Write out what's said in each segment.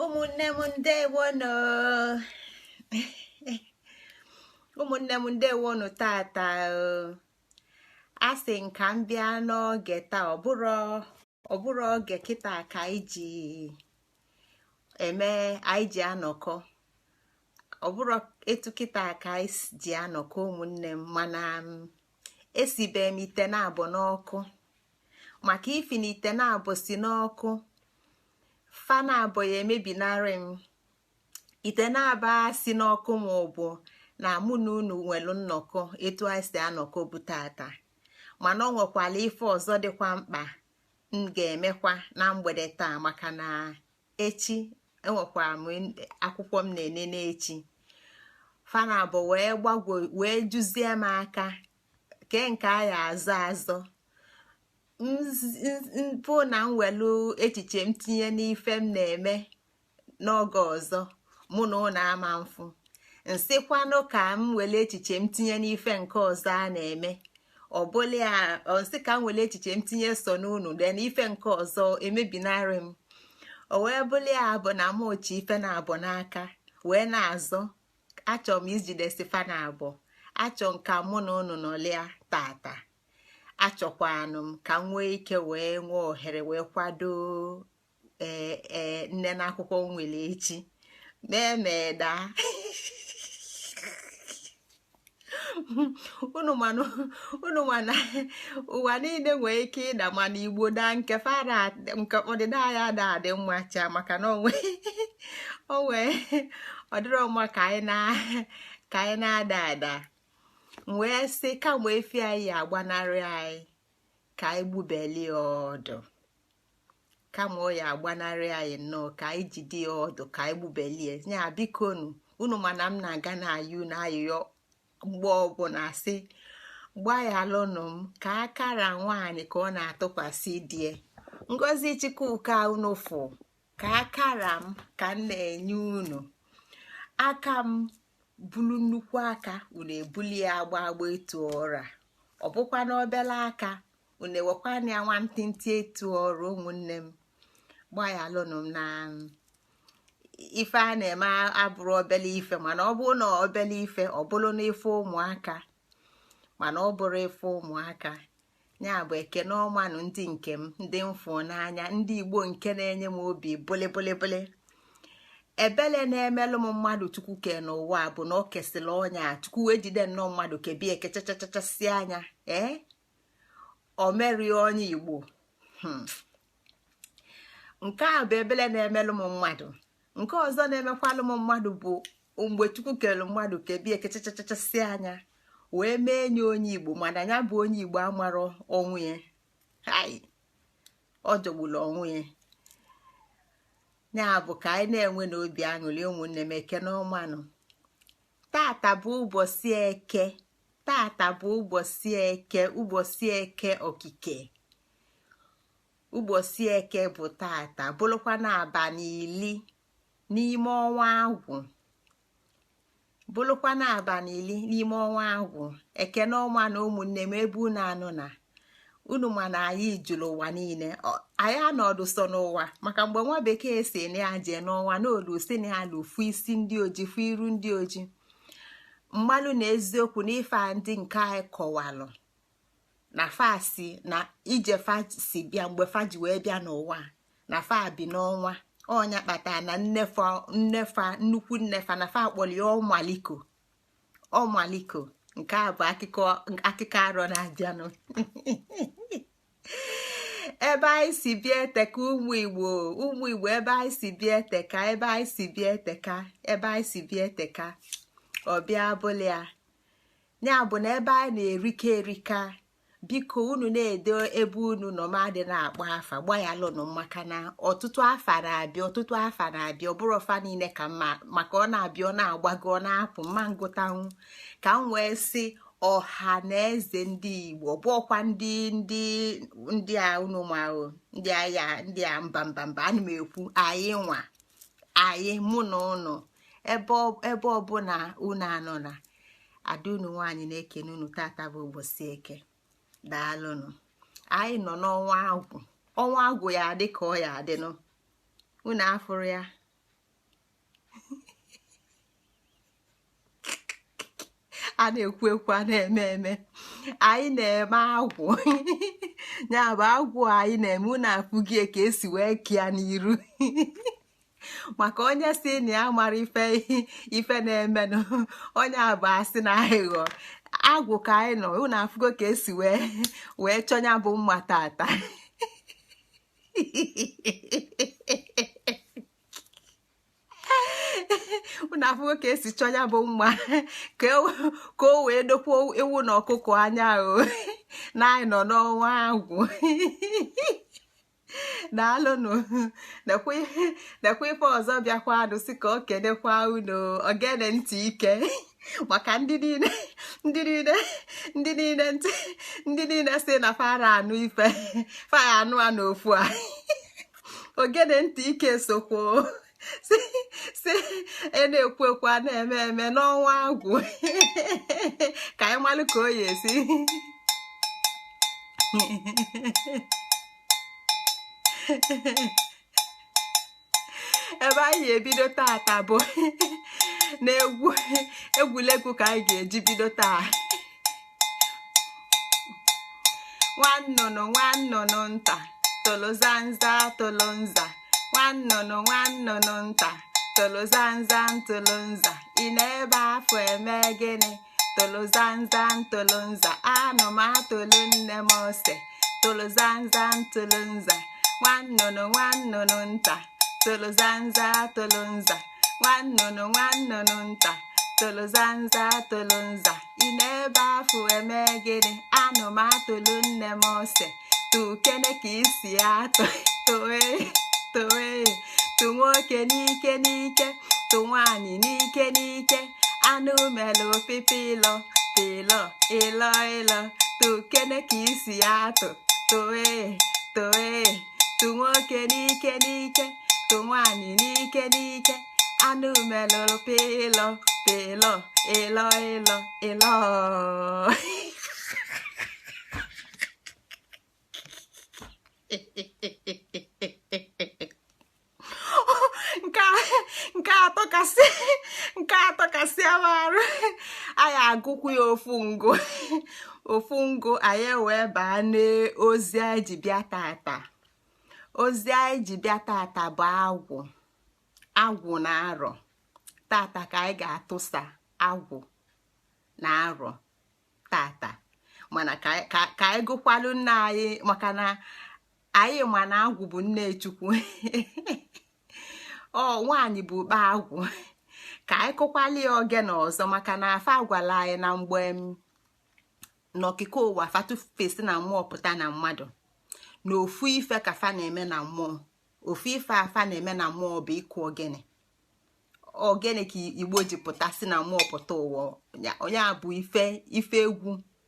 ụmụnne m ndewonu ụmụnne m ndewonu tata asị nka m bịa n'oge taa ọbụrụ oge kịta ka anyị ji anọkọ ọbụrụ etu kịta ka anyị ji anọkọ ụmụnne m mana esibe m ite na-abụ n'ọkụ maka ifi na ite na-abụ si n'ọkụ fana abụọ ya emebinarị m ite na-aba si n'ọkụ ma ọ bụ na mụ na unu nwelu nnọkọ etu anyị si anọkọ bụ tata mana ọ nwekwala ife ọzọ dịkwa mkpa m ga-emekwa na mgbede taa maka na echi enwekwara m akwụkwọ m na-enene echi fana abụọ wee juzie m aka kee nke a ya azọ mpụ na mwelu echiche m tinye n'ife m na-eme n'oge ọzọ mụ na ụnụ ama mfụ nsịkwanụ ka m wele echiche m tinye n'ife nke ọzọ a na-eme nsị ka m wele echiche m tinye so n'unu de n'ife nke ọzọ emebinarị m o wee bụli ya bụ na m ochi ife na-abụ n'aka wee na-azọ achọ m ijidesi fa na-abụ achọ nka mụ na ụnụ nọlịa tata achọkwanụ m ka m nwee ike wee nwee ohere wee kwado nne na akwụkwọ nwere echi memeda unu mana ụwa niile nwee ike ịda mana igbo daa nke ọdịda ya adị mma cha maka na onwe ọdịrọ mma ka anyị na-ada ada wee sị kamgbe efi anyị agbanarị anyị ka anyị gbubeli ọdụ kama ọ ya agbanarị anyị nnọọ ka anyị jide ya ọdụ ka anyị gbubelie ya biko unu mana m na-aga na ayụ na ayụyọ mgbe ọbụla sị gbayalụnụ m ka akara nwaanyị ka ọ na-atụkwasị die ngozi Chukwuka unu fụ ka akara m ka m na-enye unu aka m bulu nnukwu aka unu ebuli ya agba etu ọra ọ bụkwa n'obele aka unu ewekwana ya nwantịntị etu ọrụ ụmụnne m gbayalụnụ m na ife a na-eme abụrụ obele ife mana ọ bụrụ na obele ife ọ bụrụ n'ife ụmụaka mana ọ bụrụ ife ụmụaka ya bụ ekene ọmanụ ndị nke m ndị mfụ n'anya ndị Igbo nke na-enye m obi bụlịbụlịbụlị ebele na-emelụ m mmadụ Chukwu ke n'ụwa bụ na ọ kesịrị ọnya Chukwu wee jide nnọọ mmadụ kebie kechachachachasị anya o merie onye Igbo nke a bụ ebele na-emelụ m mmadụ nke ọzọ na-emekwalụ m mmadụ bụ mgbe Chukwu kelụ mmadụ kebie kechachachasị anya wee mee nye onye Igbo mana ya bụ onye Igbo amarọ onwe ya ọ jọgburu onwe ya ya bụ ka anyị na-enwe n'obi aṅụrị ụmụnne m eke n'ọmanụ tata bụ ụbọchị eke okike ụbọchị eke bụ tata bụrụkwa n'abalị 10 n'ime ọnwa agwụ eke n'ọmanụ ụmụnne m ebe unu anụ na unu ma na anyị jụrụ ụwa niile anyị anọdụ so n'ụwa maka mgbe nwa bekee si na ya jee n'ọnwa n'olu si na ya lụfu isi ndị oji fụ iru ndị oji mmalụ na eziokwu na ife ndị nke anyị kọwalụ na fasi na ije fasi bịa mgbe faji wee bịa n'ụwa na fa bi n'ọnwa ọnya kpatara na nnukwu nnefa na fa akpọli ọmaliko nke a bụ akụkọ arọ na-abịanụ ebe anyị si bịa eteka ụmụ Igbo ebe anyị si bịa eteka ọbịa bụla ya bụ na ebe anyị na-erika biko unu na-edo ebe unu nọmadị na-akpọ afa gbanyalụnụ maka na ọtụtụ afa na-abịa ọ bụrụ ọfa niile ka mma maka ọ na-abịa ọ na-agbago ọ na-apụ mma ngụtanwu ka m wee sị ọha na eze ndị Igbo bụ ọkwa ndị a unu ma ndị agha ndị a mba ana m ekwu anyị mụ na ụnụ ebe ọbụla unu anọ na ada unu nwaanyị na-ekene unu tata bụ ụbọchị eke daalụnụ anyị nọ n'ọnwa agwụ ya adị ka ọ ya adịnụ unu afụrụ ya a na-ekwu ekwu a na-eme eme anyị na-eme agwụ ya bụ agwụ anyị na-eme unu afụgie ka esi wee kịa n'iru maka onye si na ya mara ife na-emenụ onye abụ asị na aghụghọ agwụ ka anyị nọ unu afụgo ka esi wee chọnya bụ mma tata unu afụgo ka esi chọnya bụ mma ka o wee dokwa ewu na ọkụkọ anya ahụ na anyị nọ n'ọnwa agwụ daalụnụ nekwa ife ọzọ bịakwanụ si ka o kedekwa unu ogene ntị ike maka ndị niile si na fara anụ ife fara anụ a n'ofu a ogene ntị ike sokwo si na-ekwu ekwu a na-eme eme n'ọnwa agwụ ka anyị malụ ka o yi esi ebe anyị ebido tata bụ na egwuregwu ka anyị ga-eji bido taa nwannụnụ nta tolozanza tolonza nwannụnụ nta tolozanza ntolonza ị na-ebe afọ eme gịnị tolozanza ntolonza anụmatolu nne m ose tolozanza ntolonza nwannụnụ nta tolozanza tolonza nwannụnụ nta tolozanza tolonza ị na-ebe afọ eme gịnị anụmatolu nne m ose tukene ka isi atọ toe tu nwoke n'ike n'ike tu nwanyị n'ike n'ike anụ melu pipilo ịlọ tukene ka isi atọ toe tu nwoke n'ike n'ike tu nwanyị n'ike n'ike anụ melu pilo ịlọ nke atọ kasị amarụ anyị agụkwu ya ofu ngụ anyị wee baa n'ozi anyị ji bịa tata. Ozi anyị ji bịa tata bụ agwụ na arọ. Tata ka anyị ga-atụsa agwụ na arọ tata, mana ka anyị gụkwalụ nna anyị maka na anyị ma na agwụ bụ nne Chukwu ọ nwaanyị bụ ukpe agwụ. Ka anyị kụkwali ya oge na ọzọ maka na afa agwala anyị na mgbe n'okike ụwa fatufesi na mmụọ pụta na mmadụ na ofu ife ka fa na-eme na mmụọ. Ofu ife afa na-eme na mmụọ bụ ịkụ ogene ka Igbo ji pụta si na mmụọ pụta ụwa. Onye a bụ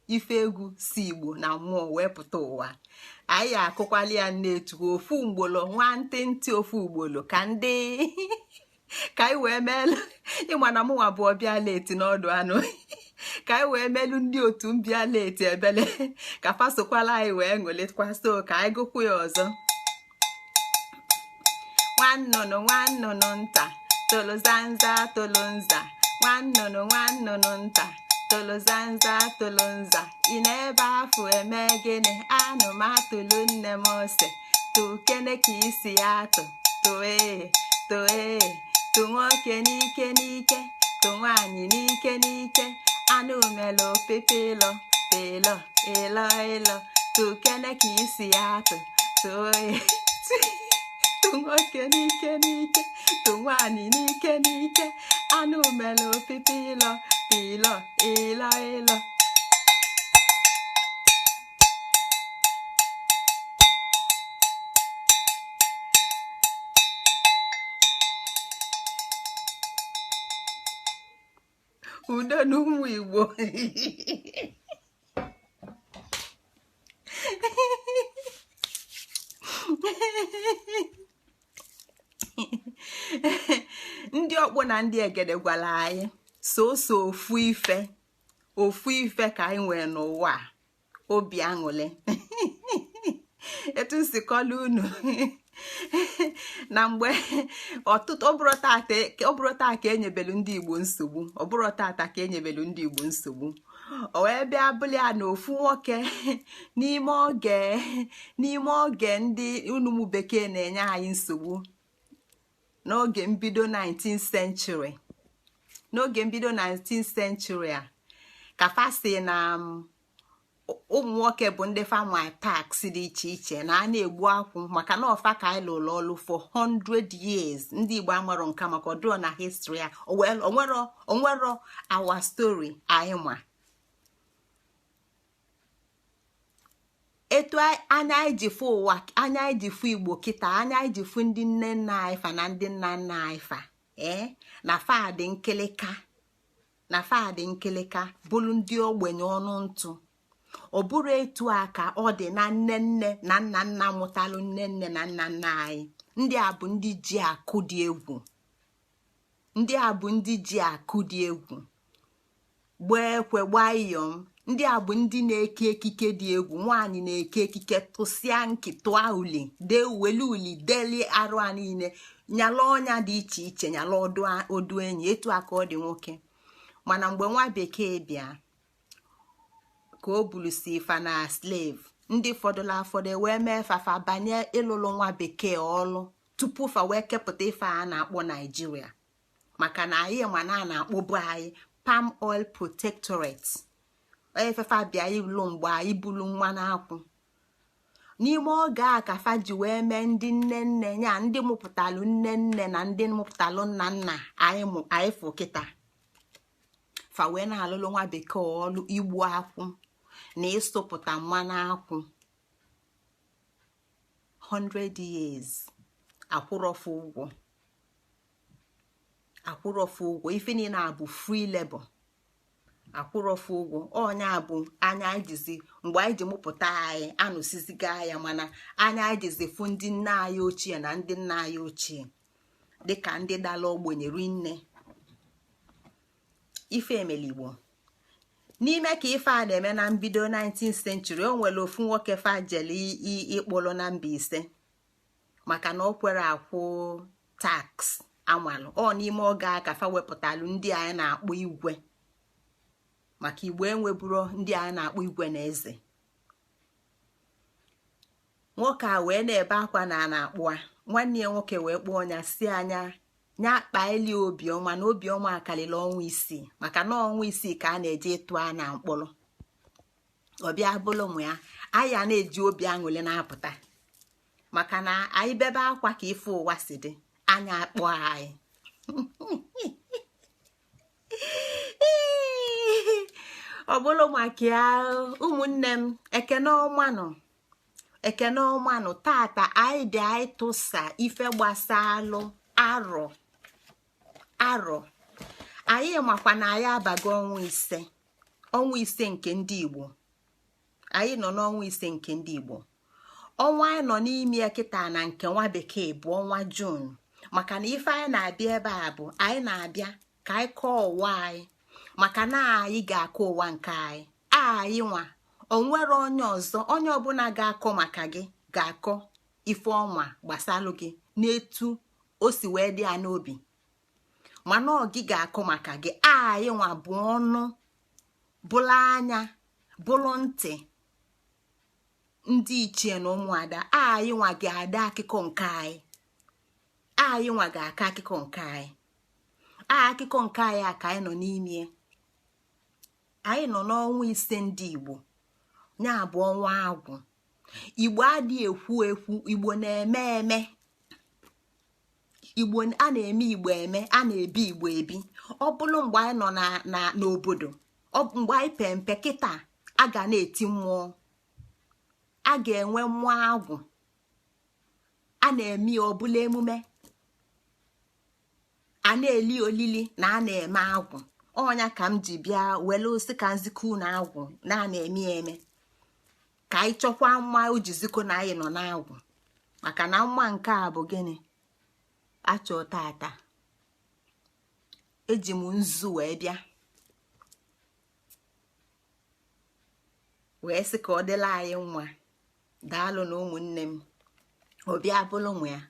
ife egwu si Igbo na mmụọ wee pụta ụwa. Anyị akụkwali ya nnetu ofu mgbolo nwantịntị ofu ugbolo ka ndị ka anyị wee meelu ịma na mụnwa bụ ọbịa leti n'ọdụ anụ ka anyị wee meelu ndị otu mbịa leti ebele ka fasokwala anyị wee ṅụletkwa. So ka anyị gụkwu ya ọzọ. nwannụnụ nta tolozanza tolonza nwannụnụ nta tolozanza tolonza ị na-ebe afọ eme gịnị anụmatolu nne m ose tukene ka isi ya atụ toe tu nwoke n'ike n'ike tu nwanyị n'ike n'ike anụ melu pipilo ịlọ tukene ka isi ya atụ toe tu nwoke n'ike n'ike tu nwanyị n'ike n'ike anụ melu pipilo ịlọ udo n'ụmụ Igbo ndị ọkpụ na ndị egede gwara anyị so ofu ife ka anyị nwere n'ụwa obi aṅụle etu nsikọla unu na mgbe ọtụtụ ọbụrụ taa ka enyebelu ndị Igbo nsogbu, ọbụrụ tata ka enyebelu ndị Igbo nsogbu, o wee bịa bụrụ ya na ofu nwoke n'ime oge ndị ụmụ bekee na-enye anyị nsogbu n'oge mbido 19th century. N'oge mbido 19th century a ka fasi na ụmụ nwoke bụ ndị family tax dị iche iche na a na-egbu akwụ maka na ọfa ka anyị lụrụ ọlụ for 100 years. Ndị Igbo amarọ nka maka ọdụọ na history a onwero our story anyị ma etu anya anyị ji fụ ụwa, anya anyị ji fụ Igbo kịta, anya anyị ji fụ ndị nne nna anyị fa na ndị nna nna anyị fa na fadị nkịlịka bụrụ ndị ogbenye ọnụ ntụ. Ọ bụrụ etu a ka ọ dị na nne nne na nna nna mụtalụ nne nne na nna nna anyị. Ndị a bụ ndị ji akụ dị egwu, ndị a bụ ndị ji akụ dị egwu, gbaa ekwe gbaa iyom. Ndị a bụ ndị na-eke ekike dị egwu. Nwaanyị na-eke ekike tụsịa nkị tụọ uli dee welu uli deli arụ a niile nyala ọnya dị iche iche nyala odu enyi. Etu a ka ọ dị nwoke. Mana mgbe nwa bekee bịa ka o bulusi ifa na slave, ndị fọdụla afọdụ wee mee fafa banye ịlụlụ nwa bekee ọlụ tupu fa wee kepụta ife a na-akpọ Naijiria. Maka na anyị ma na na-akpọbu anyị Palm Oil Protectorate. Efefa bịa ịlụ mgbe anyị bulu mmanụ akwụ. N'ime oge a ka fa ji wee mee ndị nne nne ya ndị mụpụtalụ nne nne na ndị mụpụtalụ nna nna anyị fụ kịta. Fa wee na-alụlụ nwa bekee ọlụ igbu akwụ na ịsụpụta mmanụ akwụ 100 years. Akwụrọfụ ụgwọ ife niile abụ free labor. Akwụrọfụ ụgwọ ọnya bụ anya anyị jizi mgbe anyị ji mụpụta anyị anụsiziga ya, mana anya anyị jizi fụ ndị nne anyị ochie na ndị nna anyị ochie dịka ndị dala ogbenye rinne. Ife emeligbo n'ime ka ife a na-eme na mbido 19th century. O nwere ofu nwoke fajeli ịkpụlụ na Mbaise maka na o kwere akwụ tax amalụ. Ọ n'ime oge a ka fa wepụtalụ ndị anyị na-akpọ igwe, maka Igbo enweburo ndị anyị na-akpọ igwe na eze. Nwoke a wee na-ebe akwa na na-akpụ a nwanne ya nwoke wee kpụọ ọnya si anya nya akpa eli obiọma na obiọma akalịla ọnwa 6 maka na ọnwa 6 ka a na-eje ịtụ a na mkpụrụ. Ọbịa bụlụ mụ ya anyị a na-eji obi aṅụle na-apụta maka na anyị bebe akwa ka ife ụwa si dị anya akpọ anyị. Ọ bụrụ maka ya ụmụnne m, ekene ọmanụ tata anyị bịa ịtụsa ife gbasalụ arọ. Anyị makwa na anyị abago ọnwa ise nke ndị Igbo. Anyị nọ n'ọnwa ise nke ndị Igbo. Ọnwa anyị nọ n'ime kịta na nke nwa bekee bụ ọnwa Jun. Maka na ife anyị na-abịa ebe a bụ anyị na-abịa ka anyị kọọ ụwa anyị, maka na anyị ga-akọ ụwa nke anyị nwa. Onwere onye ọzọ, onye ọbụla ga-akọ maka gị ga-akọ ife ọnwa gbasalụ gị n'etu o si wee dị ya n'obi, mana ọ gị ga-akọ maka gị. Anyị nwa bụ ọnụ bụlụ anya bụlụ ntị ndị ichie na ụmụada. Anyị nwa ga-ada akụkọ nke anyị nwa ga-akọ akụkọ nke anyị. Akụkọ nke anyị a ka anyị nọ n'ime. Anyị nọ n'ọnwa ise ndị Igbo, ya bụ ọnwa Agwu. Igbo adịghị ekwu Igbo na-eme eme. Igbo a na-eme Igbo eme, a na-ebi Igbo ebi. Ọ bụrụ mgbe anyị nọ n'obodo, mgbe anyị pempe kịta a ga na-eti mmụọ, a ga-enwe mmụọ Agwu, a na-eme ya ọbụla emume, a na-eli olili na a na-eme Agwu. Ọnya ka m ji bịa wele osi ka nzikọ na Agwu na-eme eme ka anyị chọkwa mma o jizikọ na anyị nọ n'Agwu. Maka na mma nke a bụ gịnị achọ tata. Eji m nzu wee bịa wee sị ka ọ dịla anyị nwa. Daalụ na ụmụnne m, ọbịa bụrụ nwe ya.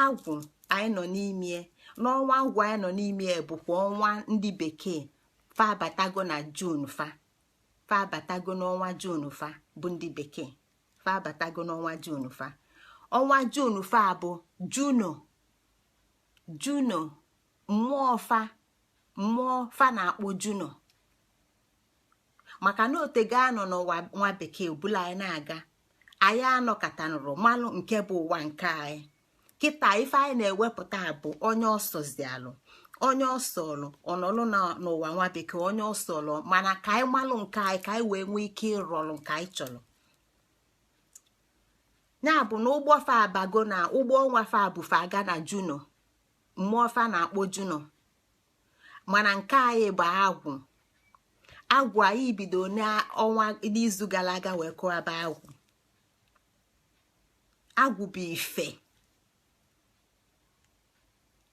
Agwụ anyị nọ n'ime, n'ọnwa agwụ anyị nọ n'ime bụkwa ọnwa ndị bekee fa abatago na Jun fa abatago n'ọnwa Jun fa bụ ndị bekee fa abatago n'ọnwa Jun fa. Ọnwa Jun fa bụ Juno mmụọ fa na-akpọ Juno, maka na otego anọ n'ụwa nwa bekee bụla anyị na-aga, anyị anọkọtanụrụ malụ nke bụ ụwa nke anyị. Kịta ife anyị na-ewepụta bụ onye ọsọzialụ, onye ọsọlụ ọnọlụ n'ụwa nwa bekee, onye ọsọlụ, mana ka anyị malụ nke anyị ka anyị wee nwee ike ịrọlụ nke anyị chọrọ. Ya bụ na ụgbọ fa abago na ụgbọ ọnwa fa bụfe aga na Juno, mmụọ fa na-akpọ Juno, mana nke anyị bụ agwụ anyị bido n'ọnwa n'izu gara aga wee kụwaba agwụ bụ ife,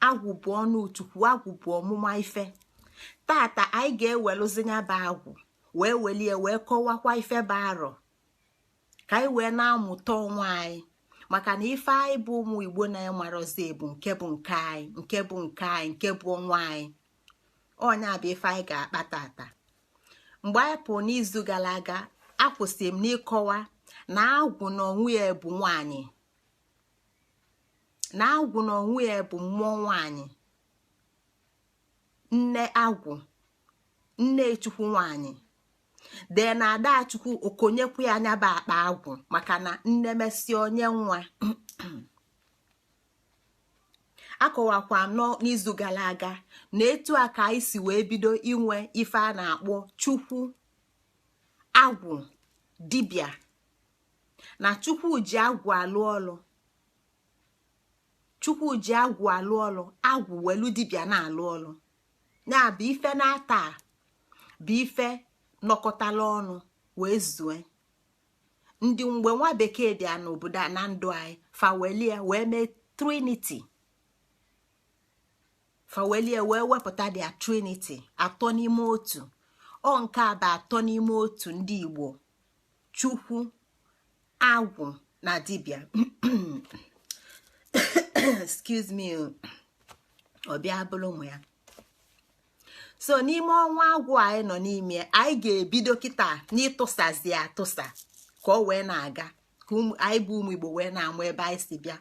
agwụ bụ ọnụ Chukwu, agwụ bụ ọmụma ife. Tata anyị ga-ewelụzinya bụ agwụ wee welie wee kọwakwa ife bụ arọ ka anyị wee na-amụta ọnwa anyị, maka na ife anyị bụ ụmụ Igbo na-amarozi bụ nke bụ nke anyị, nke bụ nke anyị, nke bụ ọnwa anyị. Ọnya bụ ife anyị ga-akpa tata. Mgbe anyị pụrụ n'izu gara aga, akwụsị m n'ịkọwa na agwụ na onwe ya bụ nwaanyị, na agwụ na onwe ya bụ mmụọ nwaanyị, nne agwụ, nne Chukwu nwaanyị dee na ada Chukwu okonyekwu ya anya bụ akpa agwụ, maka na nne mesi onye nwa. Akọwakwa n'izu gara aga na etu a ka anyị si wee bido inwe ife a na-akpọ Chukwu, agwụ, dibịa, na Chukwu ji agwụ alụ ọlụ, Chukwu ji agwụ alụ ọlụ, agwụ welu dibịa na-alụ ọlụ. Ya bụ ife na-ata bụ ife nọkọtala ọnụ wee zue. Ndị mgbe nwa bekee dị n'obodo a na ndụ anyị, fawelie wee mee Trinity, fawelie wee wepụta dia Trinity, atọ n'ime otu. Ọ nke a bụ atọ n'ime otu ndị Igbo, Chukwu, agwụ na dibịa. Excuse me, ọbịa bụrụ ụmụ ya. So n'ime ọnwa agwụ anyị nọ n'ime, anyị ga-ebido kịta n'ịtụsazi atụsa ka ọ wee na-aga, ka anyị bụ ụmụ Igbo wee na-amụ ebe anyị si bịa.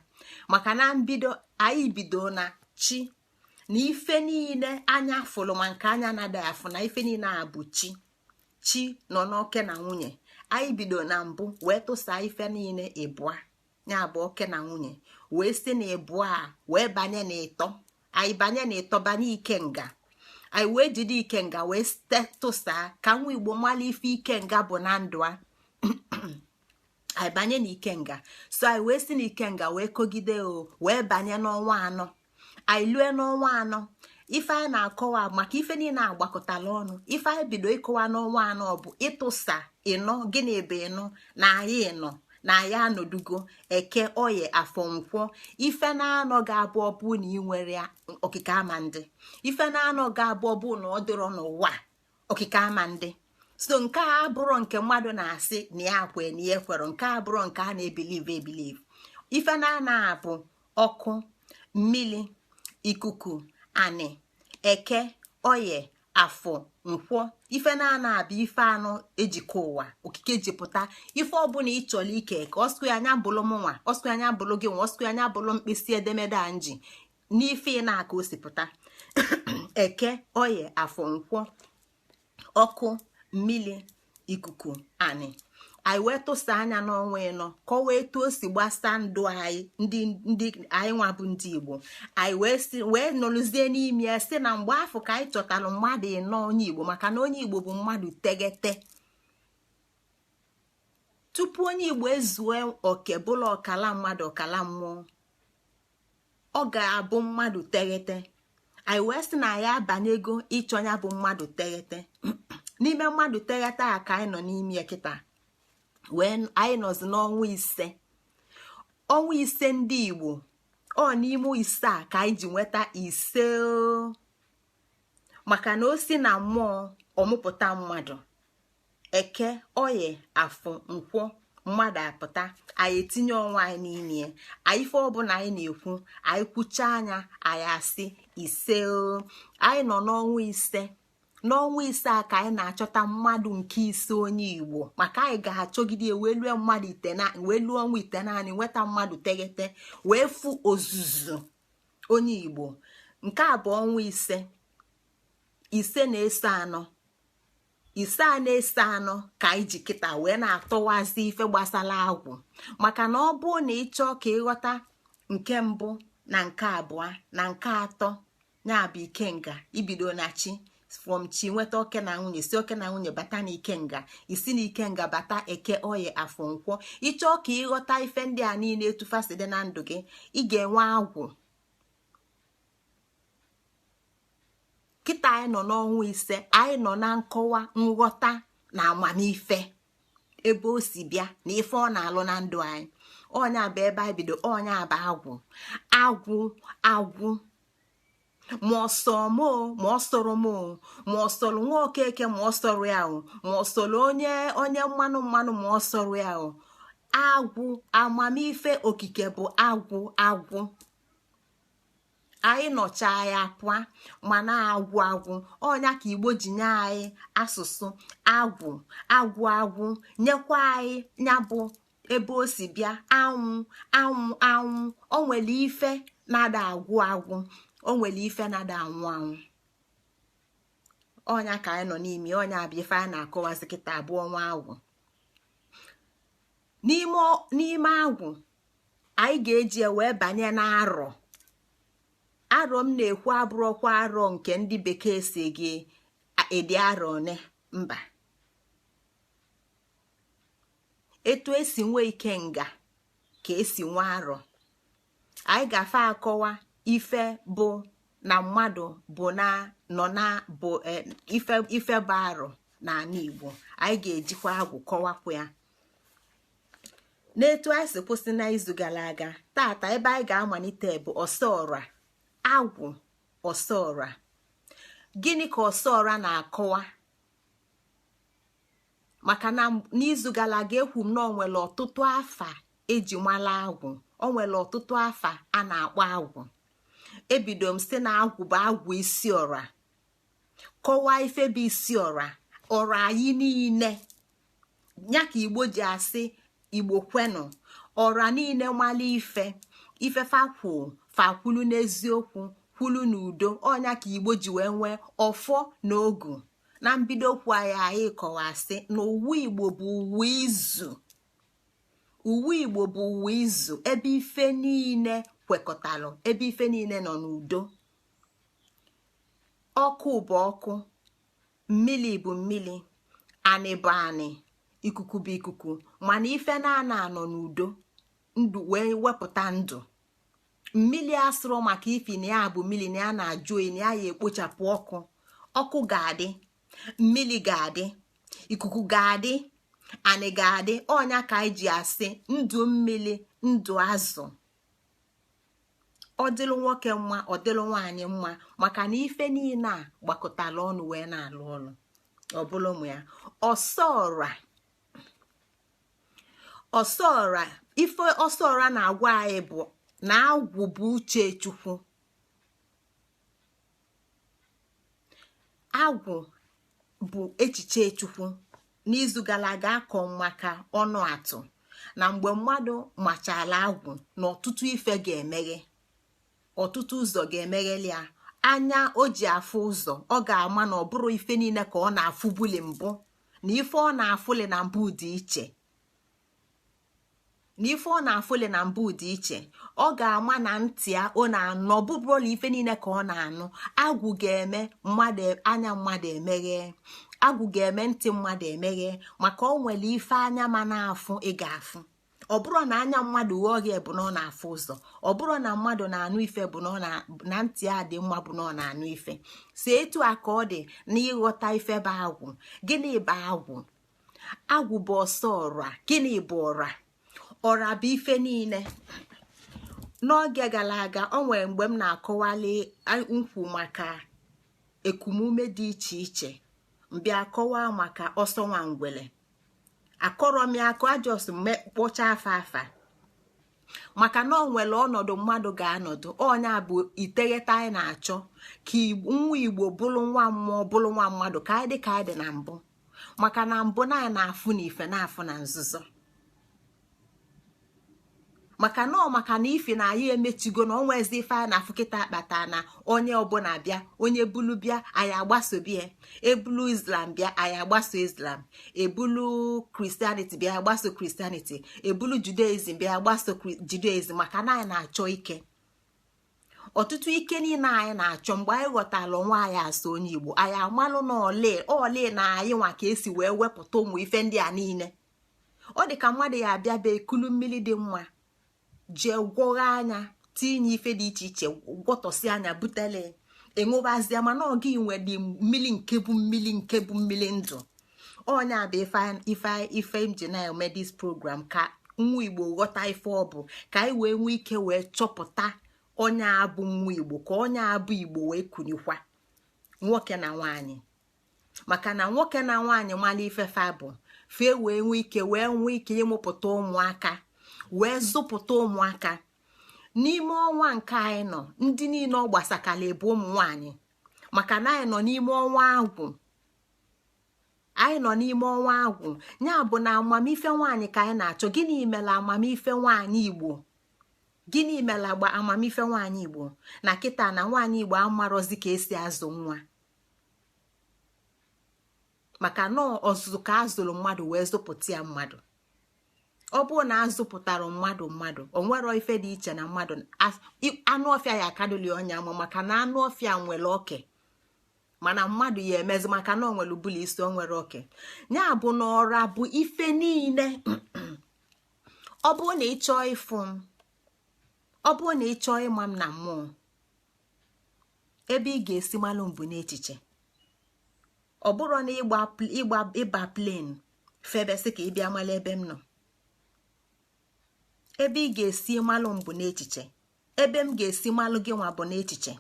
Maka na mbido anyị bido na chi, na ife niile anya fụlụ ma nke anya na-adịghị afụ, na ife niile a bụ chi nọ n'oke na nwunye. Anyị bido na mbụ wee tụsa ife niile ịbụa, ya bụ oke na nwunye, wee si na ịbụa wee banye n'ịtọ. Anyị banye n'ịtọ, banye ikenga, anyị wee jide ikenga wee tụsa ka nwa Igbo mara ife ikenga bụ na ndụ a. Anyị banye n'ikenga, so anyị wee si n'ikenga wee kogide wee banye n'ọnwa anọ. Anyị lue n'ọnwa anọ, ife anyị na-akọwa maka ife niile agbakọtala ọnụ. Ife anyị bido ịkọwa n'ọnwa anọ bụ ịtụsa ịnọ, gịnị bụ ịnọ, na anyị ịnọ, na anyị anọdugo eke, oye, afọ, nkwọ. Ife na-anọ ga-abụ ọbụ na ị nwere ya, okike ama ndị. Ife na-anọ ga-abụ ọbụ na ọ dịrọ n'ụwa, okike ama ndị. So nke a abụrụ nke mmadụ na-asị na ya kwe na ya ekwere, nke a bụrụ nke a na-ebilive. Ife na-ana bụ ọkụ, mmiri, ikuku, anị, eke, oye, afọ, nkwọ. Ife na-ana abụ ife anọ ejikọ ụwa, okike jipụta. Ife ọbụla ị chọrọ ike ka ọsụ anya bụlụ mụnwa, ọsụ anya bụlụ gị nwa, ọsụ anya bụlụ mkpịsị edemede a nji n'ife ị na-aka osipụta. Eke, oye, afọ, nkwọ, ọkụ, mmiri, ikuku, anị. Anyị wee tụsa anya n'ọnwa ịnọ ka ọ wee etu o si gbasa ndụ anyị, ndị anyị nwa bụ ndị Igbo. Anyị wee nọrụzie n'ime ya si na mgbe afọ ka anyị chọtara mmadụ ịnọ onye Igbo, maka na onye Igbo bụ mmadụ teghete. Tupu onye Igbo ezue oke bụla ọkala mmadụ ọkala mmụọ, ọ ga-abụ mmadụ teghete. Anyị wee sị na ya abanyego ịchọ ya bụ mmadụ teghete. N'ime mmadụ teghete a ka anyị nọ n'ime kịta, wee anyị nọzi n'ọnwa ise. Ọnwa ise ndị Igbo, ọ n'ime ise a ka anyị ji nweta ise, maka na o si na mmụọ ọmụpụta mmadụ. Eke, oye, afọ, nkwọ, mmadụ apụta anyị etinye onwe anyị n'ime anyị ife ọbụla anyị na-ekwu anyị kwucha anya anyị asị ise anyị nọ n'ọnwa ise a ka anyị na-achọta mmadụ nke ise onye Igbo maka anyị ga-achọgide wee lue mmadụ wee lụọ ọnwa itenaanị nweta mmadụ teghete wee fụ ozuzu onye Igbo. Nke a bụ ọnwa ise na-eso anọ ise a na-eso anọ ka anyị ji kịta wee na-atọwazi ife gbasara agwụ maka na ọ bụ na ịchọọ ka ịghọta nke mbụ na nke abụọ na nke atọ ya bụ ikenga ibido na chi from chi nweta oke na nwunye si oke na nwunye bata na ikenga isi na ikenga bata eke oye afọ nkwọ ịchọọ ka ịghọta ife ndị a niile etufasi dị na ndụ gị ị ga-enwe agwụ. Kịta anyị nọ n'ọnwa ise anyị nọ na nkọwa nghọta na amamife ebe o si bịa na ife ọ na-alụ na ndụ anyị. Ọnya bụ ebe anyị bido, ọnya bụ agwụ ma ọ sọ mo ma ọ sọrọ mo ma ọ sọrọ nwa okeke ma ọ sọrọ ya ma ọ sọrọ onye mmanụ ma ọ sọrọ ya agwụ amamife okike bụ agwụ anyị nọcha ya pụa ma na-agwụ ọnya ka Igbo ji nye anyị asụsụ agwụ nyekwa anyị ya bụ ebe o si bịa anwụ o nwere ife na-ada agwụ o nwere ife na-ada anwụ ọnya ka anyị nọ n'ime ọnya bụ ife anyị na-akọwazi kịta abụọ ọnwa agwụ. N'ime agwụ anyị ga-eji wee banye n'arọ m na-ekwu abụrụkwa arọ nke ndị bekee si gị edi arọ one mba etu esi nwee ikenga ka esi nwee arọ. Anyị ga-afa akọwa ife bụ na mmadụ bụ nọ na bụ ife bụ arọ n'ala Igbo. Anyị ga-ejikwa agwụ kọwapụ ya n'etu anyị si kwụsị n'izu gara aga. Tata ebe anyị ga-amalite bụ ọsọọra agwụ ọsọọra. Gịnị ka ọsọọra na-akọwa? Maka na n'izu gara aga ekwu m na o nwere ọtụtụ afa eji mala agwụ, o nwere ọtụtụ afa a na-akpọ agwụ. Ebido m sị na agwụ bụ agwụ isi ọra, kọwaa ife bụ isi ọra anyị niile ya ka Igbo ji asị Igbo kwenụ ọra niile mala ife fakwulu n'eziokwu kwulu n'udo. Ọnya ka Igbo ji wee nwee ọfọ na ogu. Na mbido okwu anyị kọwasị na uwe Igbo bụ uwe izu ebe ife niile kwekọtalụ, ebe ife niile nọ n'udo. Ọkụ bụ ọkụ, mmili bụ mmili, anị bụ anị, ikuku bụ ikuku, mana ife na-ana anọ n'udo ndụ wee wepụta ndụ. Mmili asụrụ maka ifi na ya bụ mmili na ya na-ajụ oyi na ya ekpochapụ ọkụ ga-adị, mmili ga-adị, ikuku ga-adị, anị ga-adị. Ọnya ka anyị ji asị ndụ mmili ndụ azụ. Ọ dịlụ nwoke mma ọ dịlụ nwaanyị mma maka na ife niile a gbakọtala ọnụ wee na-alụ ọlụ. Ọ bụla ụmụ ya ọsọọra ife ọsọọra na-agwa anyị bụ na agwụ bụ uche Chukwu. Agwụ bụ echiche Chukwu. N'izu gara aga akọ maka ọnụ atụ na mgbe mmadụ machala agwụ na ọtụtụ ife ga-emeghe, ọtụtụ ụzọ ga-emegheli ya. Anya o ji afụ ụzọ ọ ga-ama na ọ bụrụ ife niile ka ọ na-afụbuli mbụ na ife ọ na-afụli na mbụ dị iche ọ ga-ama na ntị ya ọ na-anụ ọbụbụrụla ife niile ka ọ na-anụ. Agwụ ga-eme anya mmadụ emeghe, agwụ ga-eme ntị mmadụ emeghe maka ọ nwere ife anya ma na-afụ ị ga-afụ. Ọ bụrụ na anya mmadụ ghọọ gị bụ na ọ na-afụ ụzọ, ọ bụrụ na mmadụ na-anụ ife bụ na ntị ya dị mma bụ na ọ na-anụ ife. Si etu a ka ọ dị na ịghọta ife bụ agwụ. Gịnị bụ agwụ? Agwụ bụ ọsọ ọra. Gịnị bụ ọra? Ọra bụ ife niile. N'oge gara aga o nwere mgbe m na-akọwali nkwu maka ekumume dị iche iche, mbịa kọwaa maka ọsọ nwangwele. akọrọ m ya akụ ajọs kpọcha afa maka na ọ nwere ọnọdụ mmadụ ga-anọdụ ọnya bụ iteghete anyị na-achọ ka nwa Igbo bụrụ nwa mmụọ bụrụ nwa mmadụ ka anyị dị na mbụ maka na mbụ na anyị na-afụ na ife na-afụ na nzuzo maka na ife na anyị emechigo na onwezi ife anyị na-afụ kịta akpata na onye ọbụla bịa onye bulu bịa anyị agbasobie ebulu Islam bịa anyị agbaso Islam ebulu Christianity bịa agbaso Christianity ebulu Judaism bịa agbaso Judaism maka na anyị na-achọ ike ọtụtụ ike niile anyị na-achọ mgbe anyị ghọtara nwa anyị asọ onye Igbo anyị amalụ na ole na anyị nwa ka esi wee wepụta ụmụ ife ndị a niile ọ dị ka mmadụ ya abịa be ekulu mmiri dị mma jee gwọgha anya tinye ife dị iche iche gwọtọsi anya butele enwebazia mana ọ gị nwere mmiri nke bụ mmiri ndụ ọnya bụ ife m ji na-eme dis program ka nwa Igbo ghọta ife ọ bụ ka anyị wee nwee ike wee chọpụta onye abụ nwa Igbo ka onye abụ Igbo wee kunikwa nwoke na nwaanyị maka na nwoke na nwaanyị mala ifefe bụ fee wee nwee ike ịmụpụta ụmụaka wee zụpụta ụmụaka n'ime ọnwa nke anyị nọ ndị niile ọ gbasakala ebu ụmụ nwaanyị maka na anyị nọ n'ime ọnwa agwụ ya bụ na amamife nwaanyị ka anyị na-achọ gịnị mere amamife nwaanyị Igbo gịnị mere agba amamife nwaanyị Igbo na kịta na nwaanyị Igbo amarọzi ka esi azụ nwa maka na ọzụzụ ka azụrụ mmadụ wee zụpụta ya mmadụ ọ bụrụ na azụpụtara mmadụ o nwere ife dị iche na mmadụ anụ ọfịa ya akadoli onye ama maka na anụ ọfịa nwere oke mana mmadụ ya emezi maka na ọ nwere ubuli isi o nwere oke ya bụ na ọra bụ ife niile ọ bụrụ na ị chọọ ịfụ m ọ bụrụ na ị chọọ ịma m na mmụọ ebe ị ga-esi malụ mbụ n'echiche ọ bụrụ na ịgba plen febesi ka ị bịa mala ebe m nọ ebe ị ga-esi malụ mbụ n'echiche ebe m ga-esi malụ gị nwa bụ n'echiche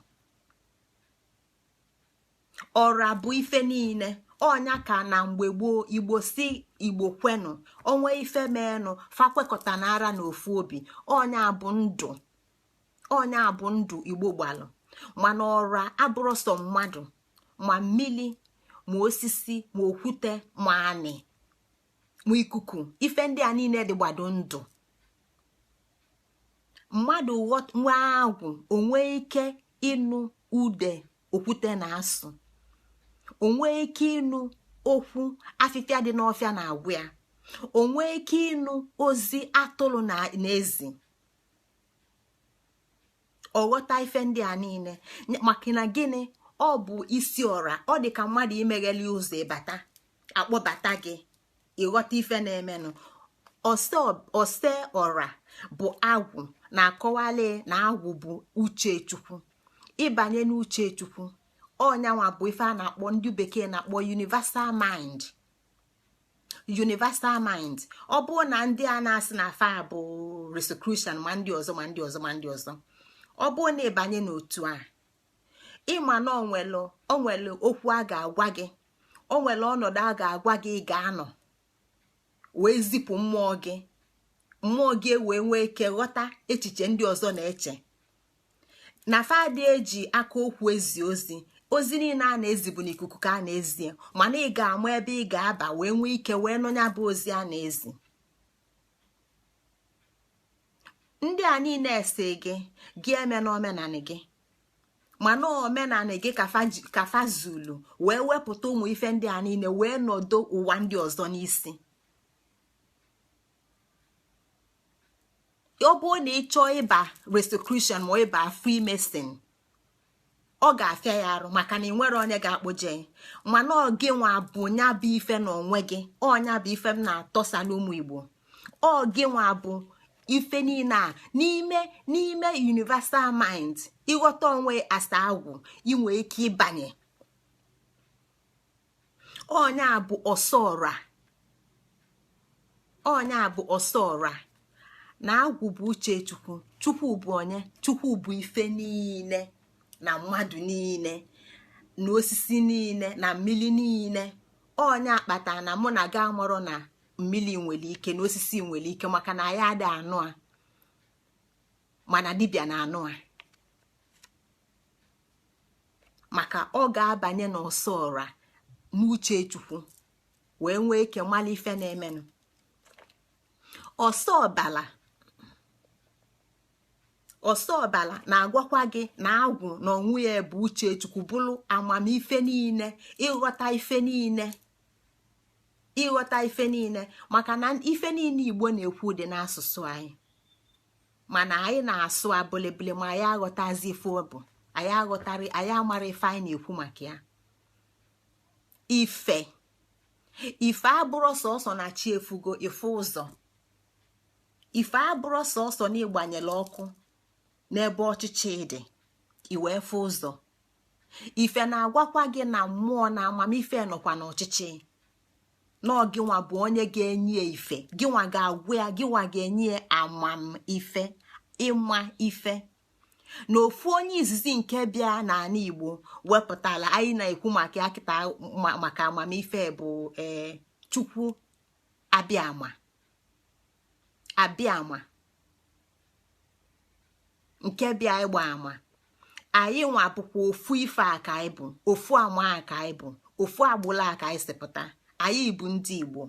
ọra bụ ife niile ọnya ka na mgbe gboo Igbo si Igbo kwenụ onwe ife meenụ fakwekọta na ara na ofu obi ọnya bụ ndụ Igbo gbalụ mana ọra abụrụ sọ mmadụ ma mmili ma osisi ma okwute ma anị ma ikuku ife ndị a niile dị gbado ndụ mmadụ nwa agwụ onwe ike ịnụ ude okwute na-asụ onwe ike ịnụ okwu afịfịa dị n'ọfịa na-agwụ ya onwe ike ịnụ ozi atụrụ na ezi ọghọta ife ndị a niile maka na gịnị ọ bụ isi ọra ọ dị ka mmadụ imegheli ụzọ ịbata akpọbata gị ịghọta ife na-emenụ ose ọra bụ agwụ na-akọwali na agwụ bụ uche Chukwu ịbanye n'uche Chukwu ọnyanwa bụ ife a na-akpọ ndị bekee na-akpọ universal mind ọ bụrụ na ndị a na-asị na fa bụ Rosicrucian ma ndị ọzọ ọ bụrụ na ịbanye n'otu a ịma na onwere okwu a ga-agwa gị onwere ọnọdụ a ga-agwa gị ị ga-anọ wee zipụ mmụọ gị wee nwee ike ghọta echiche ndị ọzọ na-eche na fadị eji aka okwu ezi ozi niile a na-ezi bụ n'ikuku ka a na-ezi mana ị ga-ama ebe ị ga-aba wee nwee ike wee nụnya bụ ozi a na-ezi ndị a niile ese gị eme na omenanị gị mana omenanị gị ka fa zulu wee wepụta ụmụ ife ndị a niile wee nọdụ ụwa ndị ọzọ n'isi ọ bụrụ na ị chọọ ịba Rosicrucian ma ịba Freemason ọ ga-afịa ya arụ maka na ị nwere onye ga-akpụje mana ọ gị nwa bụ nya bụ ife na onwe gị ọnya bụ ife m na-atọsa n'ụmụ Igbo ọ gị nwa bụ ife niile a n'ime universal mind ịghọta onwe asa agwụ inwe ike ịbanye ọnya bụ ọsọ ọra na agwụ bụ uche Chukwu bụ onye Chukwu bụ ife niile na mmadụ niile na osisi niile na mmiri niile onye akpata na mụ na ga amụrụ na mmiri nwere ike na osisi nwere ike maka na anyị ada anụ a mana dibịa na anụ a maka ọ ga-abanye n'ọsọ ọra n'uche Chukwu wee nwee ike mmalị ife na-emenụ. ọsọ ọbala na-agwakwa gị na agwụ na onwe ya bụ uche Chukwu bụrụ amamife niile, ịghọta ife niile maka na ife niile Igbo na-ekwu dị n'asụsụ anyị mana anyị na-asụ abụlịbụlị ma anyị aghọtazi ife ọ bụ, anyị amara ife anyị na-ekwu maka ya. ife abụrụ sọsọ na chi efugo ife ụzọ, ife abụrụ sọsọ na ịgbanyela ọkụ n'ebe ọchịchị dị iwee fụ ụzọ. ife na-agwakwa gị na mmụọ na amamife nọkwa n'ọchịchị nọ gịnwa bụ onye ga-enye ife, gịnwa ga-agwa ya, gịnwa ga-enye amamife, ịma ife. na ofu onye izizi nke bịa n'ala Igbo wepụtala anyị na-ekwu maka ya kịta maka amamife bụ Chukwu abịama nke bịa ịgba ama. anyị nwa bụkwa ofu ife a ka anyị bụ, ofu ama a ka anyị bụ, ofu agbụla a ka anyị sipụta. anyị bụ ndị Igbo,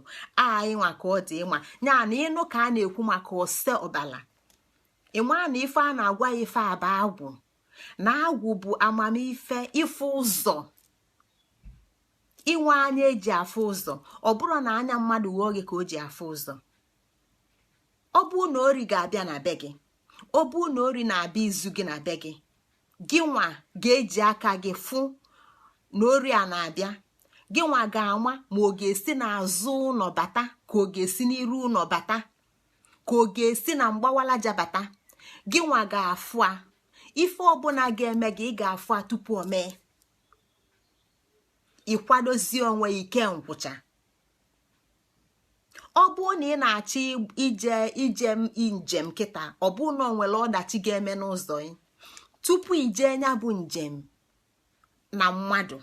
anyị nwa ka ọ dị ịma ya na ịnụ ka a na-ekwu maka ose ọbala ịma na ife a na-agwa ya ife a bụ agwụ na agwụ bụ amamife ife ụzọ, inwe anya eji afụ ụzọ. ọ bụrụ na anya mmadụ ghọọ gị ka o ji afụ ụzọ. ọ bụ na ori ga-abịa na be gị, ọ bụ na ori na-abịa izu gị na be gị, gị nwa ga-eji aka gị fụ na ori a na-abịa. gị nwa ga-ama ma ọ ga-esi n'azụ ụlọ bata ka ọ ga-esi n'iru ụlọ bata ka ọ ga-esi na mgbawalaja bata. gị nwa ga-afụ a ife ọbụla ga-eme gị, ị ga-afụ a tupu o mee. ịkwadozie onwe ike nkwụcha. ọ bụ na ị na-achọ ije njem kịta, ọ bụ na o nwere ọdachi ga-eme n'ụzọ gị, tupu ije nya bụ njem na mmadụ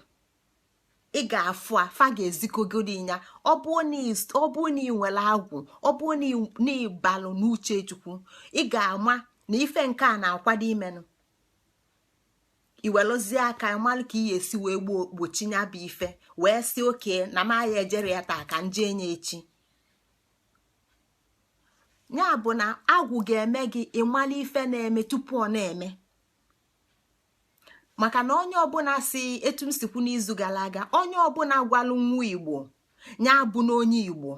ị ga-afụ afa ga-ezikọgodi ya. ọ bụ na ị nwere agwụ, ọ bụ na ịbalụ n'uche Chukwu, ị ga-ama na ife nke a na-akwado imenụ. iwelozie aka malụ ka ị esi wee gbochi ya bụ ife wee si oke na m aya ejere ya taa ka nje nye echi. ya bụ na agwụ ga-eme gị ịmala ife na-eme tupu ọ na-eme. maka na onye ọbụla si etu m sikwu n'izu gara aga, onye ọbụla gwalụ nwa Igbo ya bụ na onye Igbo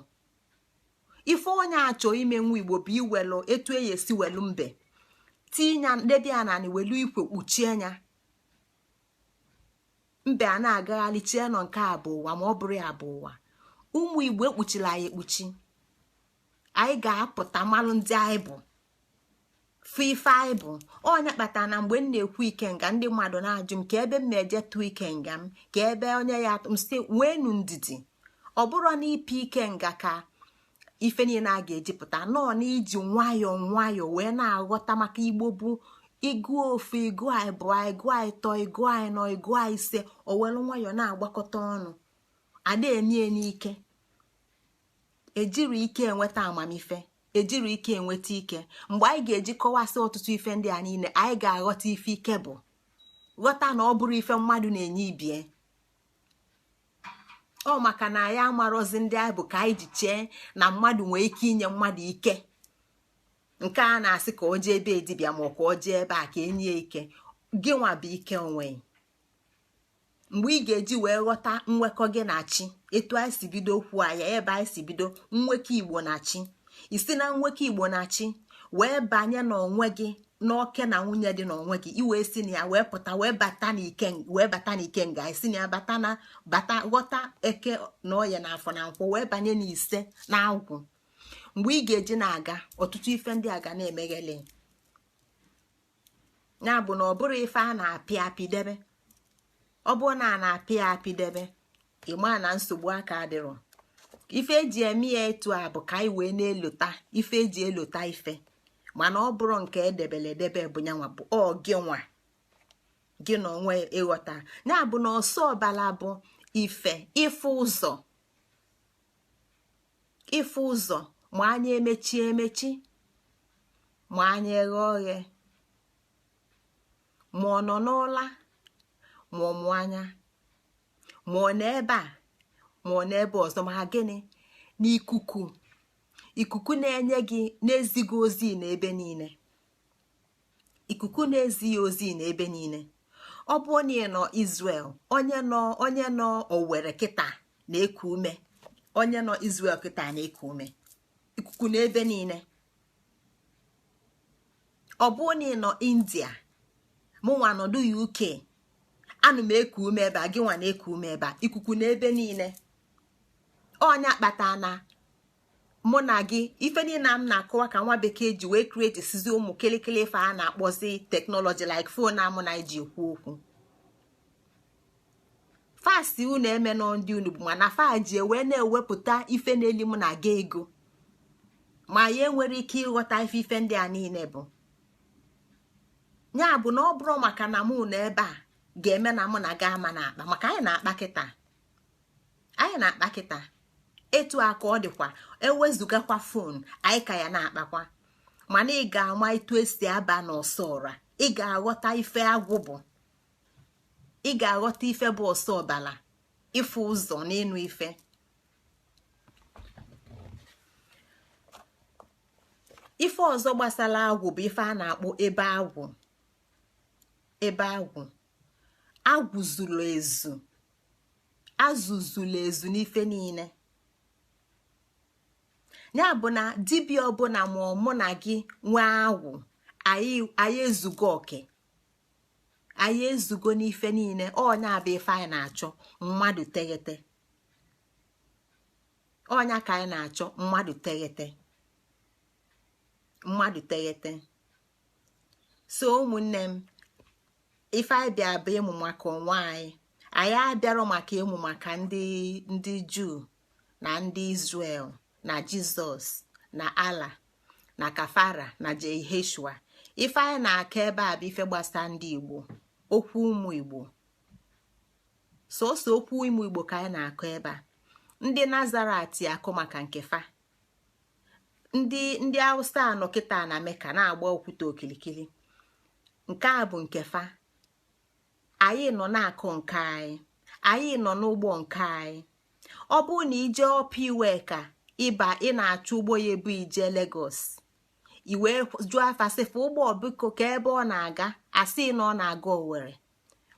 ife onye achọ ime nwa Igbo bụ iwelu etu esi welu mbe tinya ndebe ya na welu ikwe kpuchie ya. mbe a na-agagharị chie nọ nke a bụ ụwa ma ọ bụrụ ya bụ ụwa. ụmụ Igbo ekpuchila anyị ekpuchi. anyị ga-apụta malụ ndị anyị bụ fụ ife anyị bụ. onye kpatara na mgbe m na-ekwu ikenga ndị mmadụ na-ajụ m ka ebe m na-eje tụọ ikenga m, ka ebe onye ya atụ m site nweenu ndidi. ọ bụrụ na ipe ikenga ka ife niile a ga-ejipụta nọọ na iji nwayọọ wee na-aghọta maka Igbo bụ ịgụ ofu, ịgụ abụọ, ịgụ ịtọ, ịgụ ịnọ, ịgụ ise, o welu nwayọọ na-agbakọta ọnụ. ada emie n'ike. ejiri ike enweta amamife, ejiri ike enweta ike. mgbe anyị ga-eji kọwasị ọtụtụ ife ndị a niile, anyị ga-aghọta ife ike bụ, ghọta na ọ bụrụ ife mmadụ na-enye ibie. ọ maka na anyị amarozi ndị anyị bụ ka anyị ji chee na mmadụ nwee ike inye mmadụ ike nke a na-asị ka o jee ebe dibịa ma ọ ka o jee ebe a ka enye ike. gị nwa bụ ike onwe. mgbe ị ga-eji wee ghọta nwekọ gị na chi, etu anyị si bido okwu anya ebe anyị si bido nwekọ Igbo na chi, isi na nwekọ Igbo na chi wee banye n'onwe gị, n'oke na nwunye dị n'onwe gị, iwee si na ya wee pụta wee bata n'ike nga isi na ya bata ghọta eke na oye na afọ na nkwọ wee banye n'ise na agwụ. mgbe ị ga-eji na-aga ọtụtụ ife ndị a ga na-emeghele. ya bụ na ọ bụrụ ife a na-apị apị debe. ọ bụrụ na a na-apị apị debe, ịma na nsogbu aka adịrọ. ife eji eme ya etu a bụ ka anyị wee na-elota ife eji elota ife. mana ọ bụrụ nke edebele edebe bụ nyanwa bụ gị nwa gị na onwe ịghọta. ya bụ na ọsọ ọbala bụ ife ụzọ ife ụzọ ma anya emechi ma anya eghe oghe ma ọ nọ n'ụla ma ọ mụ anya ma ọ n'ebe a ma ọ n'ebe ọzọ ma gịnị ikuku na-enye gị na-ezighị ozi n'ebe niile ikuku na-ezighị ozi n'ebe niile. Ọ bụ onye nọ Israel onye nọ Owerri kịta na-eku ume onye nọ Israel kịta na-eku ume ikuku n'ebe niile. Ọ bụ onye nọ India mụnwa nọdụ UK anụ m eku ume ebe a gị nwa na-eku ume ebe a ikuku n'ebe niile. Ọnya kpata na mụ na gị ife niile m na-akọwa ka nwa bekee ji wee create sizi ụmụ kelekele ife a na-akpọzi teknọlọji like phone amụ na iji ekwu okwu fasti unu eme nọ ndị unu bụ mana faji wee na-ewepụta ife n'eli mụ na ga ego ma ya enwere ike ịghọta ife ndị a niile bụ ya bụ na ọ bụrụ maka na mụ na ebe a ga-eme na mụ na ga ama na-akpa maka anyị na-akpa kịta etu aka ọ dịkwa ewezugakwa fon anyị ka ya na-akpakwa mana ị ga-ama etu esi aba n'ọsọ ọra ị ga-aghọta ife agwụ bụ ị ga-aghọta ife bụ ọsọ ọbala ife ụzọ n'ịnụ ife. Ife ọzọ gbasara agwụ bụ ife a na-akpọ ebe agwụ zuru ezu azụzụlụ ezu n'ife niile. Ya bụ na dibịa ọbụla ma mụ na gị nwee agwụ anyị ezugo oke anyị ezugo n'ife niile. Ọnya bụ ife anyị na-achọ mmadụ teghete ọnya ka anyị na-achọ mmadụ teghete. So ụmụnne m ife anyị bịa bụ ịmụ maka onwe anyị abịarọ maka ịmụ maka ndị Juu na ndị Israel na Jizọs na Allah na Kafara na Jeheshua. Ife anyị na-akọ ebe a bụ ife gbasa ndị Igbo okwu ụmụ Igbo sọsọ okwu ụmụ Igbo ka anyị na-akọ ebe a. Ndị Nazaret akụ maka nkefa ndị Hausa anọ kịta na Meka na-agba okwute okilikili nke a bụ nkefa. Anyị nọ na-akụ nke anyị nọ n'ụgbọ nke anyị. Ọ bụ na ije ọpa iwe ka ị na-achọ ụgbọ ya ebu ije Lagos iwe jụọ afa sịfụ ụgbọ biko ka ebe ọ na-aga asị na ọ na-aga Owerri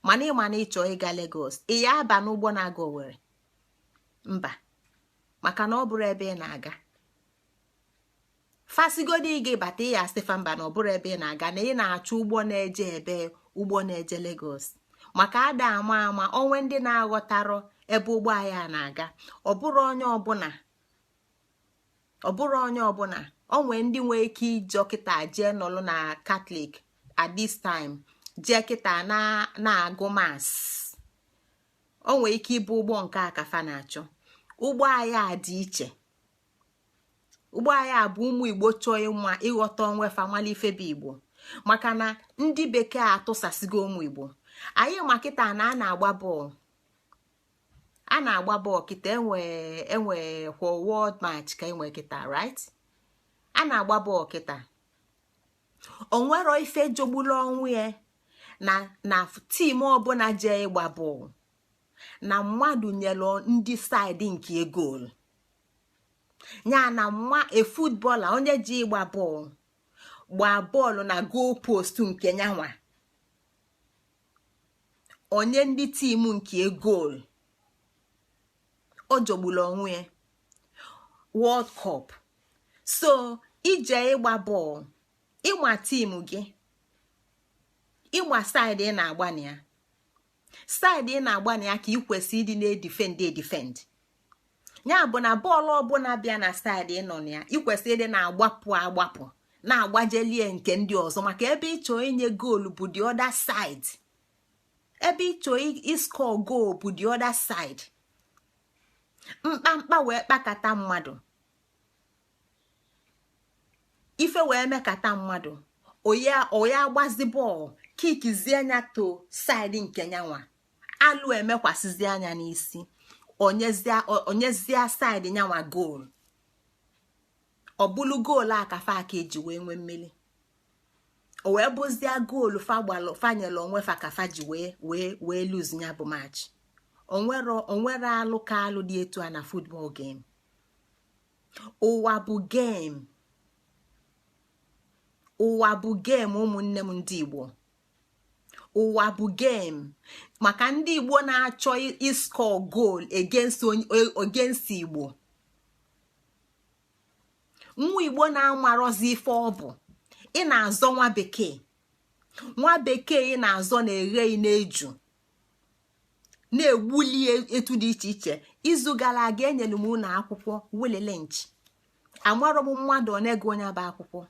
mana ịma na ịchọ ịga Lagos ị ya aba n'ụgbọ na-aga Owerri mba maka na ọ bụrụ ebe ị na-aga fasigodi ị ga-ebata ya asịfa mba na ọ bụrụ ebe ị na-aga na ị na-achọ ụgbọ na-eje Lagos maka ada ama onwe ndị na-aghọtarọ ebe ụgbọ anyị na-aga. Ọ bụrụ onye ọbụla onwe ndị nwee ike ije kịta jee nọlụ na Catholic at this time jee kịta na-agụ mas onwe ike ịbụ ụgbọ nke akafa na-achọ. Ụgbọ anyị dị iche. Ụgbọ anyị bụ ụmụ Igbo chọọ ịma ịghọta onwe fa mala ife bụ Igbo maka na ndị bekee atụsasịgo ụmụ Igbo. Anyị ma kịta na a na-agba bọọlụ kịta enwe kwa world match ka enwe kịta right. A na-agba bọọlụ kịta onwero ife jogbulu onwe ya na tim ọbụla jee ịgba bọọlụ na mmadụ nyelu ndị saịdị nke goolu ya na futbọla onye ji ịgba bọọlụ gbaa bọọlụ na goal post nke nyanwa onye ndị tim nke goolu o jogbulu onwe ya World Cup. So ije ịgba bọọlụ ịgba tim gị ịgba saịdị ị na-agbana ya saịdị ị na-agbana ya ka ị kwesị ịdị na-edifend ya bụ na bọọlụ ọbụla bịa na saịdị ị nọ na ya ị kwesị ịdị na-agbapụ na-agbajelie nke ndị ọzọ maka ebe ịchọ inye goolu bụ the other side. Ebe ịchọ iskọ goal bụ the other side. Mkpamkpa wee kpakata mmadụ ife wee mekata mmadụ oya agbazi bọọlụ kikizie anya to saịdị nke nyanwa alụ emekwasịzi anya n'isi onyezie saịdị nyanwa goal ọ bụlụ goolu aka fa aka eji wee nwee mmeli, o wee bụzie goolu fa gbalụ fanyela onwe fa ka fa ji wee lose nya bụ match. onwere alụ ka alụ dị etu a na football game. ụwa bụ game, ụwa bụ game ụmụnne m ndị Igbo. ụwa bụ game maka ndị Igbo na-achọ iscore goal against Igbo. nwa Igbo na-amarozi ife ọ bụ, ị na-azọ nwa bekee ị na-azọ na-eghe na-eju na-egbuli etu dị iche iche. izu gara aga enyelu m ụlọ akwụkwọ wele lunch, amarọ m mmadụ one gị onye bụ akwụkwọ.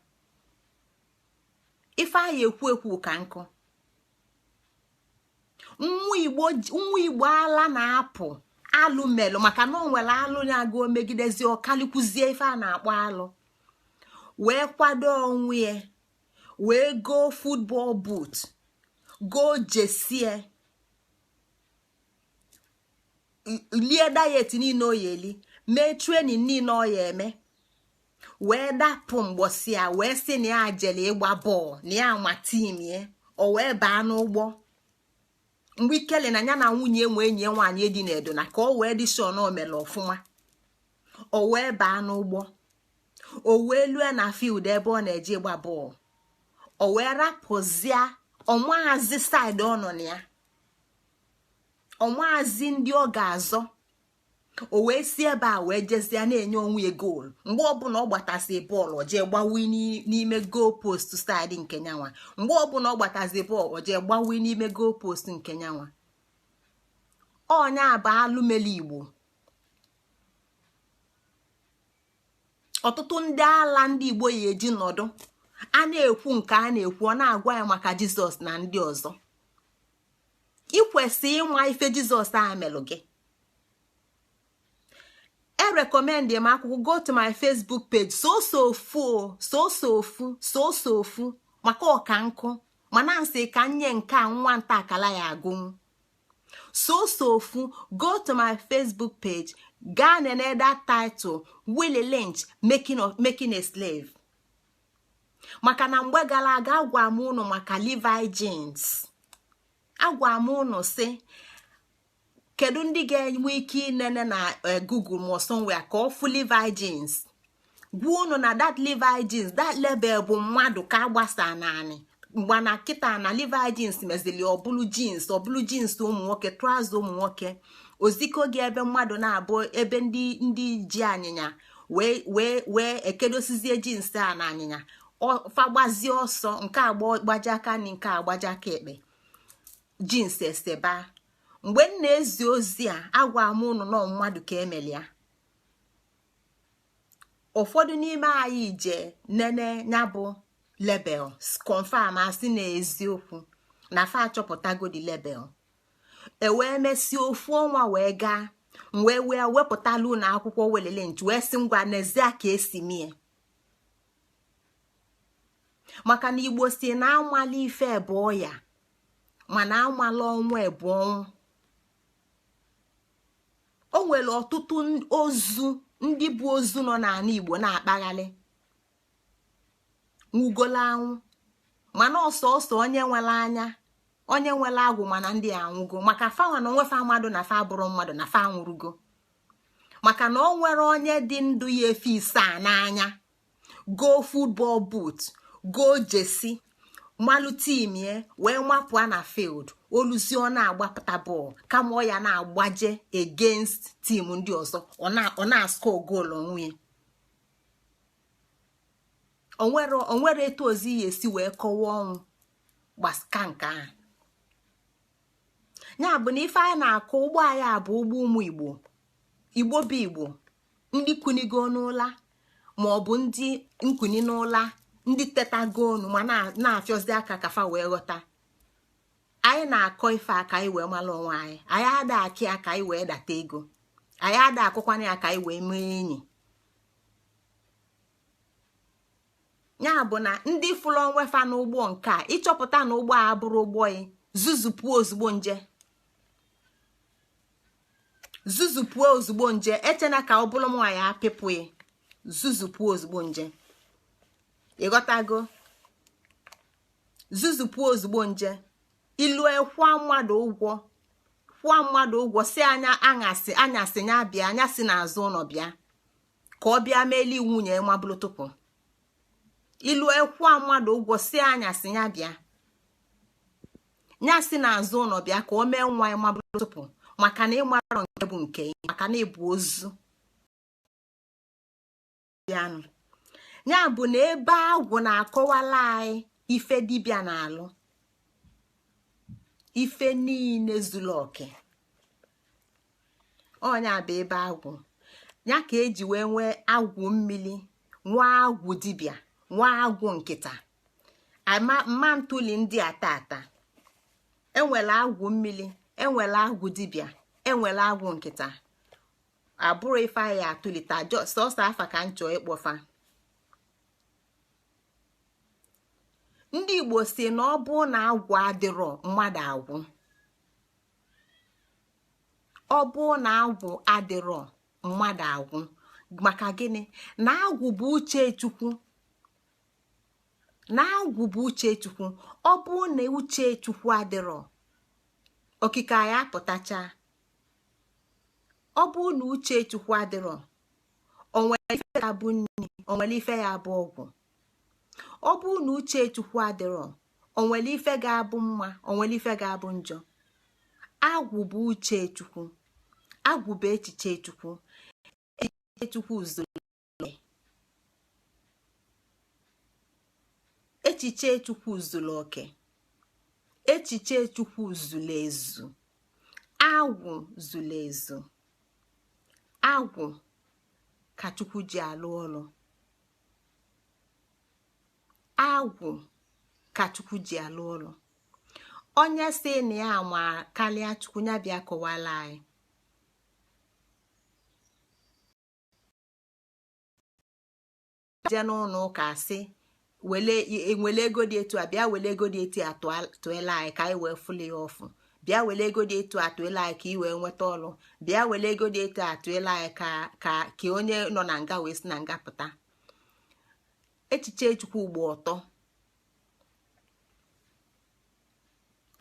ife anyị ekwu ka nkụ. nwa Igbo ala na-apụ alụ melụ maka na o nwere alụ na-aga omegidezi ọkalikwuzie ife a na-akpọ alụ, wee kwado onwe ya, wee go football boot, go jesie, lie diet niile oya eli, mee training niile oya eme, wee dapụ mgbosi ya wee sị na ya jele ịgba bọọlụ na ya ma tim ya, o wee baa n'ụgbọ. mgbe ikele na ya na nwunye enwe enyi ya nwaanyị dị n'edo na ka o wee dị sho na omele ọfụma, o wee baa n'ụgbọ, o wee lue na field ebe ọ na-eje ịgba bọọlụ, o wee rapụzia ọmaazi saịdị ọ nọ na ya, ọmaazi ndị ọ ga-azọ, o wee si ebe a wee jezie na-enye onwe ya goolu. mgbe ọbụla ọ gbatasị bọọlụ o jee gbawi n'ime goal post saịdị nke nyanwa, mgbe ọbụla ọ gbatazi bọọlụ o jee gbawi n'ime goal post nke nyanwa. ọnya bụ alụmeli Igbo. ọtụtụ ndị ala ndị Igbo ya eji nọdụ a na-ekwu nke a na-ekwu, ọ na-agwa ya maka Jizọs na ndị ọzọ. ikwesị ịma ife Jizọs a melụ gị. recommend m akwụkwọ, go to my Facebook page, so ofu maka ọka nkụ, mana nsị ka nye nke a nwa nta akala ya agụ. so ofu, go to my Facebook page, gaa nene that title, Willie Lynch, making a slave. maka na mgbe gara aga agwa m unu maka Levi jeans. agwa m unu si kedu ndị ga-enwe ike inene na Google ma somewhere ka ọ fụ Levi jeans. gwa unu na that Levi jeans, that label bụ mmadụ ka agbasa naanị mgbe na kịta na Levi jeans mezili ọbụlụ jeans ụmụ nwoke, trouser ụmụ nwoke. oziko gị ebe mmadụ na-abụ ebe ndị ji anyịnya wee ekedosizie jeans a na anyịnya, fagbazie ọsọ, nke agbaja aka nị, nke agbaja aka ekpe, jeans eseba. mgbe m na-ezi ozi a agwa m unu nọ mmadụ ka emeli ya. ụfọdụ n'ime anyị je nene ya bụ label, confirm asị na eziokwu na fa achọpụtago di label. wee mesie ofu ọnwa wee gaa wee wepụtalụ na akwụkwọ welele nchi wee si ngwa n'ezie ka esi mie. maka na Igbo si na amala ife bụ ya, mana amala ọnwa bụ ọnwụ. o nwere ọtụtụ ozu ndị bụ ozu nọ n'ala Igbo na-akpaghalị nwugola anwụ, mana ọsọsọ onye nwere anya, onye nwere agwụ, mana ndị anwụgo maka fanwa na onwefe mmadụ na fa bụrụ mmadụ na fa nwụrụgo. maka na o nwere onye dị ndụ ya efe isaa n'anya, go football boot, go jesi, malụ timie wee mapụa na field, oluzi ọ na-agbapụta bọọlụ kama ọ ya na-agbaje against tim ndị ọzọ, ọ na-asko goal onwe. onwere etu ozi ya esi wee kọwa ọnwụ gbasika nke ahụ. ya bụ na ife anyị na-akọ ụgbọ anyị bụ ụgbọ ụmụ Igbo bụ Igbo, ndị kunigo n'ụla ma ọ bụ ndị nkuni n'ụla, ndị tetago onu ma na-afịọzi aka kafa wee ghọta. anyị na-akọ ife aka anyị wee mara onwe anyị. anyị ada akị aka anyị wee data ego, anyị ada akụkwana ya ka anyị wee mee enyi. ya bụ na ndị fụrụ onwefa n'ụgbọ nke a, ịchọpụta na ụgbọ a bụrụ ụgbọ ya, zuzupụo ozugbo nje, echena ka ọ bụrụ nwaanyị apịpụ ya. zuzupụ ozugbo nje. Ịghọtago? Zuzupụ ozugbo nje. Ilue kwa mmadụ ụgwọ si anyasị nya bịa, anyasị n'azụ ụlọ bịa ka ọ bịa meli nwunye mabụlụ tupu. Ilue kwa mmadụ ụgwọ si anyasị nya bịa, nyasị n'azụ ụlọ bịa ka o mee nwa mabụlụ tupu, maka na ịmarọ nke bụ nke, maka na ịbụ ozu. Ya bụ na ebe agwụ na-akọwala anyị ife dibịa na-alụ, ife niile zuru oke. Ọnya bụ ebe agwụ. Ya ka eji wee nwee agwụ mmiri, nwa agwụ dibịa, nwa agwụ nkịta. Mma ntuli ndị a tata. Enwere agwụ mmiri, enwere agwụ dibịa, enwere agwụ nkịta. Abụrụ ife anyị atụlita sọsọ afa ka m chọọ ịkpọfa. Ndị Igbo si na ọ bụ na agwụ adịrọ, mmadụ agwụ. Ọ bụ na agwụ adịrọ, mmadụ agwụ. Maka gịnị? Na agwụ bụ uche Chukwu. Na agwụ bụ uche Chukwu. Ọ bụ na uche Chukwu adịrọ, okike anyị apụtacha. Ọ bụ na uche Chukwu adịrọ, o nwere ife ya bụ nri, o nwere ife ya bụ ọgwụ. Ọ bụ na uche Chukwu adịrọ, o nwere ife ga-abụ mma, o nwere ife ga-abụ njọ. Agwụ bụ uche Chukwu. Agwụ bụ echiche Chukwu. Echiche Chukwu zuru oke. Echiche Chukwu zuru oke. Echiche Chukwu zuru ezu. Agwụ zuru ezu. Agwụ ka Chukwu ji alụ ọlụ. Agwụ ka Chukwu ji alụ ọlụ. Onye si na ya ma karịa Chukwu, ya bịa kọwala anyị. Je n'ụlọ ụka asị wele ego dị etu a, bịa wele ego dị etu a tụela anyị ka anyị wee fụli ya ọfụ. Bịa wele ego dị etu a tụela anyị ka ị wee nweta ọlụ. Bịa wele ego dị etu a tụela anyị ka onye nọ na nga wee si na nga pụta. Echiche Chukwu ugbo ọtọ.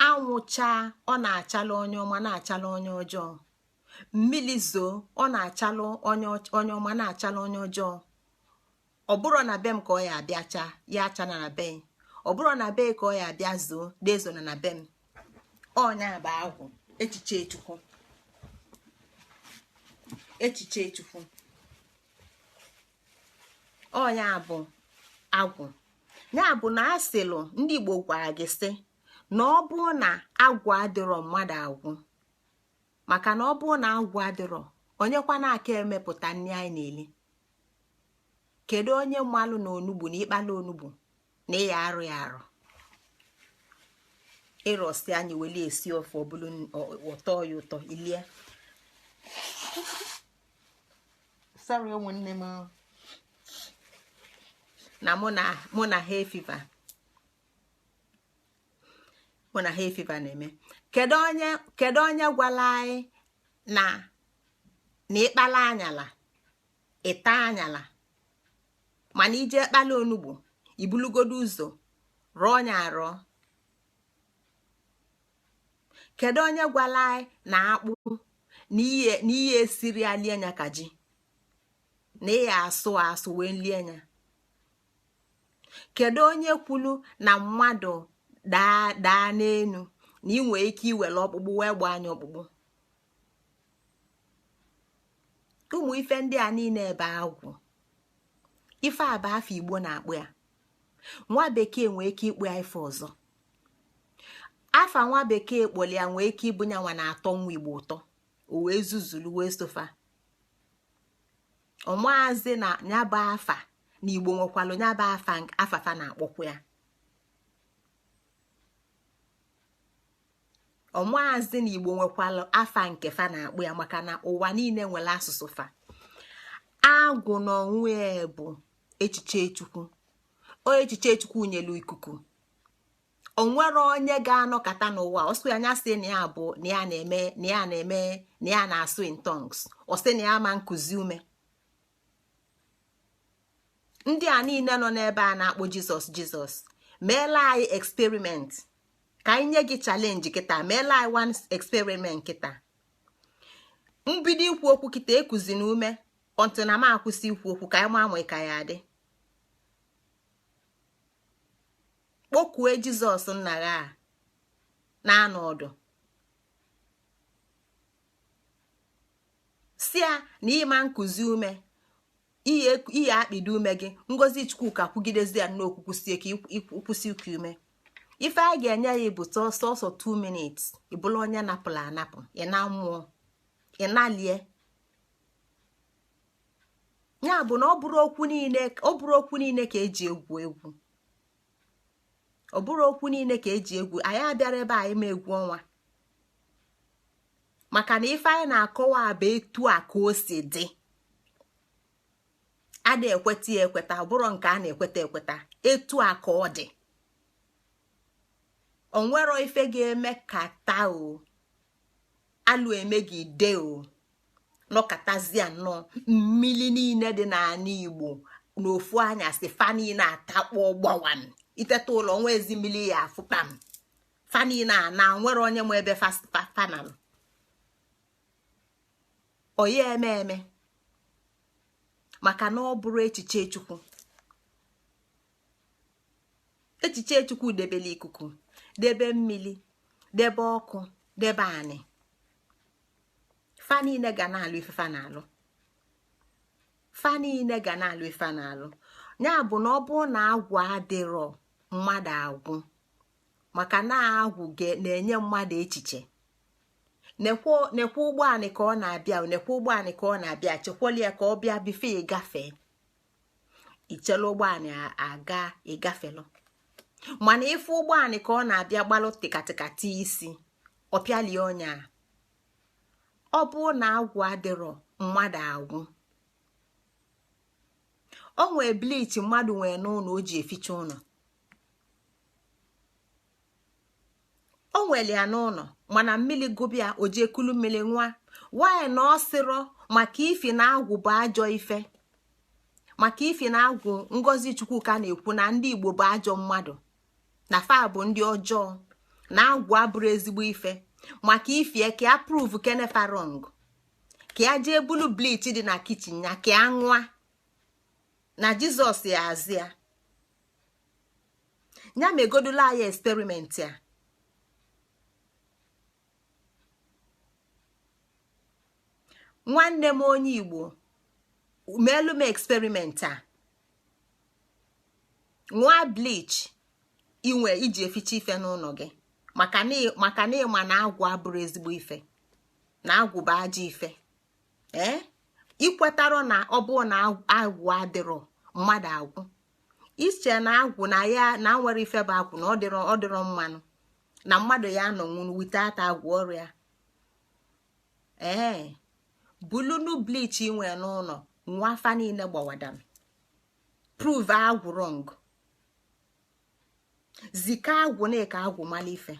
Anwụcha, ọ na-achalụ onye ọma, na-achalụ onye ọjọọ. Mmiri zoo, ọ na-achalụ onye ọma, na-achalụ onye ọjọọ. Ọ bụrụ na be m ka ọ ya abịacha, ya achana na be. Ọ bụrụ na be ka ọ ya abịa zoo, dezo na be m. Ọnya bụ agwụ. Echiche Chukwu. Echiche Chukwu. Ọnya bụ agwụ. Ya bụ na asịlụ ndị Igbo gwara gị sị na ọ bụ na agwụ adịrọ, mmadụ agwụ. Maka na ọ bụ na agwụ adịrọ, onyekwa na-aka emepụta nri anyị na-eli. Kedu onye mmalụ na onugbu na ịkpala onugbu na ịya arụ ya arụ? Ịrọsi anyị weli esi ofe ọbụlụ ụtọ ya ụtọ ilie. Sorry ụmụnne m na mụ na hay fever. Mụ na hay fever na-eme. Kedu onye gwala anyị na ịkpala anyala, ịta anyala, mana ije kpala onugbu, ibulugodo ụzọ rọọ nya arọ? Kedu onye gwala anyị na akpụ na ihe esiri alie nya ka ji, na ihe asụ wee lie nya? Kedu onye kwulu na mmadụ daa n'enu na ị nwee ike iwere ọkpụkpụ wee gbaa anya ọkpụkpụ? Ụmụ ife ndị a niile ebe agwụ. Ife a bụ afọ Igbo na-akpụ ya. Nwa bekee nwee ike ikpụ ya ife ọzọ. Afa nwa bekee kpọrọ ya nwee ike ibunye nwa na-atọ nwa Igbo ụtọ, o wee zuzulu wee sofa. Ọmaazi na nyaba afa na Igbo nwekwalụ nyaba afafa na-akpọkwa ya. Ọmaazi na Igbo nwekwalụ afa nke fa na-akpụ ya, maka na ụwa niile nwere asụsụ fa. Agwụ n'onwe ya bụ echiche Chukwu. O echiche Chukwu nyelu ikuku. O nwere onye ga-anọkata n'ụwa ọsụ anya sị na ya bụ na ya na-asụ in tongues, ọ sị na ya ma nkuzi ume. ndị a niile nọ n'ebe a na-akpọ Jizọs meela anyị experiment ka anyị nye gị challenge kịta, meela anyị one experiment kịta. Mbido ikwu okwu kịta ekuzi n'ume ọntụ na m akwụsị ikwu okwu ka anyị ma ka ya adị. Kpọkue Jizọs nna gị a na-anọ ọdụ si ya na ịma nkụzi ume ihe akpịdo ume gị, Ngozi Chukwuka kwugidezi ya n'okwu kwụsie ka ịkwụsị ikwu ume. Ife a ga-enye ya bụ sọsọ 2 minutes, ịbụla onye napụrụ anapụ, ị na mmụọ, ị nalie. Ya bụ na ọ bụrụ okwu niile ka eji egwu egwu, ọ bụrụ okwu niile ka eji egwu. Anyị abịara ebe anyị ma egwu ọnwa, maka na ife anyị na-akọwa bụ etu a ka o si dị. A na-ekweta ya ekweta, ọ bụrụ nke a na-ekweta ekweta, etu a ka ọ dị. O nwero ife ga-eme ka taa o alụ eme gị de o nọkọtazia nnọọ mmili niile dị n'ala Igbo n'ofu anya si fa niile atakpọ gbawan iteta ụlọ nwa ezi mmili ya afụkpam fa niile a na nwere onye ma ebe fanal oye eme maka na ọ bụrụ echiche Chukwu. Echiche Chukwu debele ikuku, debe mmili, debe ọkụ, debe anị. Fa niile ga na-alụ ife fa na-alụ. Fa niile ga na-alụ ife na-alụ. Ya bụ na ọ bụ na agwụ adịrọ mmadụ agwụ, maka na agwụ na-enye mmadụ echiche. Nekwa ụgbọanị ka ọ na-abịa, nekwa ụgbọanị ka ọ na-abịa, chekwala ya ka ọ bịa bife ịgafe. Ichela ụgbọanị aga ịgafelụ. Mana ife ụgbọanị ka ọ na-abịa gbalụ tịkatịkati isi, ọ pịalie ọnya. Ọ bụ na agwụ adịrọ mmadụ agwụ. O nwee bleach mmadụ nwee n'ụlọ o ji eficha ụlọ. O nwere ya n'ụlọ mana mmiri gụbịa o ji ekulu mmiri nwa. Why na ọ sịrọ maka ifi na agwụ bụ ajọ ife? Maka ifi na agwụ Ngozi Chukwuka na-ekwu na ndị Igbo bụ ajọ mmadụ, na fa bụ ndị ọjọọ, na agwụ abụrụ ezigbo ife. Maka ifie ka a prove kenefarong, ka ya jee bulu bleach dị na kichin ya ka a ṅụa na Jizọs ya azị ya. Nya megodula ya experiment ya. Nwanne m onye Igbo meelu m experiment a. Nwa bleach inwe iji eficha ife n'ụlọ gị, maka na ịma na agwụ abụrụ ezigbo ife, na agwụ bụ ajọ ife. Ikwetara na ọ bụ na agwụ adịrọ mmadụ agwụ. Iche na agwụ na ya na nwere ife bụ agwụ na ọ dịrọ mmanụ na mmadụ ya nọ nwụrụ wite ata agwụ ọrịa. Bulunu bleach inwe n'ụlọ nwa afa niile gbawadam, prove agwụ wrong. Zika agwụ na ka agwụ mala ife.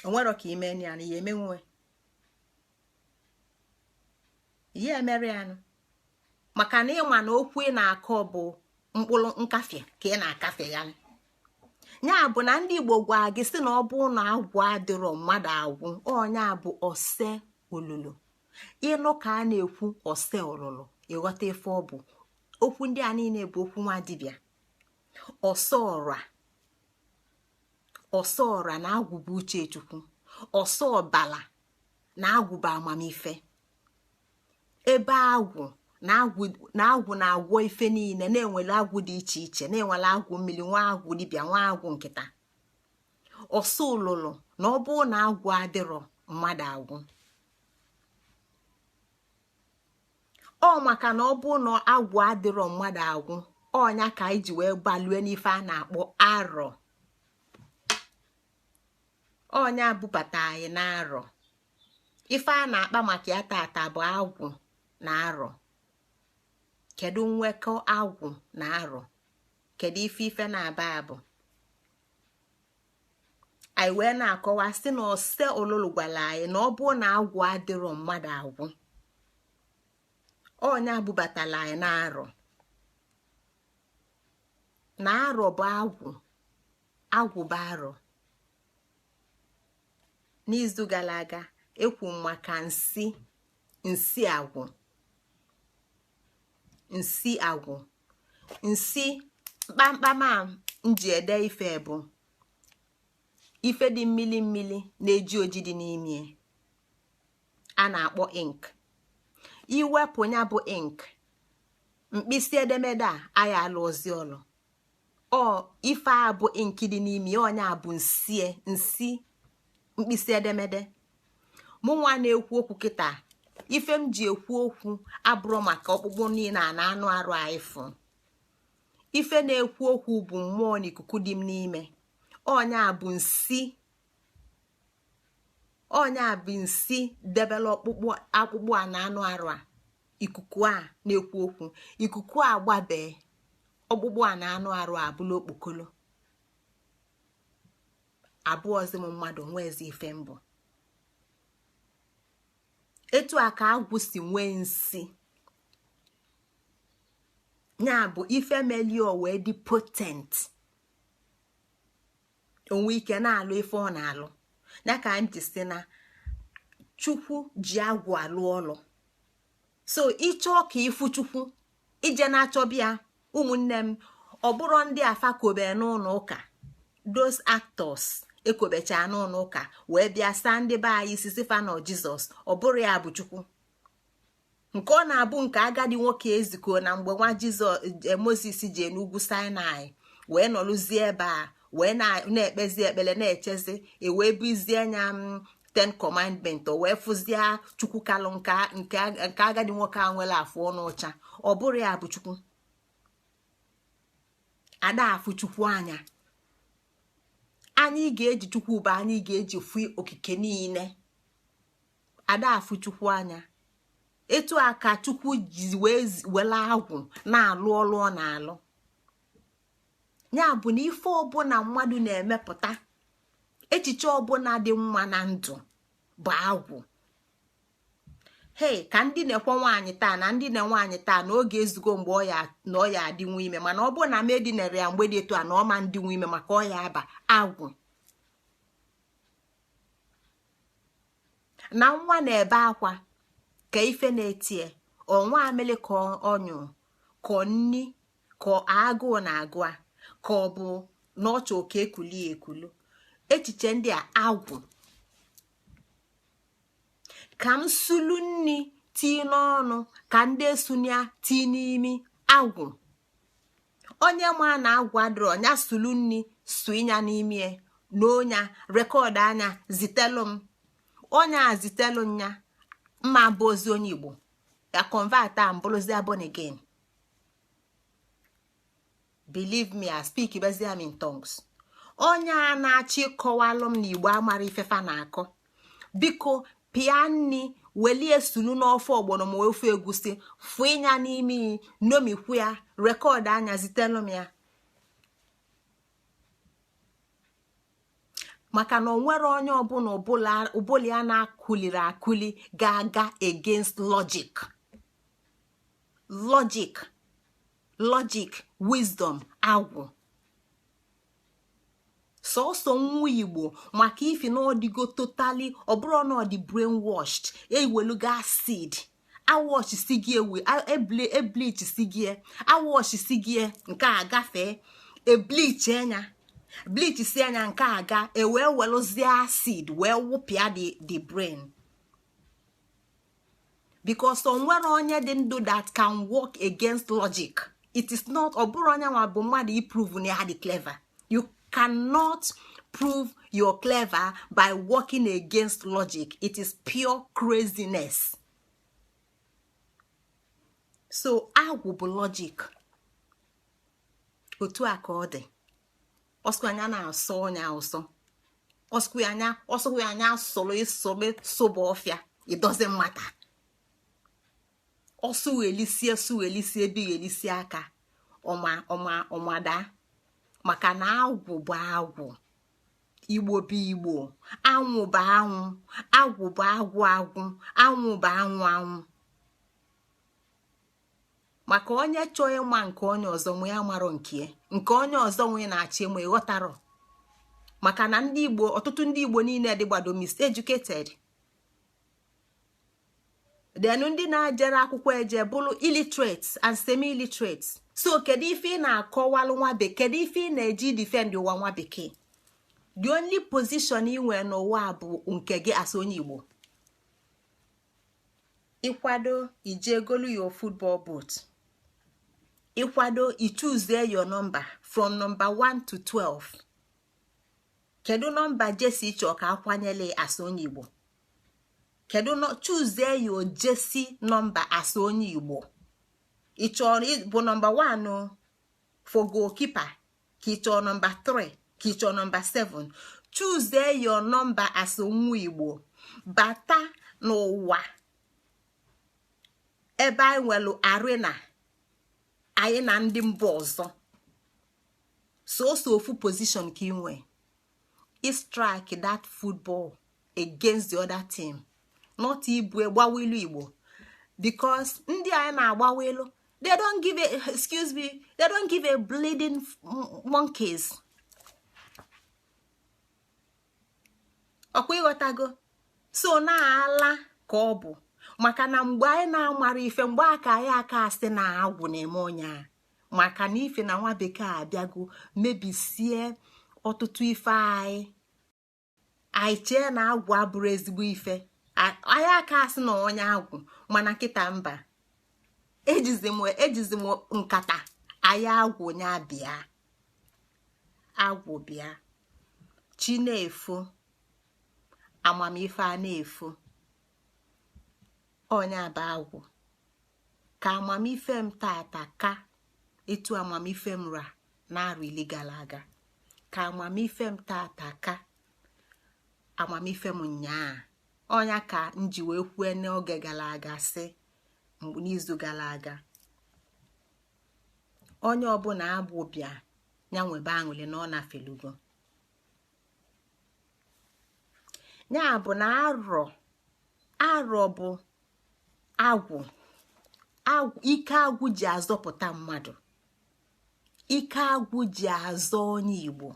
Onwero ka ime ya na ya emenwe. Ya emere anụ. Maka na ịma na okwu ị na-akọ bụ mkpụrụ nkafie ka ị na-akafe ya. Ya bụ na ndị Igbo gwa gị sị na ọ bụ na agwụ adịrọ mmadụ agwụ, onye bụ ose olulu. Ịnụ ka a na-ekwu ose olulu, ịghọta ife ọ bụ. Okwu ndị a niile bụ okwu nwa dibịa. Ọsọ ọra na agwụ bụ uche Chukwu. Ọsọ ọbala na agwụ bụ amamife. Ebe agwụ na-agwọ ife niile, na-enwere agwụ dị iche iche, na-enwere agwụ mmiri, nwa agwụ dibịa, nwa agwụ nkịta. Ọsọ ụlụlụ na ọ bụ na agwụ adịrọ mmadụ agwụ. Ọ maka na ọ bụ na agwụ adịrọ mmadụ agwụ, ọnya ka anyị ji wee gbalue n'ife a na-akpọ arọ. Ọnya bubata anyị na arọ. Ife a na-akpa maka ya tata bụ agwụ na arọ. Kedu nwekọ agwụ na arọ? Kedu ife na-aba abụ? Anyị wee na-akọwa sị na ose olulu gwara anyị na ọ bụ na agwụ adịrọ mmadụ agwụ. ọnya bubatala anyị na-arọ bụ agwụ bụ arọ. N'izu gara aga ekwu maka nsị agwụ nsị kpamkpam a nji ede ife bụ ife dị mmili mmili na-eji oji dị n'ime a na-akpọ ink. Iwepụ ya bụ ink, mkpịsị edemede a anyị alụ ozi ọlụ ife a bụ ink dị n'ime ọnya bụ nsị mkpịsị edemede. Mụ nwa na-ekwu okwu kịta, ife m ji ekwu okwu abụrụ maka ọkpụkpụ niile na anụ arụ anyị fụ. Ife na-ekwu okwu bụ mmụọ na ikuku dị m n'ime. Ọnya bụ nsị debele akpụkpụ a na anụ arụ a. Ikuku a na-ekwu okwu, ikuku a gbabe ọkpụkpụ a na anụ arụ a bụla okpokolo. Abụọzi m mmadụ nwezi ife mbụ. Etu a ka agwụ si nwee nsị, ya bụ ife melio wee dị potent, onwe ike na-alụ ife ọ na-alụ. Ya ka m ji si na Chukwu ji agwụ alụ ọlụ. So ịchọ ka ifu Chukwu ije na-achọbịa ụmụnne m, ọ bụrụ ndị afakobe n'ụlọ ụka, those actors ekobecha n'ụlọ ụka wee bịa saa ndị be anyị isi fa na Jizọs, ọ bụrụ ya bụ Chukwu. Nke ọ na-abụ nke agadi nwoke eziko na mgbe nwa Jizọs Moses jee n'ugwu Sinai wee nọlụzie ebe a wee na-ekpezi ekpele na-echezi ewee buzie anya 10 commandment o wee fụzie Chukwu kalụ nke agadi nwoke a nwere afọ ọnụ ọcha. Ọ bụrụ ya bụ Chukwu. Ada afụ Chukwu anya. Anyị ga-eji Chukwu bụ anyị ga-eji fụ okike niile. Ada afụ Chukwu anya. Etu a ka Chukwu ji wele agwụ na-alụ ọlụ ọ na-alụ. Ya bụ na ife ọbụla mmadụ na-emepụta, echiche ọbụla dị mma na ndụ bụ agwụ. Hey, ka ndị na-ekwe nwaanyị taa na ndị na nwaanyị taa na oge ezugo mgbe ọ ya adịnwu ime, mana ọ bụ na m edinere ya mgbe dị etu a na ọma ndịnwu ime maka ọ ya aba agwụ. Na nwa na-ebe akwa ka ife na-etie ọnwa amele ka ọnyụ ka nni ka agụụ na-agụ a ka ọ bụ na ọchọ oke ekuli ekulu. Echiche ndị a agwụ. Ka m sulu nni tii n'ọnụ ka ndị esunya tii n'imi agwụ. Onye ma na agwụ adịrọ ọnya sulu nni suinya n'imi n'onya rekọd anya zitelu m ọnya zitelu nya mma bụ ozi onye Igbo ya convert am bụrụzie born again. Believe me, I speak Ibezia in tongues. Onye a na-achị kọwalụ m na Igbo amara ifefa na-akọ, biko pịa nni welie sulu n'ofe ọgbọnọ ma ofe egusi fụ ịnya n'imi nomikwu ya rekọd anya zitelu m ya. Maka na onwere onye ọbụla ya na-akụliri akụli ga-aga against logic wisdom agwụ. Sọsọ nwa Igbo maka ifi na ọdịgo totally ọbụrụ na ọdị brainwashed eweluga acid awash sigie ebleach sigie awash sigie nke a gafee ebleach anya bleach si anya nke aga ewee weluzie acid wee wụpịa the brain. Because onwere onye dị ndụ that can work against logic. It is not ọbụrụ onye nwa bụ mmadụ iprove na ya dị clever. You cannot prove you're clever by working against logic. It is pure craziness. So agwụ bụ logic. Otu a ka ọ dị. Ọsụ anya na-asọ onye ụsọ. Ọsụ anya solo soba ọfịa. It doesn't matter. Ọsụ elisie bi elisie aka. Ọmada. Maka na agwụ bụ agwụ. Igbo bụ Igbo. Anwụ bụ anwụ. Agwụ bụ agwụ. Anwụ bụ anwụ. maka onye chọọ ịma nke onye ọzọ nwe ya marọ nke onye ọzọ nwe na-achị enwe ịghọtarọ. maka na ndị Igbo, ọtụtụ ndị Igbo niile dịgbado miseducated, then ndị na-ajere akwụkwọ eje bụrụ illiterates and semi-illiterates. so kedu ife ị na-akọwalụ nwa bekee? kedu ife ị na-eji defend ụwa nwa bekee? the only position ị nwere n'ụwa bụ nke gị as onye Igbo. ịkwado ije golu your football boot, ịkwado ichuzie your number from number 1 to 12. kedu nọmba jesi ịchọ ka akwanyele as onye Igbo? kedu no chuzie your jesi number as onye Igbo? ịchọrọ bụ number 1 for goalkeeper, ka ịchọrọ number 3, ka ịchọrọ number 7. chuzie your number as onwe Igbo. bata n'ụwa ebe anyị nwelu arena anyị na ndị mba ọzọ, so ofu position ka ị nwee. strike that football against the other team, not ibu gbawilu Igbo. because ndị anyị na-agbawa elu, they don't give a bleeding monkeys. ọkwa ịghọtago? so na-ala ka ọ bụ maka na mgbe anyị na-amara ife, mgbe aka anyị aka asị na agwụ na-eme onye maka na ife na nwa bekee abịago mebisie ọtụtụ ife anyị chee na agwụ abụrụ ezigbo ife. anyị aka asị na onye agwụ, mana kịta mba ejizi m nkata anyị agwụ nya bịa. agwụ bịa, chi na-efu, amamife a na-efu. onye aba agwụ ka amamife m tata ka etu amamife m ra na-arụ ili gara aga, ka amamife m tata ka amamife m nyaa. onya ka nji wee kwue n'oge gara aga sị n'izu gara aga, onye ọbụla agbụ bịa ya nwebe aṅụrị na ọ na-afelugo. ya bụ na arọ bụ agwụ. ike agwụ ji azọpụta mmadụ, ike agwụ ji azọ onye Igbo,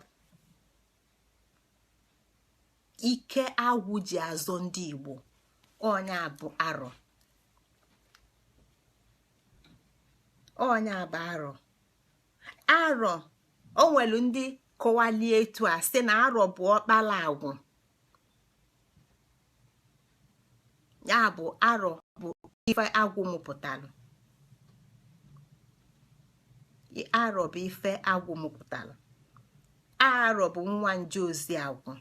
ike agwụ ji azọ ndị Igbo. onye bụ arọ, onye bụ arọ. arọ o nwelu ndị kọwalie etu a sị na arọ bụ ọkpala agwụ. ya bụ arọ bụ ife agwụ mụpụtalụ. arọ bụ ife agwụ mụpụtalụ. arọ bụ nwa nje ozi agwụ.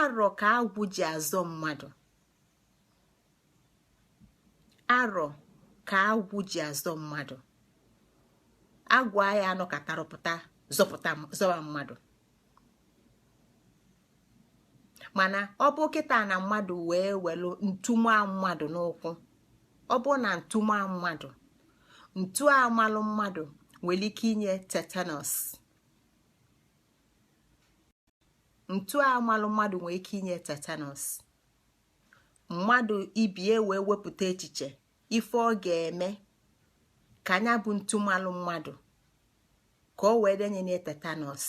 arọ ka agwụ ji azọ mmadụ. arọ ka agwụ ji azọ mmadụ. agwụ anyị anọkatarụpụta zọba mmadụ. mana ọ bụ kịta na mmadụ wee welu ntụma mmadụ n'ụkwụ, ọ bụ na ntụma mmadụ, ntu amalụ mmadụ nwere ike inye tetanus. ntu amalụ mmadụ nwere ike inye tetanus. mmadụ ibie wee wepụta echiche ife ọ ga-eme ka anya bụ ntụmalụ mmadụ ka o wee denye tetanus.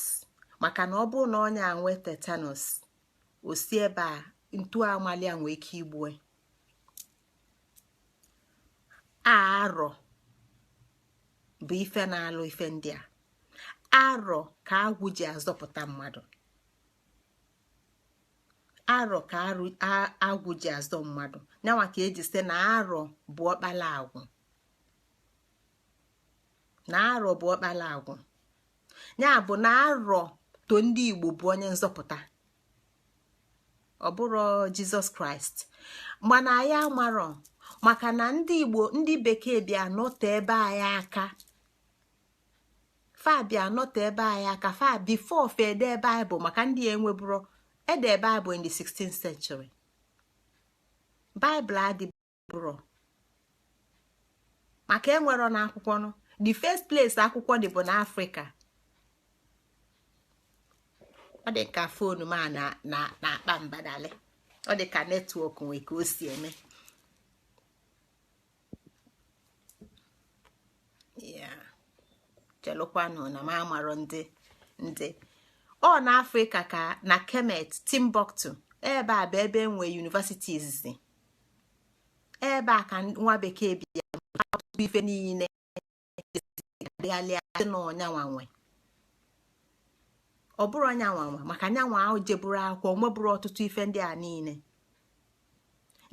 maka na ọ bụ na onye a nwee tetanus, o si ebe a ntu amali a nwee ike igbue. arọ bụ ife na-alụ ife ndị a. arọ ka agwụ ji azọpụta mmadụ. arọ ka agwụ ji azọ mmadụ. nyanwa ka eji sị na arọ bụ ọkpala agwụ. na arọ bụ ọkpala agwụ. ya bụ na arọ to ndị Igbo bụ onye nzọpụta, ọ bụrụ Jizọs Kraịst. mana anyị amarọ, maka na ndị Igbo, ndị bekee bịa nọte ebe anyị aka. fa bịa nọte ebe anyị aka fa before fede Bible, maka ndị enweburo ede Bible in the 16th century. Bible adịburo maka enwero na akwụkwọ nọ. the first place akwụkwọ dị bụ n'Africa. ọ dị ka fonu ma na akpa mbadale, ọ dị ka netwọk nwee ka o si eme. melụkwanụ na ma amarọ ndị ọ na Afrịka ka na Kemet Timbuktu ebe a bụ ebe enwe universities si ebe a ka nwa bekee bịa ọtụtụ ife niile dịghalịa n'ọnyanwanwe ọ bụrụ ọnyanwanwe maka nyanwa ahụ jeburu akwụkwọ nweburu ọtụtụ ife ndị a niile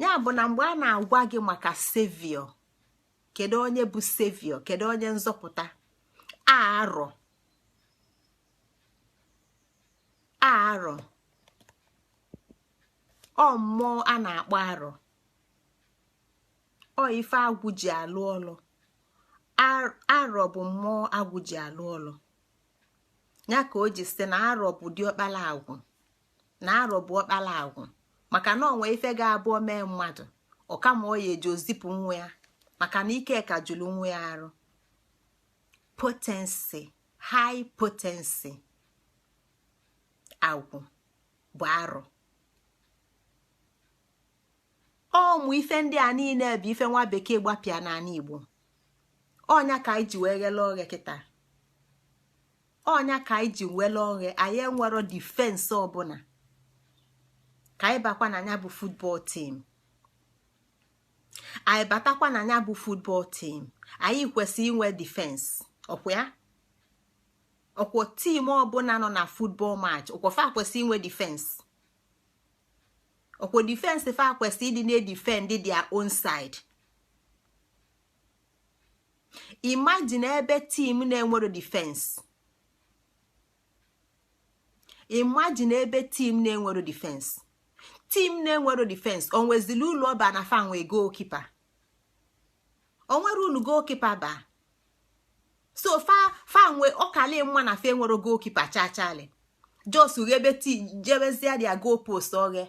ya bụ na mgbe a na-agwa gị maka savior kedu onye bụ savior kedu onye nzọpụta arọ ọ mmụọ a na-akpọ arọ ọ ife agwụ ji alụ ọlụ arọ bụ mmụọ agwụ ji alụ ọlụ ya ka o ji site na arọ bụ diọkpala agwụ na arọ bụ ọkpala agwụ maka na onwe ife ga-abụ mee mmadụ ọkama ọ ya eji ozipụ nwa ya maka na ike ka jụrụ nwa ya arụ potency high potency agwụ bụ arọ ọmụ ife ndị a niile bụ ife nwa bekee gbapịa n'ala Igbo ọnya ka anyị ji wee ghele oghe kịta ọnya ka anyị ji wele oghe anyị enwero difensi ọbụla ka anyị bakwa na anya bụ futbọl tim anyị batakwa na anya bụ futbọl tim anyị kwesịrị inwe difensi ọkwa tim ọbụla nọ na futbọl match ọkwafa kwesịrị inwe difensi ọkwa difensi fa kwesịrị ịdị na-edifend their own side. Imagine ebe tim na-enwero difensi tim na-enwero difensi onwezili ụlọ ọba na fa nwe goalkeeper onwere ụlọ goalkeeper ba so fa nwe ọkali mma na fa enwero goalkeeper chachali jos ghebe jebezie dia goal post oghe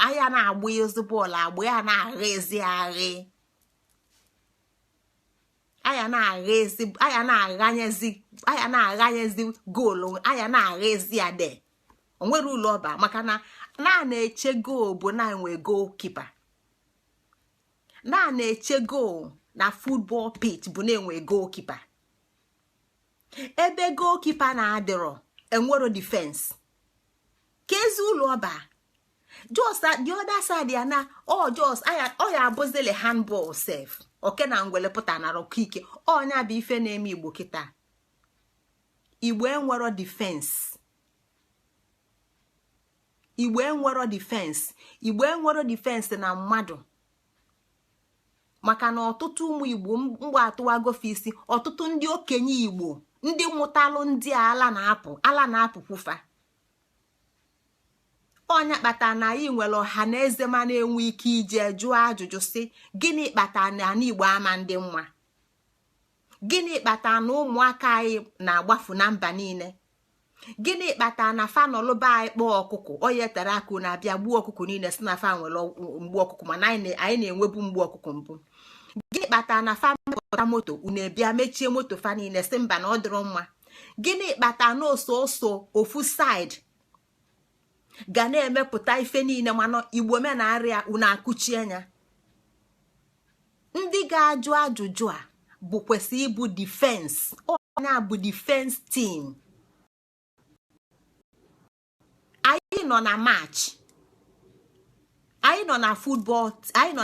aya na-agba ezi bọọlụ agba ya na-aghezi aya na-aghanyezi goolu aya na-aghezi ade onwere ụlọ ọba maka na na-eche goal bụ na-enwe goalkeeper na-eche goal na football pitch bụ na-enwe goalkeeper ebe goalkeeper na-adịrọ enwero defense kezi ụlọ ọba just the other side ya na just ya abụzile handball sef oke na ngwele pụta na rokike onya bụ ife na-eme Igbo kịta Igbo enwero defense na mmadụ maka na ọtụtụ ụmụ Igbo mgbe atụwagofe isi ọtụtụ ndị okenye Igbo ndị mụtalụ ndị ala na-apụ kwufa ọnya kpata na anyị nwere ọha na eze ma na-enwe ike ije jụọ ajụjụ si gịnị kpata na Igbo ama ndị nwa gịnị kpata na ụmụaka anyị na-agbafu na mba niile gịnị kpata na fanọlụba anyị kpọọ ọkụkụ onye tere akụ na-abịa gbuo ọkụkụ niile si na fa nwere mgbu ọkụkụ mana anyị na-enwebu mgbu ọkụkụ mbụ gịnị kpata na fa mepụta moto unu ebịa mechie moto fa niile si mba na ọ dịrọ mma gịnị kpata na oso ofu side ga na-emepụta ife niile mana Igbo menarịa unu akụchi anya ndị ga-ajụ ajụjụ a bụ kwesị ịbụ defense ọnya bụ defense team anyị nọ na match anyị nọ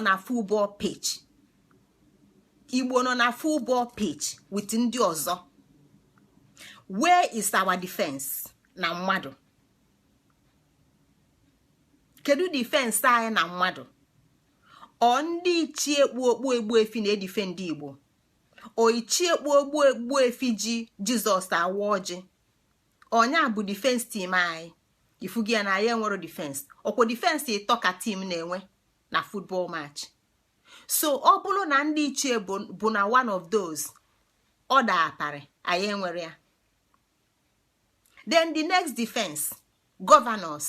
na football pitch Igbo nọ na football pitch with ndị ọzọ where is our defense na mmadụ kedu defense anyị na mmadụ ọ ndị ichie kpu egbu efi na-edifend Igbo o ichie kpu egbu efi ji Jizọs awa ọjị ọnya bụ defense team anyị ifugi ya na anyị enwero defense ọkwa defense ịtọ ka team na-enwe na football match so ọ bụrụ na ndị ichie bụ na one of those ọ daparị anyị enwere ya then the next defense governors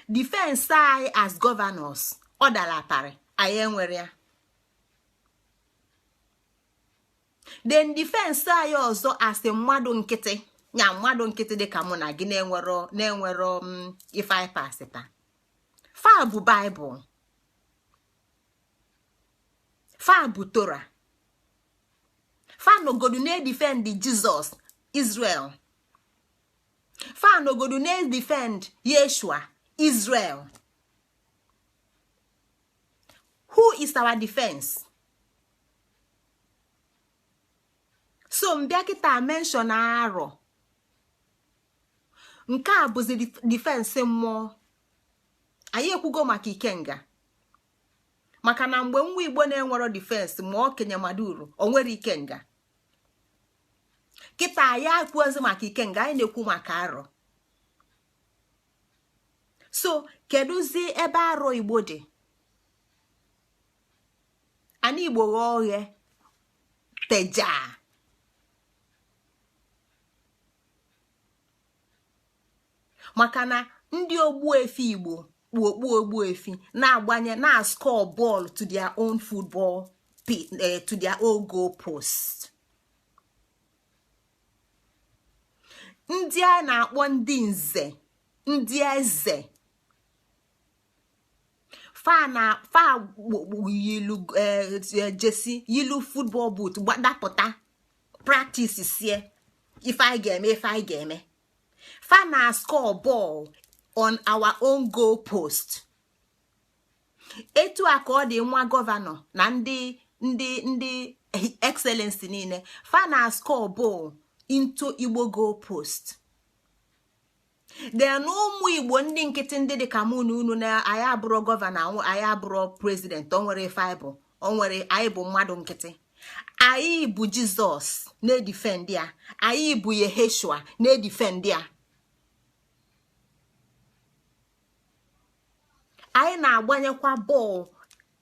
defense anyị as governors ọ dalaparị anyị enwere ya then defense anyị ọzọ as mmadụ nkịtị nya mmadụ nkịtị dị ka mụ na gị na-enwero ife anyị pasịta fa bụ Bible fa bụ Torah fanogodu na-defend Jesus Israel, fanogodu na-defend Yeshua Israel. Who is our defense? So mbịa kịta mention arọ nke a bụzi defense mmụọ. Anyị ekwugo maka ikenga, maka na mgbe nwa Igbo na-enwero defense ma okenye maduru o nwere ikenga. Kịta anyị akwuozi maka ikenga, anyị na-ekwu maka arọ. So keduzi ebe arọ Igbo dị? Anyị Igbo ghọọ teja. Maka na ndị ogbuefi Igbo okpu efi na-agbanye na score ball to their own football pit, to their own goal post. Ndị a na-akpọ ndị nze, ndị eze, fa yilu jesi yilu football boot gbadapụta practice sie ife anyị ga-eme. Fa na score ball on our own goal post. Etu a ka ọ dị nwa gọvanọ na ndị excellency niile, fa na score ball into Igbo goal post. Then ụmụ Igbo ndị nkịtị ndị dị ka mụ na unu na anyị abụrụ gọvanọ, anyị abụrụ president, o nwere ife anyị bụ, o nwere anyị bụ mmadụ nkịtị. Anyị bụ Jizọs na-edifend ya, anyị bụ Yeshua na-edifend ya. Anyị na-agbanyekwa ball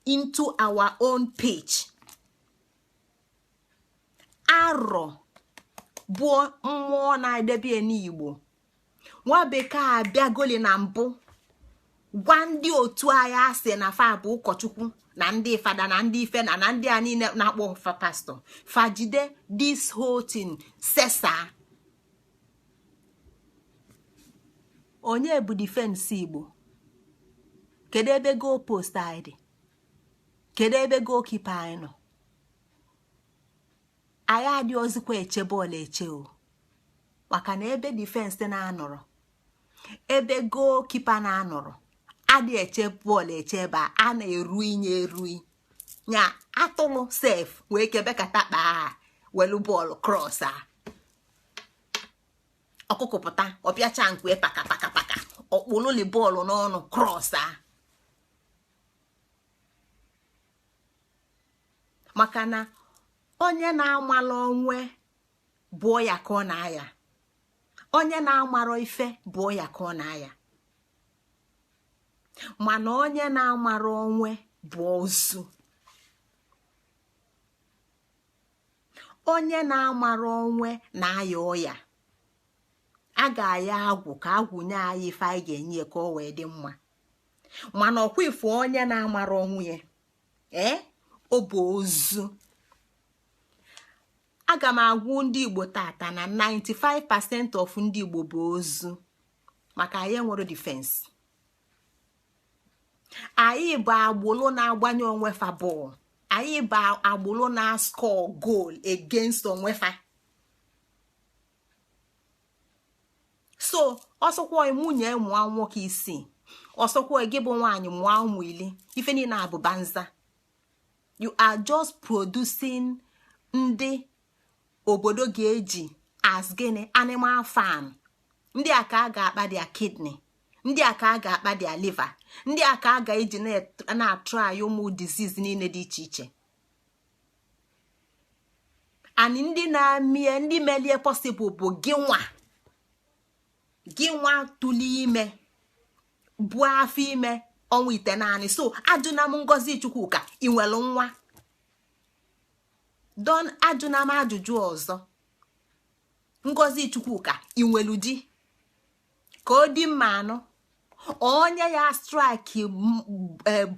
into our own pitch. Arọ bụ mmụọ na-edebe n'Igbo. Nwa bekee abịagoli na mbụ gwa ndị otu anyị asị na fa bụ ụkọchukwu na ndị fada na ndị ife na ndị a niile na-akpọ fa pastor, fajide this whole thing sesa. Onye bụ defense Igbo? Kedu ebe goal post anyị dị? Kedu ebe goalkeeper anyị nọ? Anyị adị ozikwa eche bọọlụ eche o, maka na ebe defense na-anọrọ, ebe goalkeeper na-anọrọ, adị eche bọọlụ eche ebe a na-eru inye nya atụlụ safe wee kebe kata kpaa welu bọọlụ cross a ọkụkụ pụta ọpịacha nkwe paka ọkpụlụli bọọlụ n'ọnụ cross a. Maka na onye na-amala onwe bụ ya ka ọ na-aya, onye na-amarọ ife bụ ya ka ọ na-aya, mana onye na-amarọ onwe bụ ozu. Onye na-amarọ onwe na-aya ọya, a ga-aya agwụ ka agwụ nye anyị ife anyị ga-enye ka o wee dị mma. Mana ọkwa ifu onye na-amarọ onwe ya ọ bụ ozu. Aga m agwụ ndị Igbo tata na 95% of ndị Igbo bụ ozu, maka anyị nwere defense. Anyị bụ agbụlụ na-agbanye onwe fa bọọlụ, anyị bụ agbụlụ na-score goal against onwe fa. So ọsọkwa nwunye mụọ nwoke 6, ọsọkwa gị bụ nwaanyị mụọ ụmụ 10, ife niile abụba nza. You are just producing ndị obodo ga-eji as gịnị animal farm. Ndị a ka a ga-akpa dia kidney, ndị a ka a ga-akpa dia liver, ndị a ka a ga-eji na-atry ụmụ disease niile dị iche iche. And ndị na-amie ndị melie possible bụ gị nwa tuli ime bụ afọ ime ọnwa 9 naanị. So ajụna m Ngozi Chukwuka ị nwere nwa? Don ajụna m ajụjụ ọzọ, Ngozi Chukwuka ị nwere di? Ka ọ dị mma anụ onye ya strike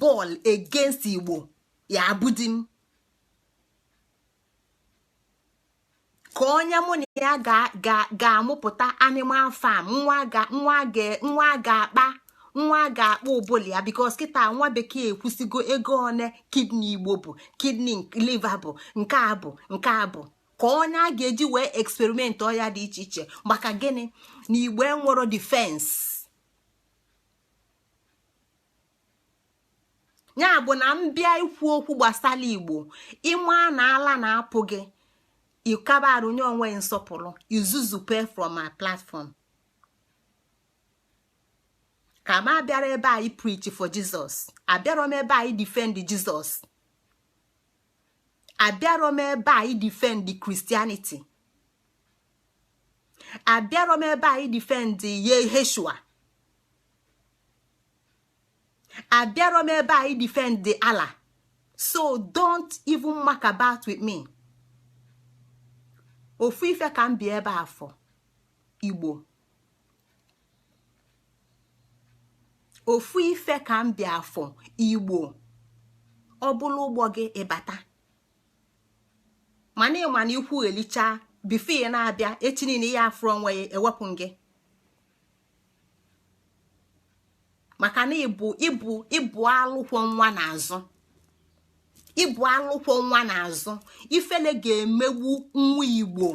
ball against Igbo ya abụdi m, ka onye mụ na ya ga-amụpụta animal farm, nwa ga-akpa ụbụli ya. Because kịta nwa bekee ekwusigo ego one kidney Igbo bụ, kidney liver bụ, nke a bụ ka ka onye a ga-eji wee experiment ọya dị iche iche. Maka gịnị? Na Igbo enwero defense. Ya bụ na mbịa ikwu okwu gbasara Igbo, ịma na ala na-apụ gị, ịkabarụ nye onwe nsọpụrụ, izuzupe from my platform. Ka ma bịara ebe a preach for Jesus, abịara m ebe a defend Jesus, abịara m ebe a defend Christianity, abịara m ebe a defend Yeshua, abịara m ebe a defend Allah. So don't even mark about with me. Ofu ife ka m bịa ebe afọ Igbo, ofu ife ka m bịa afọ Igbo. Ọ bụrụ ụgbọ gị ịbata, mana ịma na ikwu elicha bifo na-abịa echi niile ya afọ onwe ya ewepụ gị. Maka na ịbụ alụkwọ nwa n'azụ, ịbụ alụkwọ nwa n'azụ. Ifele ga-emegbu nwa Igbo,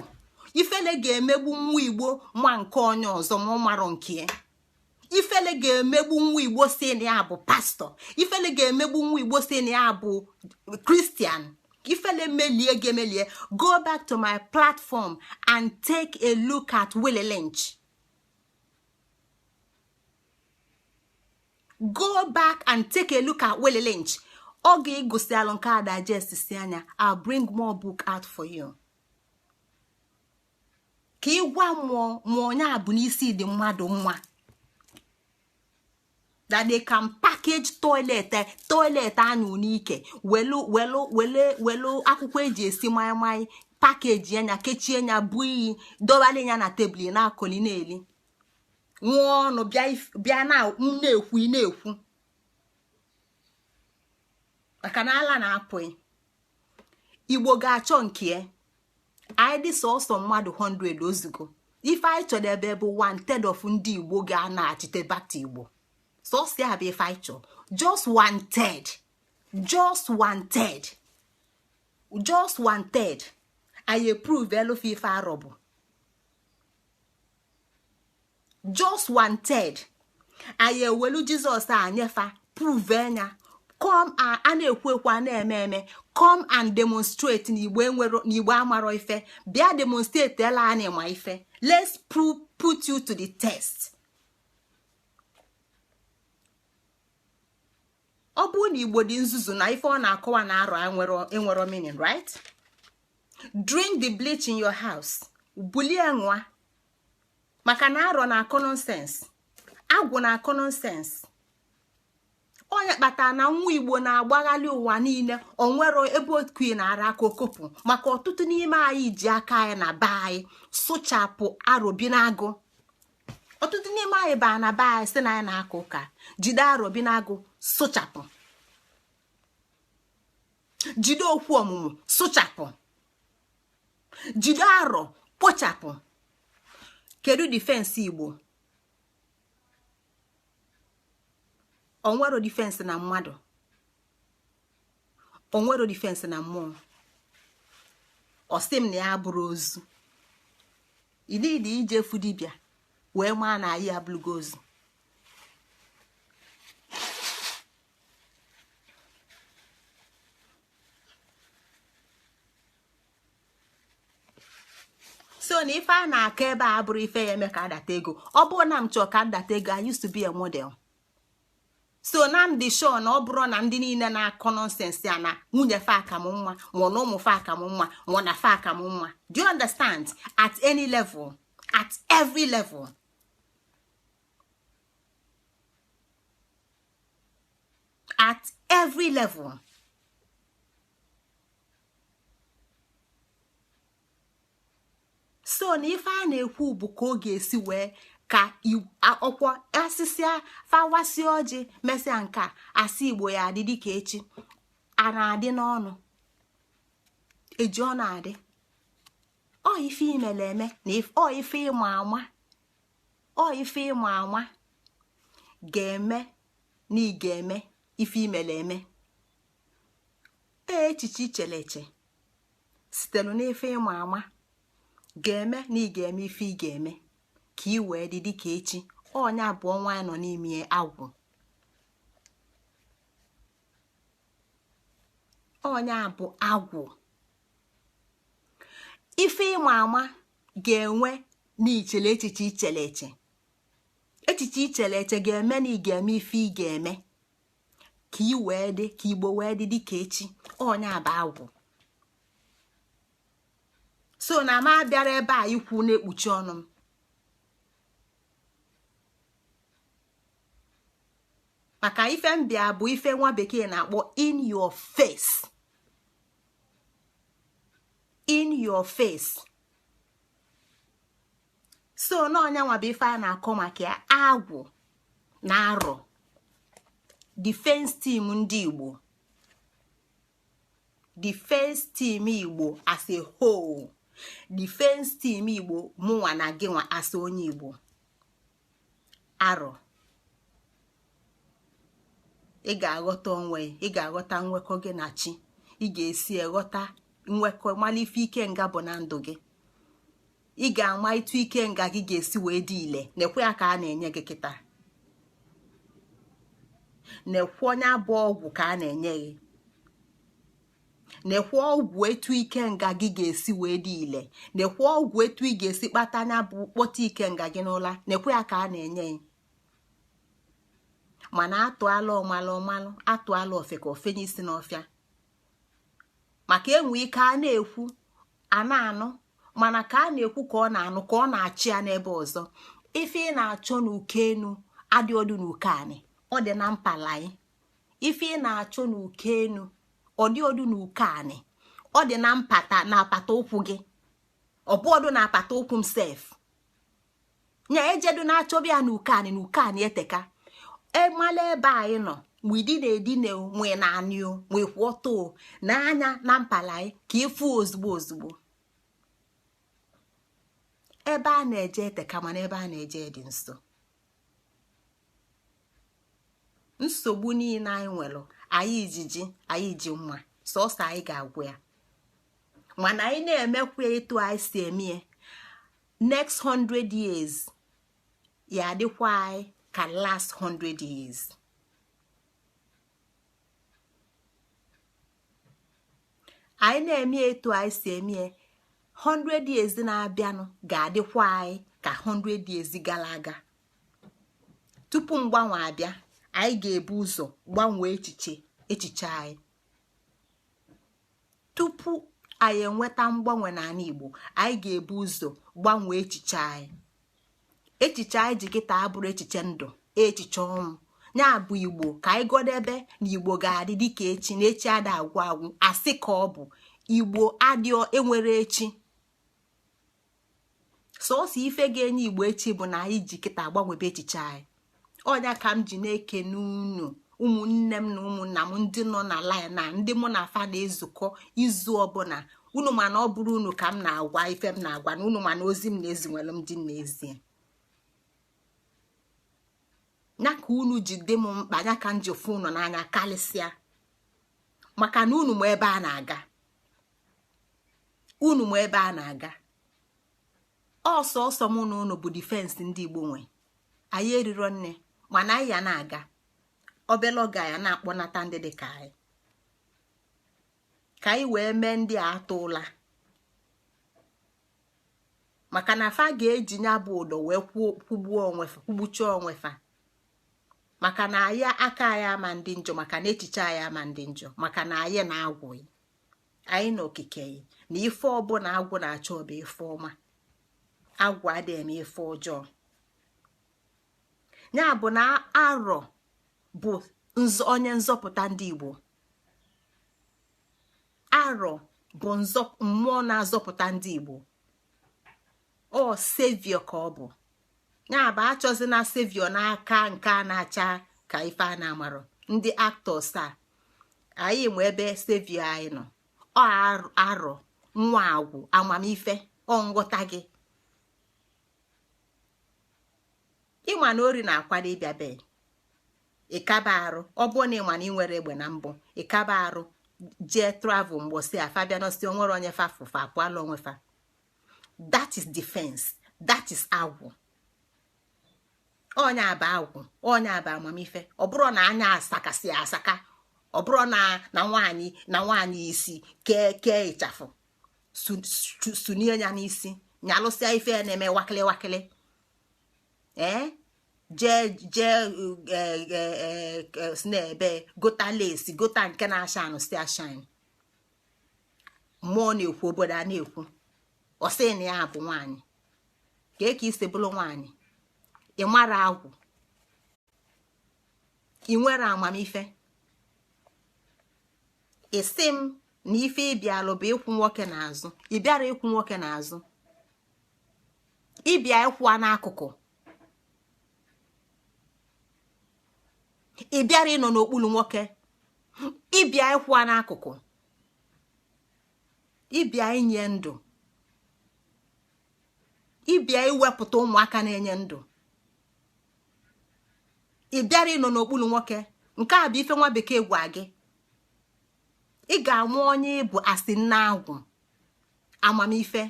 ifele ga-emegbu nwa Igbo nwa nke onye ọzọ ma ọ marọ nke ya. Ifele ga-emegbu nwa Igbo si na ya bụ pastọ, ifele ga-emegbu nwa Igbo si na ya bụ Christian. Ifele melie gemelie. Go back to my platform and take a look at Willie Lynch. Go back and take a look at Willie Lynch. Oge igosi alụ nke a digest si anya, I'll bring more book out for you. Ka ịgwa mmụọ onye a bụ n'isi dị mmadụ mma. That they can package toilet anụ n'ike, welu akwụkwọ eji esi mai package anya, kechie anya, bụ iyi, dọbali anya na tebụl na akọli na-eli. Nwa ọnụ bịa na-ekwu. Maka na ala na-apụ. Igbo ga-achọ nke anyị dị sọsọ mmadụ 100 ozugo. Ife anyị chọrọ ebe bụ 1/3 of ndị Igbo ga-anachite back to Igbo. So say have a fight. Just 1/3. Just 1/3. Just 1/3. I approve Elofifa Arobo. Just 1/3. I welu Jesus anyefa prove enya. Come and ekwe na-eme. Come and demonstrate ni Igbo amaro ife. Bia demonstrate ela ani ma ife. Let's put you to the test. Ọ bụ na Igbo dị nzuzu na ife ọ na-akọwa na arọ enwero meaning, right? Drink the bleach in your house. Bulie nwa. Maka na arọ na-akọ nonsense. Agwu na-akọ nonsense. Onye kpatara na nwa Igbo na-agbaghalị ụwa niile, onwero ebe okwu na-ara aka okopụ. Maka ọtụtụ n'ime anyị ji aka anyị na be anyị sụchapụ arọbinagụ. Ọtụtụ n'ime anyị ba na be anyị si na anyị na-aka ụka, jide arọbinagụ sụchapụ, jide okwu ọmụmụ sụchapụ, jide arọ kpochapụ. Kedu defense Igbo? Onwero defense na mmadụ, onwero defense na mmụọ. Osim na ya bụrụ ozu. Ididi ije fudibia wee maa na anyị abụlụgo ozu. So na ife a na-aka ebe a bụrụ ife ya eme ka adata ego. Ọ bụrụ na m chọọ ka adata ego, I used to be a model. So na m dị sure na ọ bụrụ na ndị niile na-akọ nonsense ya na nwunye fa aka m mma, ma na ụmụ fa aka m mma, ma na fa aka m mma. Do you understand? At any level, at every level. At every level. So na ife a na-ekwu bụ ka ọ ga-esi wee ka ọkwọ asịsịa fawasi ọjị mesịa nka asị Igbo ya adị dịka echi a na-adị n'ọnụ eji ọ na-adị. Ọ ife imele eme na ọ ife ịma ama, ọ ife ịma ama ga-eme na ị ga-eme ife imele eme. Echiche icheleche sitelu n'ife ịma ama ga-eme na ị ga-eme ife ị ga-eme ka ị wee dị dịka echi. Ọnya bụ ọnwa anyị nọ n'ime agwụ. Ọnya bụ agwụ. Ife ịma ama ga-enwe n'ichele echiche ichele eche. Echiche ichele eche ga-eme na ị ga-eme ife ị ga-eme ka ị wee dị, ka Igbo wee dị dịka echi. Ọnya bụ agwụ. So na m abịara ebe a ikwu na-ekpuchi ọnụ m, maka ife mbịa bụ ife nwa bekee na-akpọ in your face. In your face. So n'ọnya nwa bụ ife a na-akọ maka ya, agwụ na arọ. Defense team ndị Igbo, defense team Igbo as a whole, defense team Igbo mụnwa na gị nwa as onye Igbo. Arọ. Ị ga-aghọta onwe, ị ga-aghọta nwekọ gị na chi, ị ga-esi eghọta nwekọ mala ife ike nga bụ na ndụ gị. Ị ga-ama ịtụ ike nga gị ga-esi wee dị ile. Nekwe ya ka a na-enye gị kịta. Nekwe onye abụ ọgwụ ka a na-enye gị. Nekwe ọgwụ etu ike nga gị ga-esi wee dị ile. Nekwe ọgwụ etu ị ga-esi kpata anya bụ kpọta ike nga gị n'ụla. Nekwe ya ka a na-enye gị. Mana atụala ọmalụ atụala ofe ka ofe n'isi n'ọfịa. Maka enwe ike a na-ekwu a na-anụ, mana ka a na-ekwu ka ọ na-anụ ka ọ na-achị ya n'ebe ọzọ. Ife ị na-achọ n'uke enu adị ọdụ n'uke anị, ọ dị na mpalai. Ife ị na-achọ n'uke enu ọ dị ọdụ n'uke anị, ọ dị na apata ụkwụ gị, ọ bụ ọdụ na apata ụkwụ m sef. Nya ejedu na-achọbịa n'uke anị eteka. Emala ebe anyị nọ mwidina nwe na anịo nwe kwọtọ na anya na mpalai ka ịfụ ozugbo. Ebe a na-eje eteka, mana ebe a na-eje dị nso. Nsogbu niile anyị nwere, anyị ijiji, anyị ji mma, sọsọ anyị ga-agwụ ya. Mana anyị na-emekwa etu anyị si eme next 100 years ya adịkwa anyị ka last 100 years. Anyị na-eme etu anyị si eme 100 years na-abịanụ ga-adịkwa anyị ka 100 years gara aga. Tupu mgbanwe abịa, anyị ga-ebu ụzọ gbanwee echiche anyị. Tupu anyị enweta mgbanwe n'ala Igbo, anyị ga-ebu ụzọ gbanwee echiche anyị. Echiche anyị ji kịta abụrụ echiche ndụ, echiche ọnwụ. Ya bụ Igbo ka anyị godebe na Igbo ga-adị dịka echi, na echi ada agwụ asị ka ọ bụ. Igbo adịọ enwere echi. Sọọsọ ife ga-enye Igbo echi bụ na anyị ji kịta agbanwebe echiche anyị. Ọnya ka m ji na-ekene unu ụmụnne m na ụmụnna m ndị nọ na line na ndị mụ na afa na-ezukọ izu ọbụla. Unu ma na ọ bụrụ unu ka m na-agwa ife m na-agwa, na unu ma na ozi m na-ezinwere m dị n'ezie. Ya ka unu ji dị m mkpa, ya ka m ji fụ unu n'anya karịsịa, maka na unu ma ebe a na-aga. Unu ma ebe a na-aga. Ọsọsọ mụ na unu bụ difensi ndị Igbo nwe. Anyị eriro nne, mana anyị ya na-aga. Obele oge ya na-akpọnata ndị dị ka anyị, ka anyị wee mee ndị a atụ ụla. Maka na fa ga-eji nya bụ ụdọ wee kwugbuchuo onwefa. Maka na anyị aka anyị ama ndị njọ, maka na echiche anyị ama ndị njọ, maka na anyị na-agwụghị. Anyị na okike na ife ọbụla agwụ na-achọ bụ ife ọma. Agwụ adịghị eme ife ọjọọ. Ya bụ na arọ bụ onye nzọpụta ndị Igbo. Arọ bụ mmụọ na-azọpụta ndị Igbo. Ọ savior ka ọ bụ. Ya bụ achọzi na savior n'aka nke a na-acha ka ife a na-amarọ. Ndị actors a, anyị nwe ebe savior anyị nọ. Ọ arọ, nwa agwụ, amamife, ọ nghọta gị. Ịma na ori na-akwado ịbịa be ịkaba arụ. Ọ bụ na ịma na ị nwere egbe na mbụ, ịkaba arụ jee travel mgbosi afa bịa nọsi onwere onye fa fụfa apụala onwe fa. That is defense. That is agwụ. Onye aba agwụ, onye aba amamife. Ọ bụrụ na anya asakasị asaka, ọ bụrụ na nwaanyị isi kee ịchafụ sunie ya n'isi nyalụsịa ife na-eme wakịlị wakịlị. Snebe gota lesi gota nke na-asha anụsị ashine. Mmụọ na-ekwu, obodo a na-ekwu ọsị na ya bụ nwaanyị. Ka isi bụrụ nwaanyị, ị mara agwụ, ị nwere amamife. Isi m na ife ịbịalụ bụ ịkwụ nwoke n'azụ. Ị bịara ịkwụ nwoke n'azụ, ịbịa ịkwụwa n'akụkụ, ị bịara ịnọ n'okpuru nwoke, ịbịa ịkwụwa n'akụkụ, ịbịa inye ndụ, ịbịa iwepụta ụmụaka na-enye ndụ, ị bịara ịnọ n'okpuru nwoke. Nke a bụ ife nwa bekee gwa gị. Ị ga-amụ onye ịbụ asị nna agwụ amamife.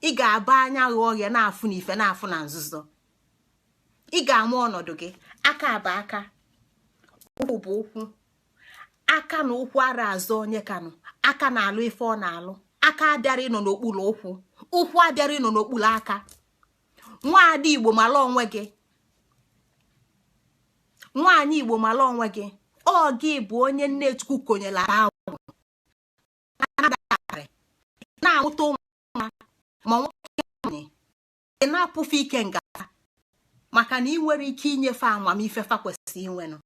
Ị ga-aba anya ghe oghe na-afụ na ife na-afụ na nzuzo. Ị ga-amụ ọnọdụ gị. Aka bụ aka, ụkwụ bụ ụkwụ. Aka na ụkwụ ara azụ onye kanụ. Aka na-alụ ife ọ na-alụ. Aka abịara ịnọ n'okpuru ụkwụ, ụkwụ abịara ịnọ n'okpuru aka. Nwaada Igbo mara onwe gị. Nwaanyị Igbo mara onwe gị. Ọ gị bụ onye nne Chukwu konyela agwụ na-amụta ụmụnwa ma nwoke nwanyị. Ị na-apụfe ike ngata maka na ị nwere ike inyefe amamife fa kwesịrị inwenụ.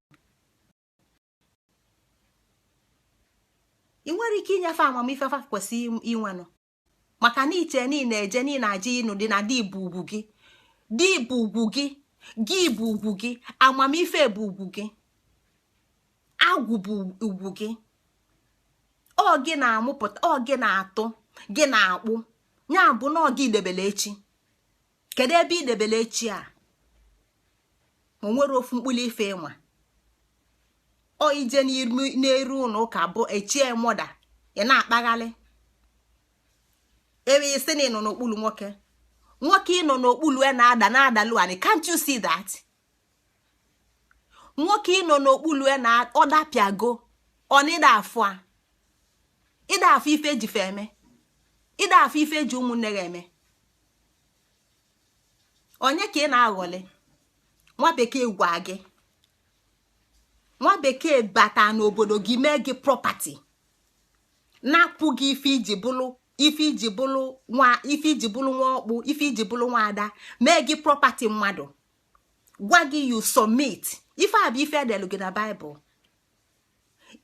Ị nwere ike inyefe amamife fa kwesịrị inwenụ maka na iche niile eje niile aja ịnụ dị na dị bụ ugwu gị. Dị bụ ugwu gị, gị bụ ugwu gị, amamife bụ ugwu gị, agwụ bụ ugwu gị. Ọ gị na-amụpụta, ọ gị na-atụ, gị na-akpụ. Ya bụ na ọ gị idebele echi. Kedu ebe idebele echi a? O nwere ofu mkpụrụ ife ịnwa. Ọ ije n'eru ụlọ ụka bụ echie mọda, ị na-akpaghalị ebe isi na ịnọ n'okpuru nwoke. Nwoke ịnọ n'okpuru na-adalụ anyị. Can't you see that? Nwoke ịnọ n'okpuru ọ dapịago ọnịda afọ a. Ịda afọ ife ejife eme, ịda afọ ife eji ụmụnne gị eme. Onye ka ị na-aghọlị? Nwa bekee gwa gị. Nwa bekee bata n'obodo gị mee gị property. Na-apụ gị ife iji bụrụ nwa ọkpụ, ife iji bụrụ nwa ada, mee gị property mmadụ. Gwa gị you submit. Ife a bụ ife edelu gị na Bible.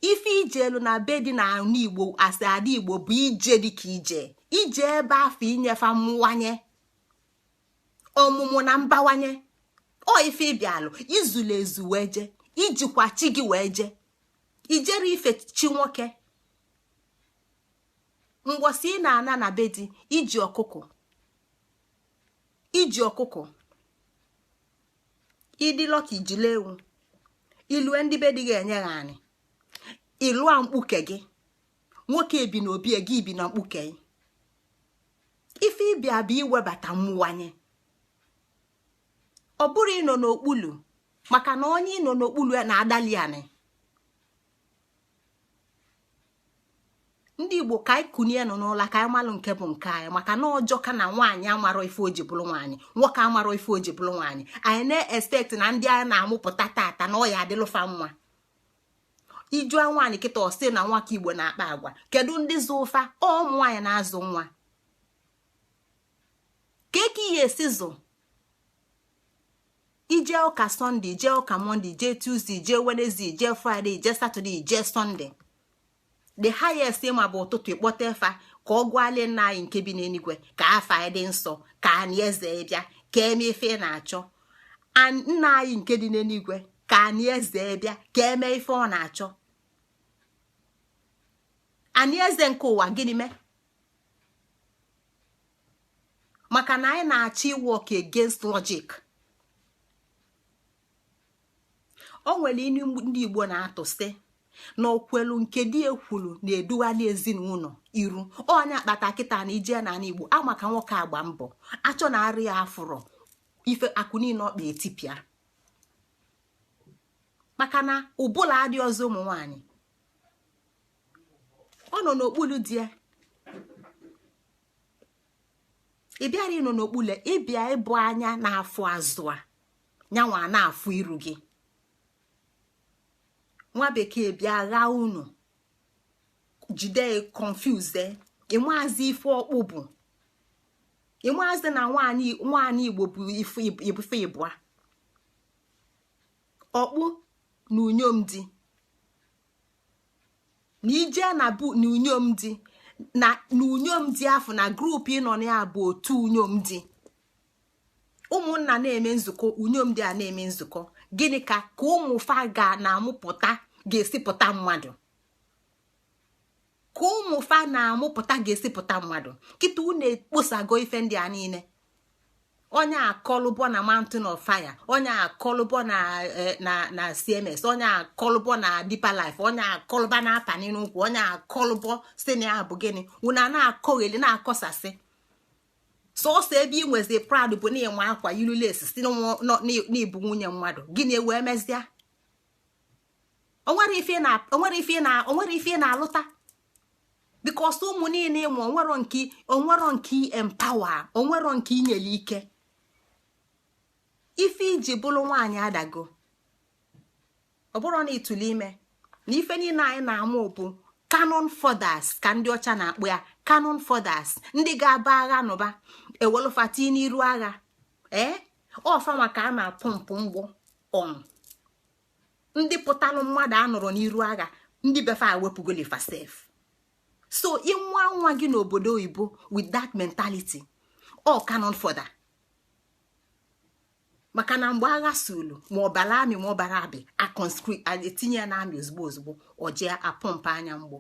Ife ije elu na be dị na ala Igbo asị ada Igbo bụ ije dịka ije ebe afọ inyefe mmụwanye, ọmụmụ na mbawanye. Ọ ife ịbịalụ izulu ezu wee je, ijikwa chi gị wee je, ijere ife chi nwoke. Mgbosi ị na-ana na be dị iji ọkụkọ ịdịlọ ka ijile ewu. Ilue ndị be dị ga-enye ha anyị. Ịlụa mkpuke gị. Nwoke ebi n'obi gị ibi na mkpuke gị. Ife ịbịa bụ iwebata mmụwanye. Ọ bụrụ ịnọ n'okpulu maka na onye ịnọ n'okpulu na-adali anyị. Ndị Igbo ka anyị kunie nọ n'ụla ka anyị malụ nke bụ nke anyị maka na ọjọọ ka na nwaanyị amarọ ife oji bụrụ nwaanyị, nwoke amarọ ife oji bụrụ nwaanyị. Anyị na-expect na ndị a na-amụpụta tata na ọ ya adịlụfa nwa. Ijụa nwaanyị kịta ọsị na nwaka Igbo na-akpa agwa. Kedu ndị zụ ụfa? Ụmụ nwaanyị na-azụ nwa. Ka ihe esi zụ? Ije ụka Sọnde, jee ụka Mọnde, jee Tuesday, jee Wednesday, jee Friday, jee Saturday, jee Sunday. The highest ma bụ ụtụtụ ịkpọta efa ka ọ gwalie nna anyị nke bi n'eluigwe ka afa anyị dị nsọ, ka anyị eze bịa, ka eme ife ị na-achọ. Nna anyị nke dị n'eluigwe ka anyị eze bịa, ka eme ife ọ na-achọ. Anyị eze nke ụwa gịnị mee? Maka na anyị na-achọ work against logic. O nwere inu ndị Igbo na-atụ sị na okwelu nke di ekwulu na-edughali ezinụlọ iru. Onye akpata kịta na ije na ala Igbo ama ka nwoke agba mbọ achọ na arị ya afụrọ ife akụ niile ọkpa etipịa maka na ụbụla adị ọzọ ụmụ nwaanyị. Ọ nọ n'okpuru di ya, ị bịara ịnọ n'okpuru ịbịa ịbụ anya na-afụ azụ a nyanwa na-afụ iru gị. Nwa bekee bịa gha unu jide confuse ịmazi ife ọkpụ bụ ịmazi na nwaanyị Igbo bụ ife ịbụa ọkpụ na unyom di na ije na bụ na unyom di na unyom di afọ na grupu ịnọ na ya bụ otu unyom di. Ụmụnna na-eme nzukọ, unyom di a na-eme nzukọ. Gịnị ka ụmụfa ga na-amụpụta ga-esipụta mmadụ, ka ụmụfa na-amụpụta ga-esipụta mmadụ. Kịta unu ekposago ife ndị a niile. Onye akọlụbọ na Mountain of Fire, onye akọlụbọ na CMS, onye akọlụbọ na Deeper Life, onye akọlụbọ na apani n'ụkwụ, onye akọlụbọ si na ya bụ gịnị una na-akọgheli na-akọsasị. Sọsọ ebe ị nwezi proud bụ na ịnwe akwa yululesi si n'ibu nwunye mmadụ. Gịnị wee mezie? Onwere ife na-alụta because ụmụ niile ịmụ onwero nke empower, onwero nke inyere ike. Ife iji bụrụ nwaanyị adago. Ọ bụrụ na ịtụle ime na ife niile anyị na-amụ bụ canon fathers ka ndị ọcha na-akpụ ya, canon fathers ndị ga-aba agha nụba ewelụfati n'iru agha ọfa maka a na-apọmpụ mgbọ ndị pụtalụ mmadụ anọrọ n'iru agha ndị befa ewepụgolifa sef. So ịnwa nwa gị n'obodo oyibo with that mentality canon father maka na mgbe agha sulu ma ọbara amị ma ọbara abị etinye ya na amị ozugbo oje apọmpụ anya mgbọ.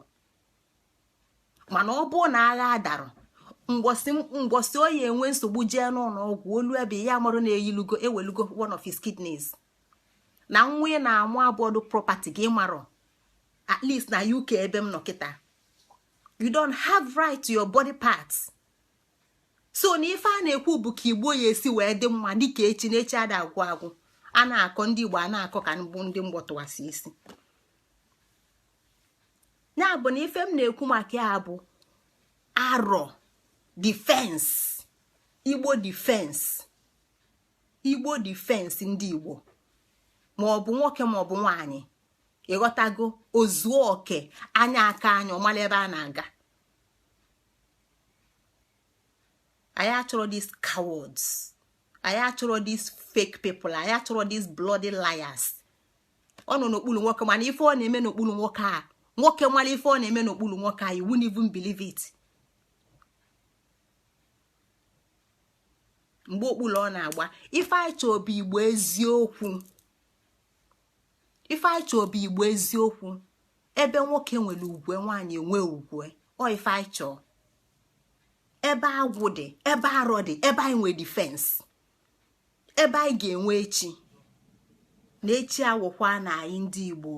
Mana ọ bụ na agha adarọ mgbosi oyi enwe nsogbu jee n'ụlọ ọgwụ olu ebe ya marụ na-eyilugo ewelugo one of his kidneys na nwa ị na-amụ abụọdụ property gị marọ at least na UK ebe m nọ kịta you don't have right to your body parts. So na ife a na-ekwu bụ ka Igbo ya esi wee dị mma dịka echi na echi ada agwụ a na-akọ ndị Igbo a na-akọ ka mbụ ndị mgbọtụwasị isi. Ya bụ na ife m na-ekwu maka ya bụ arọ defense, Igbo defense ndị Igbo ma ọ bụ nwoke ma ọ bụ nwaanyị ịghọtago ozuo oke anya aka anya ọmala ebe a na-aga. Anyị achọrọ these cowards, anyị achọrọ these fake people, anyị achọrọ these bloody liars. Ọ nọ n'okpuru nwoke mana ife ọ na-eme n'okpuru nwoke a nwoke mara ife ọ na-eme n'okpuru nwoke a you won't even believe it. Mgbe okpuru ọ na-agba ife anyị chọọ bụ Igbo eziokwu, ife anyị chọọ bụ Igbo eziokwu ebe nwoke nwere ugwe nwaanyị enwe ugwe. Ọ ife anyị chọọ ebe agwụ dị, ebe arọ dị, ebe anyị nwee defense, ebe anyị ga-enwe echi na echi awụkwa na anyị ndị Igbo.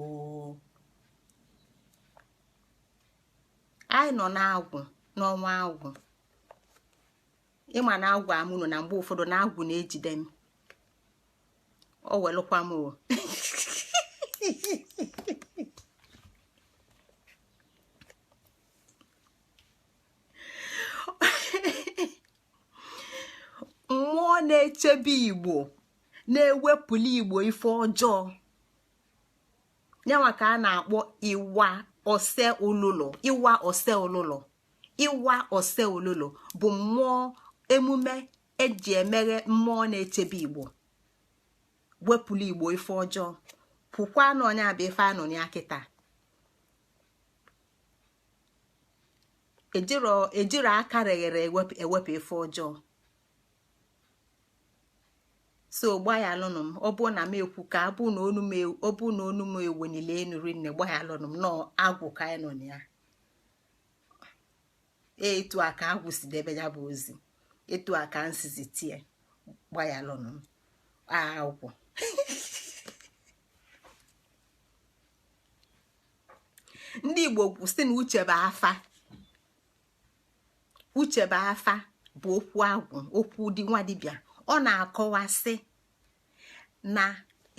Anyị nọ n'agwụ n'ọnwa agwụ. Ịma na agwụ amụnụ na mgbe ụfọdụ na agwụ na-ejide m o welụkwa m o mmụọ na-echebe Igbo na-ewepụli Igbo ife ọjọọ nyanwa ka a na-akpọ ịwa ose olulu. Ịwa ose olulu, ịwa ose olulu bụ mmụọ emume eji emeghe mmụọ na-echebe Igbo wepụli Igbo ife ọjọọ pụkwa na onye abịa ife anọ ya kịta ejiro aka reghere ewepụ ife ọjọọ. So gbanyalụnụ m ọ bụ na m ekwu ka ọ bụ na onu m ewenile enu rinne gbanyalụnụ m nọ agwụ ka anyị nọ na ya. Etu a ka agwụ si debe ya bụ ozi, etu a ka nsizi tie gbanyalụnụ m agwụ ndị Igbo kwụsị na uche bụ afa. Uche bụ afa bụ okwu agwụ, okwu dị nwa dibịa. Ọ na-akọwasị na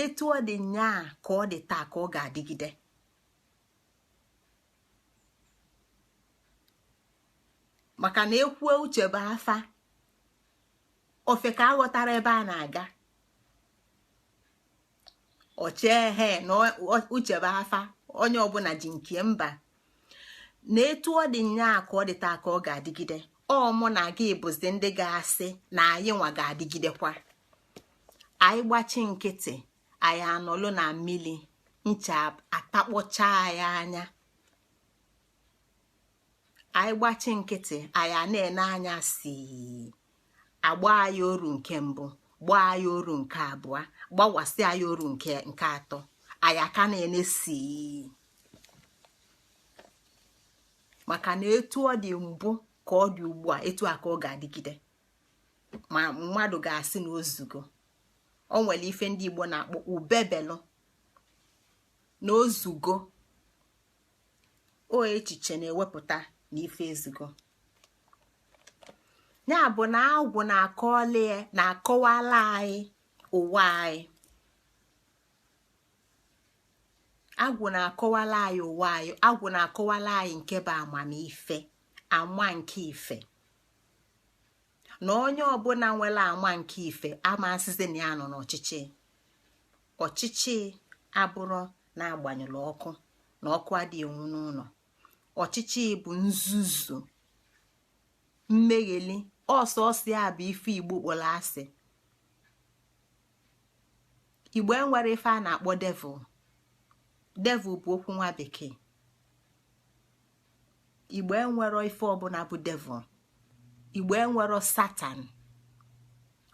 etu ọ dị nyaa ka ọ dị taa ka ọ ga-adịgide. maka na ekwuo uche bụ afa, ofe ka aghọtara ebe a na-aga. Ochehe na uche bụ afa, onye ọbụla ji nke mba. Na etu ọ dị nyaa ka ọ dị taa ka ọ ga-adịgide. Ọ mụ na gị bụzi ndị ga-asị na anyị nwa ga-adịgidekwa. Anyị gbachi nkịtị, anyị anọlụ na mmiri, ncha atakpọcha anyị anya. Anyị gbachi nkịtị, anyị na-ene anya si agba anyị oru nke mbụ, gbaa anyị oru nke abụọ, gbawasị anyị oru nke atọ, anyị aka na-ene si. Maka na etu ọ dị mbụ ka ọ dị ugbu a, etu a ka ọ ga-adịgide. Ma mmadụ ga-asị na ozugo. O nwere ife ndị Igbo na-akpọ ubebelụ na ozugo. O echiche na-ewepụta na ife ezugo. Ya bụ na agwụ na-akọwala anyị ụwa anyị. Agwụ na-akọwala anyị ụwa anyị. Agwụ na-akọwala anyị nke bụ amamife, ama nke ife. Na onye ọbụla nwere ama nke ife ama asịsị na ya nọ n'ọchịchị. Ọchịchị abụrụ na-agbanyụrụ ọkụ na ọkụ adịghị enwu n'ụlọ. Ọchịchị bụ nzuzu, mmegheli. Ọsọsọ ya bụ ife Igbo kpọrọ asị. Igbo enwere ife a na-akpọ devil. Devil bụ okwu nwa bekee. Igbo enwero ife ọbụla bụ devil. Igbo enwero Satan.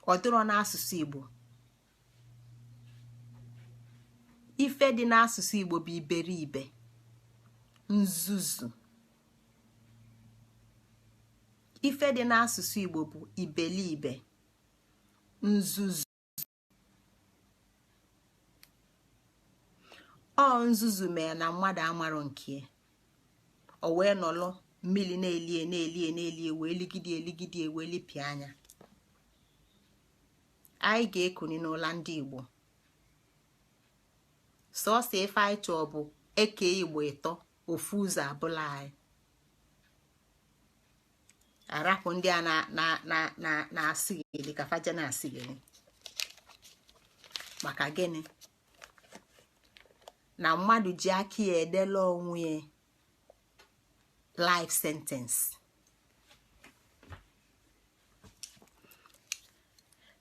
Ọ dịrọ n'asụsụ Igbo. Ife dị n'asụsụ Igbo bụ iberibe, nzuzu. Ife dị n'asụsụ Igbo bụ ibelibe, nzuzu. Ọ nzuzu mere na mmadụ amarọ nke. O wee nọlọ mmiri na-elie wee ligide wee lipịa anya. Anyị ga-ekuni n'ụla ndị Igbo. Sọọsọ ife anyị chọọ bụ eke Igbo ịtọ, ofu ụzọ abụla anyị. Arapụ ndị a na-asịghịlị ka faja na-asịghịlị. Maka gịnị? Na mmadụ ji aka ya edela onwe ya life sentence.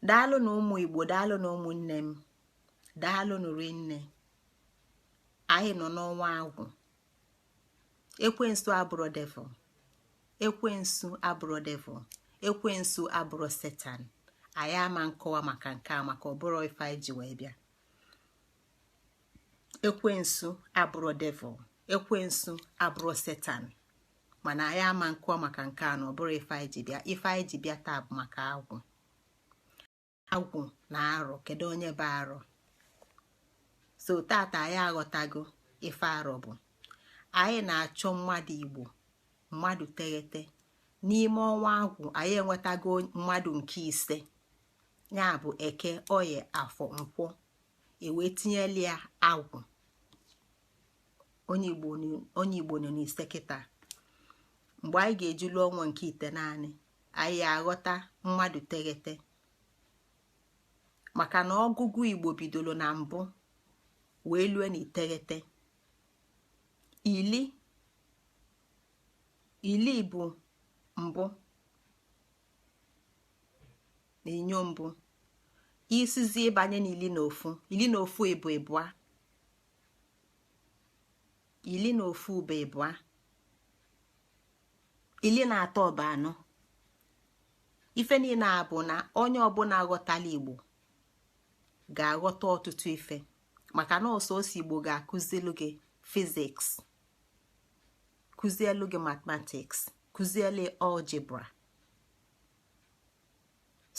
Daalụ na ụmụ Igbo, daalụ na ụmụnne m, daalụ nụrụ nne. Anyị nọ n'ọnwa agwụ. Ekwensu abụrụ devil. Ekwensu abụrụ devil. Ekwensu abụrụ Satan. Anyị ama nkọwa maka nke a, maka ọbụrụ ife anyị ji wee bịa. Ekwensu abụrụ devil. Ekwensu abụrụ Satan. Mana anyị ama nkọwa maka nke a na ọbụrụ ife anyị ji bịa. Ife anyị ji bịa taa bụ maka agwụ. Agwụ na arọ. Kedu onye bụ arọ? So tata anyị aghọtago ife arọ bụ. Anyị na-achọ mmadụ Igbo, mmadụ teghete. N'ime ọnwa agwụ anyị enwetago mmadụ nke 5. Ya bụ Eke, Oye, Afọ, Nkwọ. Ewee tinyela ya agwụ. Onye Igbo nọ n'ise kịta. Mgbe anyị ga-eji lụọ ọnwa nke 9 naanị, anyị aghọta mmadụ teghete. Maka na ọgụgụ Igbo bidoro na mbụ wee lue na 9. Ili bụ mbụ na inyo mbụ. Isizi ịbanye na ili na ofu ịbụ ịbụa. Ili na ofu bụ ịbụa. Ili na 3 bụ 4. Ife niile a bụ na onye ọbụla aghọtala Igbo ga-aghọta ọtụtụ ife. Maka na ọsọsọ Igbo ga-akụzielu gị physics, kụzielu gị mathematics, kụzielu algebra.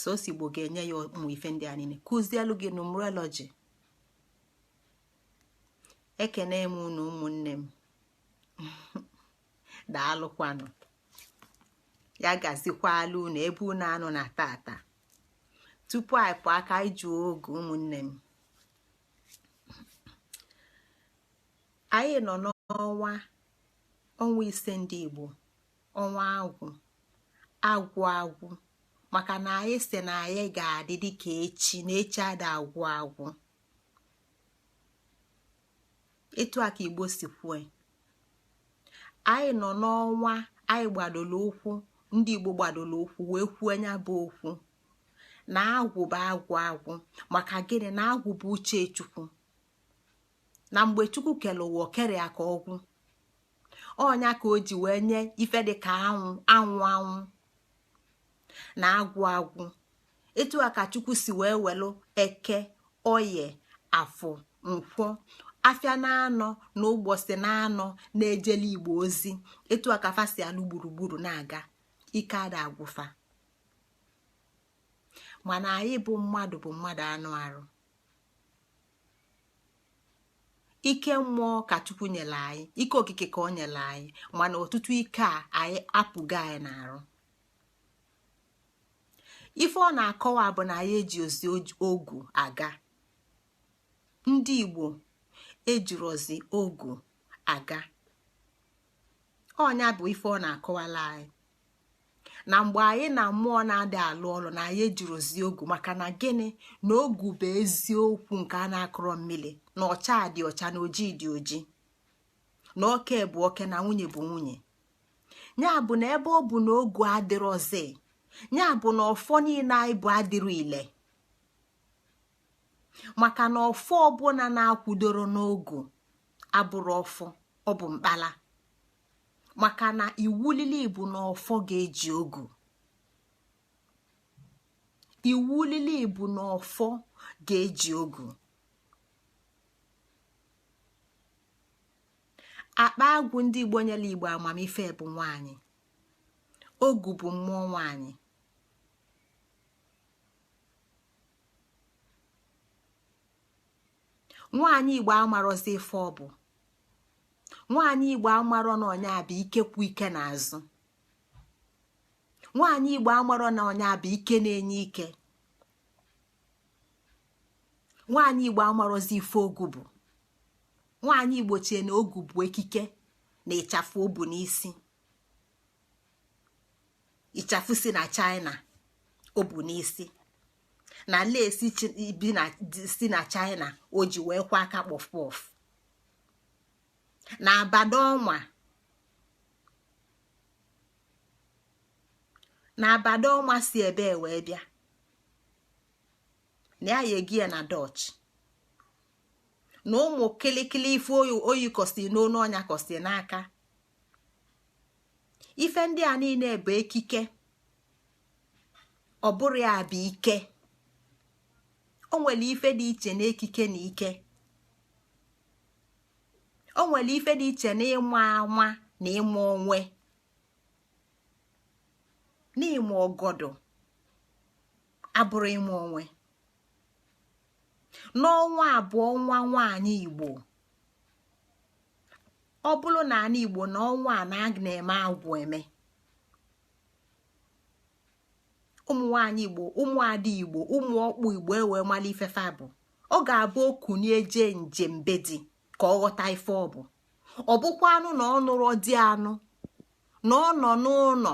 Sọsọ Igbo ga-enye ya ụmụ ife ndị a niile. Kụzielu gị numerology. Ekene m unu ụmụnne m. daalụkwanụ ya gazikwala unu ebe unu anụ na tata. Tupu anyị pụọ aka iji oge ụmụnne m, anyị nọ n'ọnwa ise ndị Igbo, ọnwa agwụ maka na anyị sị na anyị ga-adị dịka echi na echi ada agwụ etu a ka Igbo si kwue. Anyị nọ n'ọnwa anyị gbadolo ụkwụ, ndị Igbo gbadolo ụkwụ wee kwuo nya bụ okwu na agwụ bụ agwụ maka gịnị? Na agwụ bụ uche Chukwu, na mgbe Chukwu kere ụwa kere ya ka ọgwụ, ọnya ka o ji wee nye ife dị ka anwụ na agwụ. Etu a ka Chukwu si wee welu eke, oye, afọ, nkwọ, afịa na-anọ na ụbọchị na-anọ na-ejele Igbo ozi. Etu a ka fa si alụ gburugburu na-aga, ike ada agwụfa. Mana anyị bụ mmadụ anụ arụ, ike mmụọ ka Chukwu nyere anyị, ike okike ka ọ nyere anyị, mana ọtụtụ ike a anyị apụgo anyị n'arụ. Ife ọ na-akọwa bụ na anyị eji ozi ogu aga. Ndị Igbo ejirozi ogu aga. Ọnya bụ ife ọ na-akọwala anyị na mgbe anyị na mmụọ na-adị alụ ọlụ na anyị ejirozi ogu, maka na gịnị? Na ogu bụ eziokwu nke a na-akọrọ mmiri, na ọcha dị ọcha na oji dị oji, na oke bụ oke na nwunye bụ nwunye. Ya bụ na ebe ọ bụ na ogu adịrọzi, ya bụ na ọfọ niile anyị bụ adịrọ ile, maka na ọfọ ọbụla na-akwụdoro n'ogu abụrụ ọfọ, ọ bụ mkpala. Maka na iwu lili bụ na ọfọ ga-eji ogu, iwu lili bụ na ọfọ ga-eji ogu. Akpa agwụ ndị Igbo nyere Igbo amamife bụ nwanyị, ogu bụ mmụọ nwanyị. Nwanyị Igbo amarozi ife ọ bụ. Nwanyị Igbo amarọ na ọnya bụ ike kwụ ike n'azụ. Nwanyị Igbo amarọ na ọnya bụ ike na-enye ike. Nwanyị Igbo amarozi ife ogu bụ. Nwanyị Igbo chie na ogu bụ ekike na ịchafụ obu n'isi. Ịchafụ si na China, obu n'isi. Na lesi si na China o ji wee kwa aka kpọf kpọf. Na abada ọnwa si ebe wee bịa na ya yegi ya na Dutch, na ụmụ kilikili ife oyi kosi n'onu ọnya kosi n'aka. Ife ndị a niile bụ ekike, ọ bụrụ ya bụ ike. O nwere ife dị iche na ekike na ike. O nwere ife dị iche na ịma ama na ịma onwe, n'ime ọgọdọ abụrụ ịma onwe. N'ọnwa abụọ ọnwa nwaanyị Igbo, ọ bụrụ na ana Igbo na ọnwa a na-eme agwụ eme. Ụmụ nwaanyị Igbo, ụmụada Igbo, ụmụ ọkpụ Igbo ewee mala ifefe bụ. Ọ ga-abụ okuni eje njem bedi ka ọ ghọta ife ọ bụ. Ọ bụkwa anụ na ọ nụrụ dị anụ na ọ nọ n'ụlọ,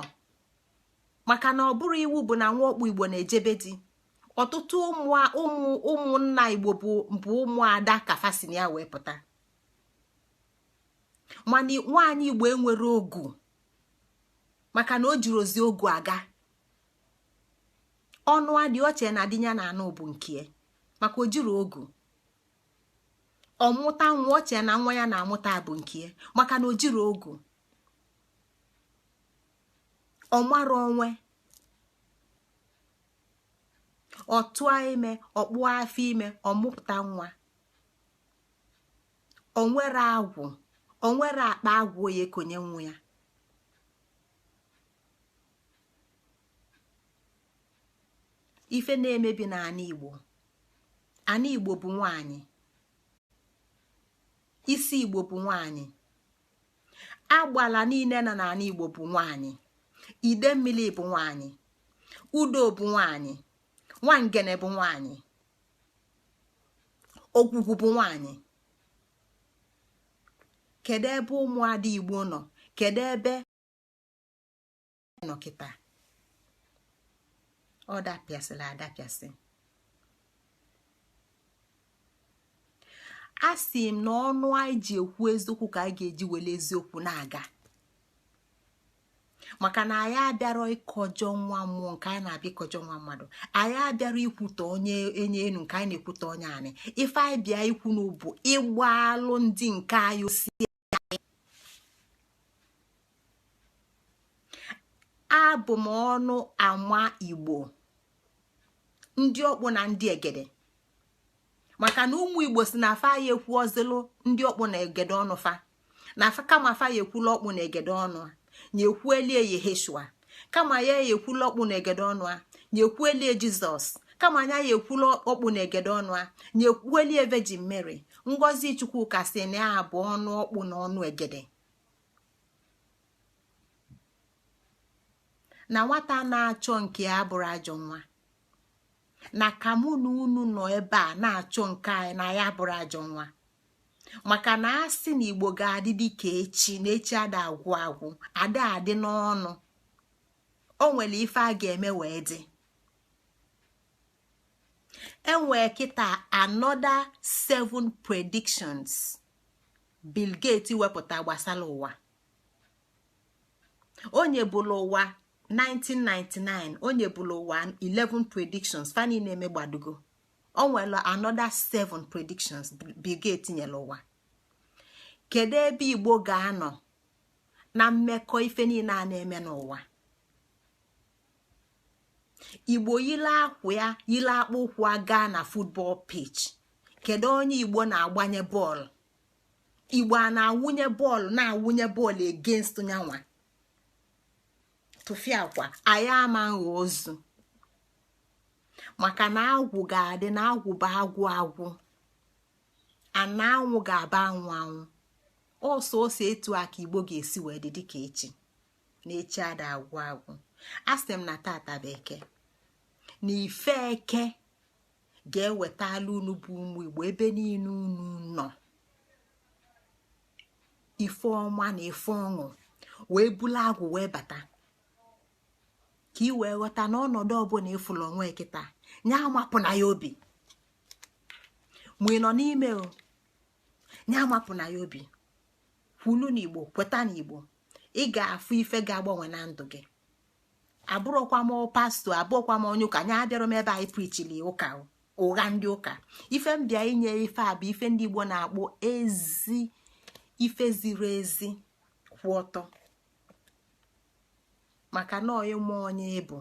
maka na ọ bụrụ iwu bụ na nwa ọkpụ Igbo na-ejebe di. Ọtụtụ ụmụnna Igbo bụ ụmụada ka fasin ya wee pụta, mana nwaanyị Igbo enwere ogu, maka na o jiri ozi ogu aga. Ọnụ adị oche na adịnya na anụ bụ nke, maka o jiri ogu. Ọmụta nwa oche na nwa ya na-amụta bụ nke, maka na o jiri ogu. Ọmara onwe, ọtụa ime, ọkpụọ afọ ime, ọmụpụta nwa. Onwere agwụ, onwere akpa agwụ ya ekonye nwa ya. Ife na-emebi na ana Igbo. Ana Igbo bụ nwanyị, isi Igbo bụ nwanyị. agbala niile na n'ala Igbo bụ nwaanyị. Ide mmiri bụ nwaanyị, udo bụ nwaanyị, nwangene bụ nwaanyị, ogwugwu bụ nwaanyị. Kedu ebe ụmụada Igbo nọ? Kedu ebe nọ kịta? Ọ dapịasịla adapịasị. A sị m na ọnụ anyị ji ekwu eziokwu ka anyị ga-eji wele eziokwu na-aga, maka na anyị abịara ịkọjọ nwa mmụọ nke anyị na-abịa ịkọjọ nwa mmadụ. Anyị abịara ikwute onye enye enu nke anyị na-ekwute onye anyị. Ife anyị bịa ikwu n'ubu ịgba alụ ndị nke anyị osi. Abụ m ọnụ ama Igbo, ndị ọkpụ na ndị egede, maka na ụmụ Igbo si na afa ya ekwu ọzịlụ ndị ọkpụ na egede ọnụ fa, na afa kama afa ya ekwula ọkpụ na egede ọnụ a nyekwuelie Yeheshua, kama ya ekwula ọkpụ na egede ọnụ a nyekwuelie Jizọs, kama anya ya ekwula ọkpụ na egede ọnụ a nyekwuelie Virgin Mary. Ngozi Chukwuka si na ya bụ ọnụ ọkpụ na ọnụ egede. Na nwata na-achọ nke ya bụrụ ajọ nwa, na ka mụ na unu nọ ebe a na-achọ nke anyị na ya bụrụ ajọ nwa, maka na asị na Igbo ga-adị dịka echi na echi ada agwụ agwụ, ada adị n'ọnụ. O nwere ife a ga-eme wee dị. Enwee kịta another 7 predictions Bill Gates wepụta gbasara ụwa. Onye bụla ụwa 1999, onye bụla ụwa 11 predictions fani na-eme gbadugo. O nwere another 7 predictions Bill Gates nyere ụwa. Kedu ebe Igbo ga-anọ na mmekọ ife niile a na-eme n'ụwa? Igbo yile akwụ ya, yile akpụ ụkwụ aga na football pitch. Kedu onye Igbo na-agbanye bọọlụ? Igbo a na-awụnye bọọlụ against nyanwa. Tụfịa akwa anyị ama nghọ ozu, maka na agwụ ga-adị na agwụ bụ agwụ ana anwụ ga-aba anwụ. Ọsọ ose etu aka Igbo ga-esi wee dị dịka echi na echi ada agwụ. Asị m na tata bụ eke, na ife eke ga-ewetala unu bụ ụmụ Igbo ebe niile unu nọ ife ọma na ife ọṅụ, wee bula agwụ wee bata, ka i wee ghọta na ọnọdụ ọbụla ịfụlụ onwe kịta nya amapụ na ya obi. Ma ị nọ n'ime nya amapụ na ya obi. Kwulu n'Igbo, kweta n'Igbo, ị ga-afụ ife ga-agbanwe na ndụ gị. Abụrụkwa m pastọ, abụrụkwa m onye ụka, nya abịara m ebe anyị prichili ụka ụgha ndị ụka. Ife m bịa inye ife a bụ ife ndị Igbo na-akpọ ezi ife ziri ezi kwụ ọtọ, maka na ọyị mụ onye ịbụ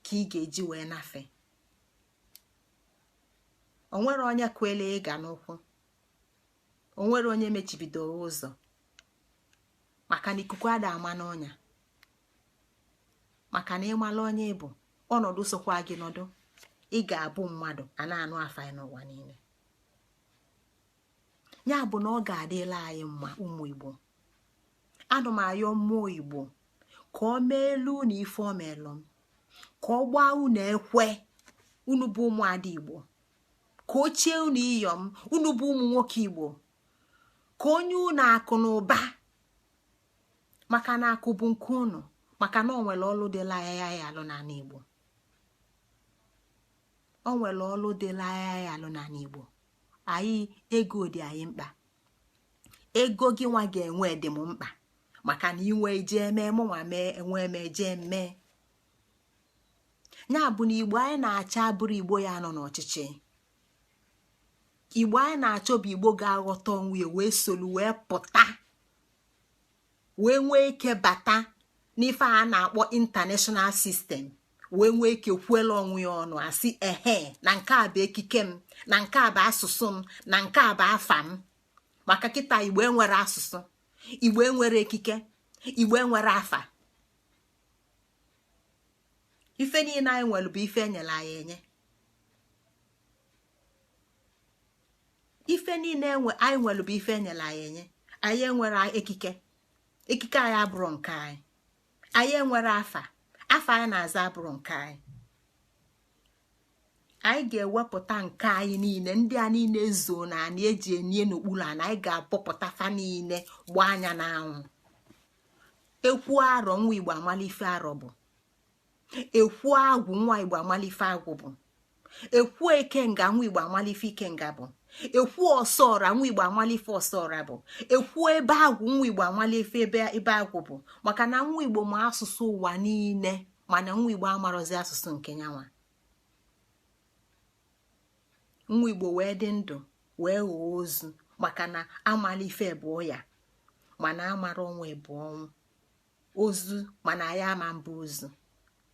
ka ị ga-eji wee nafe. Onwere onye kwele ịga n'ụkwụ, onwere onye mechibido ụzọ, maka na ikuku ada ama n'ọnya. Maka na ịmala onye ịbụ, ọnọdụ sokwa gị nọdụ, ị ga-abụ mmadụ a na-anụ afa n'ụwa niile. Ya bụ na ọ ga-adịla anyị mma ụmụ Igbo. Anụ m ayọ mmụọ Igbo ka ọ meelu na ife o meelụ m, ka ọ gbaa unu ekwe, unu bụ ụmụada Igbo, ka o chie unu iyom, unu bụ ụmụ nwoke Igbo, ka onye unu akụ na ụba, maka na akụ bụ nke unu, maka na o nwere ọlụ dịla ya alụ n'ala Igbo. O nwere ọlụ dịla ya alụ n'ala Igbo. Anyị ego dị anyị mkpa. Ego gị nwa ga-enwe dị m mkpa, maka na inwe jee mee mụnwa mee enwe mee jee mee. Ya bụ na Igbo anyị na-achọ abụrụ Igbo ya nọ n'ọchịchị. Igbo anyị na-achọ bụ Igbo ga-aghọta onwe ya wee solu wee pụta, wee nwee ike bata n'ife a na-akpọ international system, wee nwee ike kwuela onwe ya ọnụ asị ehe na nke a bụ ekike m, na nke a bụ asụsụ m, na nke a bụ afa m. Maka kịta Igbo enwere asụsụ, Igbo enwere ekike, Igbo enwere afa. Ife niile anyị nwere bụ ife enyela anyị enye. Ife niile anyị nwere bụ ife enyela anyị enye. Anyị enwere ekike, ikike anyị abụrụ nke anyị enwere afa anyị na-aza abụrụ nke anyị ga-ewepụta nke anyị niile ndị a niile zoo na anyị eji enye n'okpuru ana anyị ga-abọpụta fa niile gbaa anya n'anwụ. Ekwu arọ nwa Igbo amalife arọ bụ, ekwu agwụ nwa Igbo amalife agwụ bụ, ekwu ekenga nwa Igbo amalife ikenga bụ, ekwu ọsọra nwa Igbo amalife ọsọra bụ, ekwu ebe agwụ nwa Igbo amalife ebe agwụ bụ. Maka na nwa Igbo ma asụsụ ụwa niile, mana nwa Igbo amarozi asụsụ nke nyanwa. Nwa Igbo wee dị ndụ wee ghọọ ozu maka na amalife bụ ya, mana amara ọnwa bụ ọnwụ. Ozu mana anyị ama mba ozu.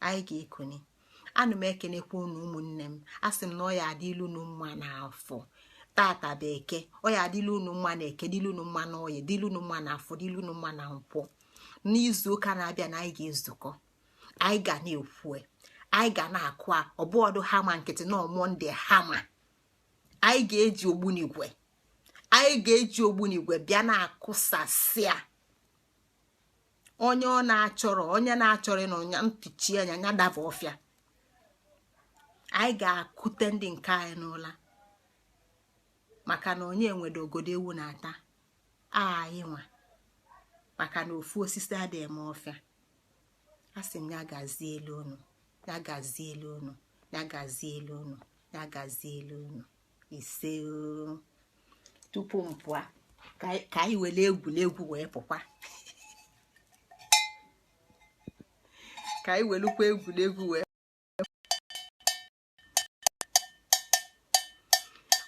Anyị ga-ekuni. Ana m ekenekwa unu ụmụnne m, asị m na ọ ya adịlu unu mma n'afọ tata bụ eke, ọ ya adịlu unu mma na eke, dịlu unu mma na oye, dịlu unu mma na afọ, dịlu unu mma na nkwọ. N'izu ụka na-abịa na anyị ga-ezukọ, anyị ga na-ekwu, anyị ga na-akụ ọbụọdụ hama nkịtị na Monde hama. Anyị ga-eji ogbunigwe, bịa na-akụsasịa onye na-achọrọ ịnọ ntụchi anya ya daba ọfịa. Anyị ga-akụte ndị nke anyị n'ụla, maka na onye nwere ogodo ewu na-ata anyị nwa, maka na ofu osisi adịghị eme ọfịa. Asị m ya gazie elu unu, ya gazie elu unu, ya gazie elu unu, ya gazie elu unu. Ise tupu m pụọ ka anyị were egwuregwu wee pụkwa. Ka anyị welukwa egwuregwu wee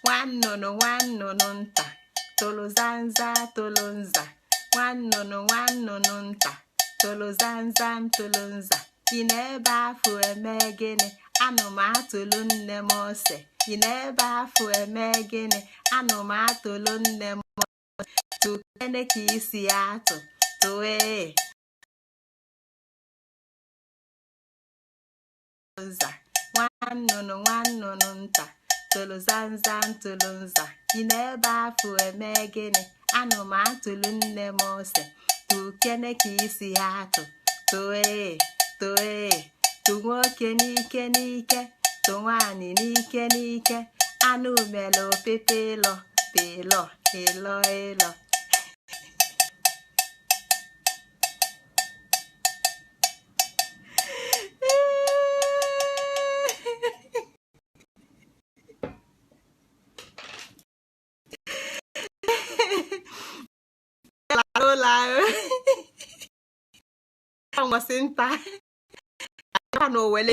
nwannụnụ nta tolozanza tolonza, nwannụnụ nta tolozanza tolonza. Ị na-ebe afọ eme gịnị? Anụmatụlụ nne m ose. Ị na-ebe afọ eme gịnị? Anụmatụlụ nne m ose. Tụkene ka isi atụ tụe nza. Nwannụnụ nta tolozanza tolonza. Ị na-ebe afọ eme gịnị? Anụmatụlụ nne m ose. Tụkene ka isi atụ toe tụ nwoke n'ike n'ike, tụ nwaanyị n'ike n'ike. Anụ mele opepe ịlọ ịlọ ịlọ ịlọ. Nwasị nta na owele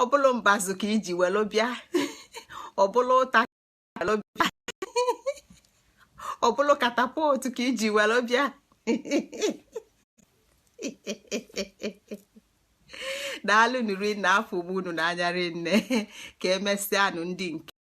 ọbụlụ mbazụ ka iji welu bịa, ọbụlụ ụta ọbụlụ katapọtụ ka iji welu bịa. Daalụ nri na afọ ugbu unu n'anya rinne. Ka emesịanụ ndị nke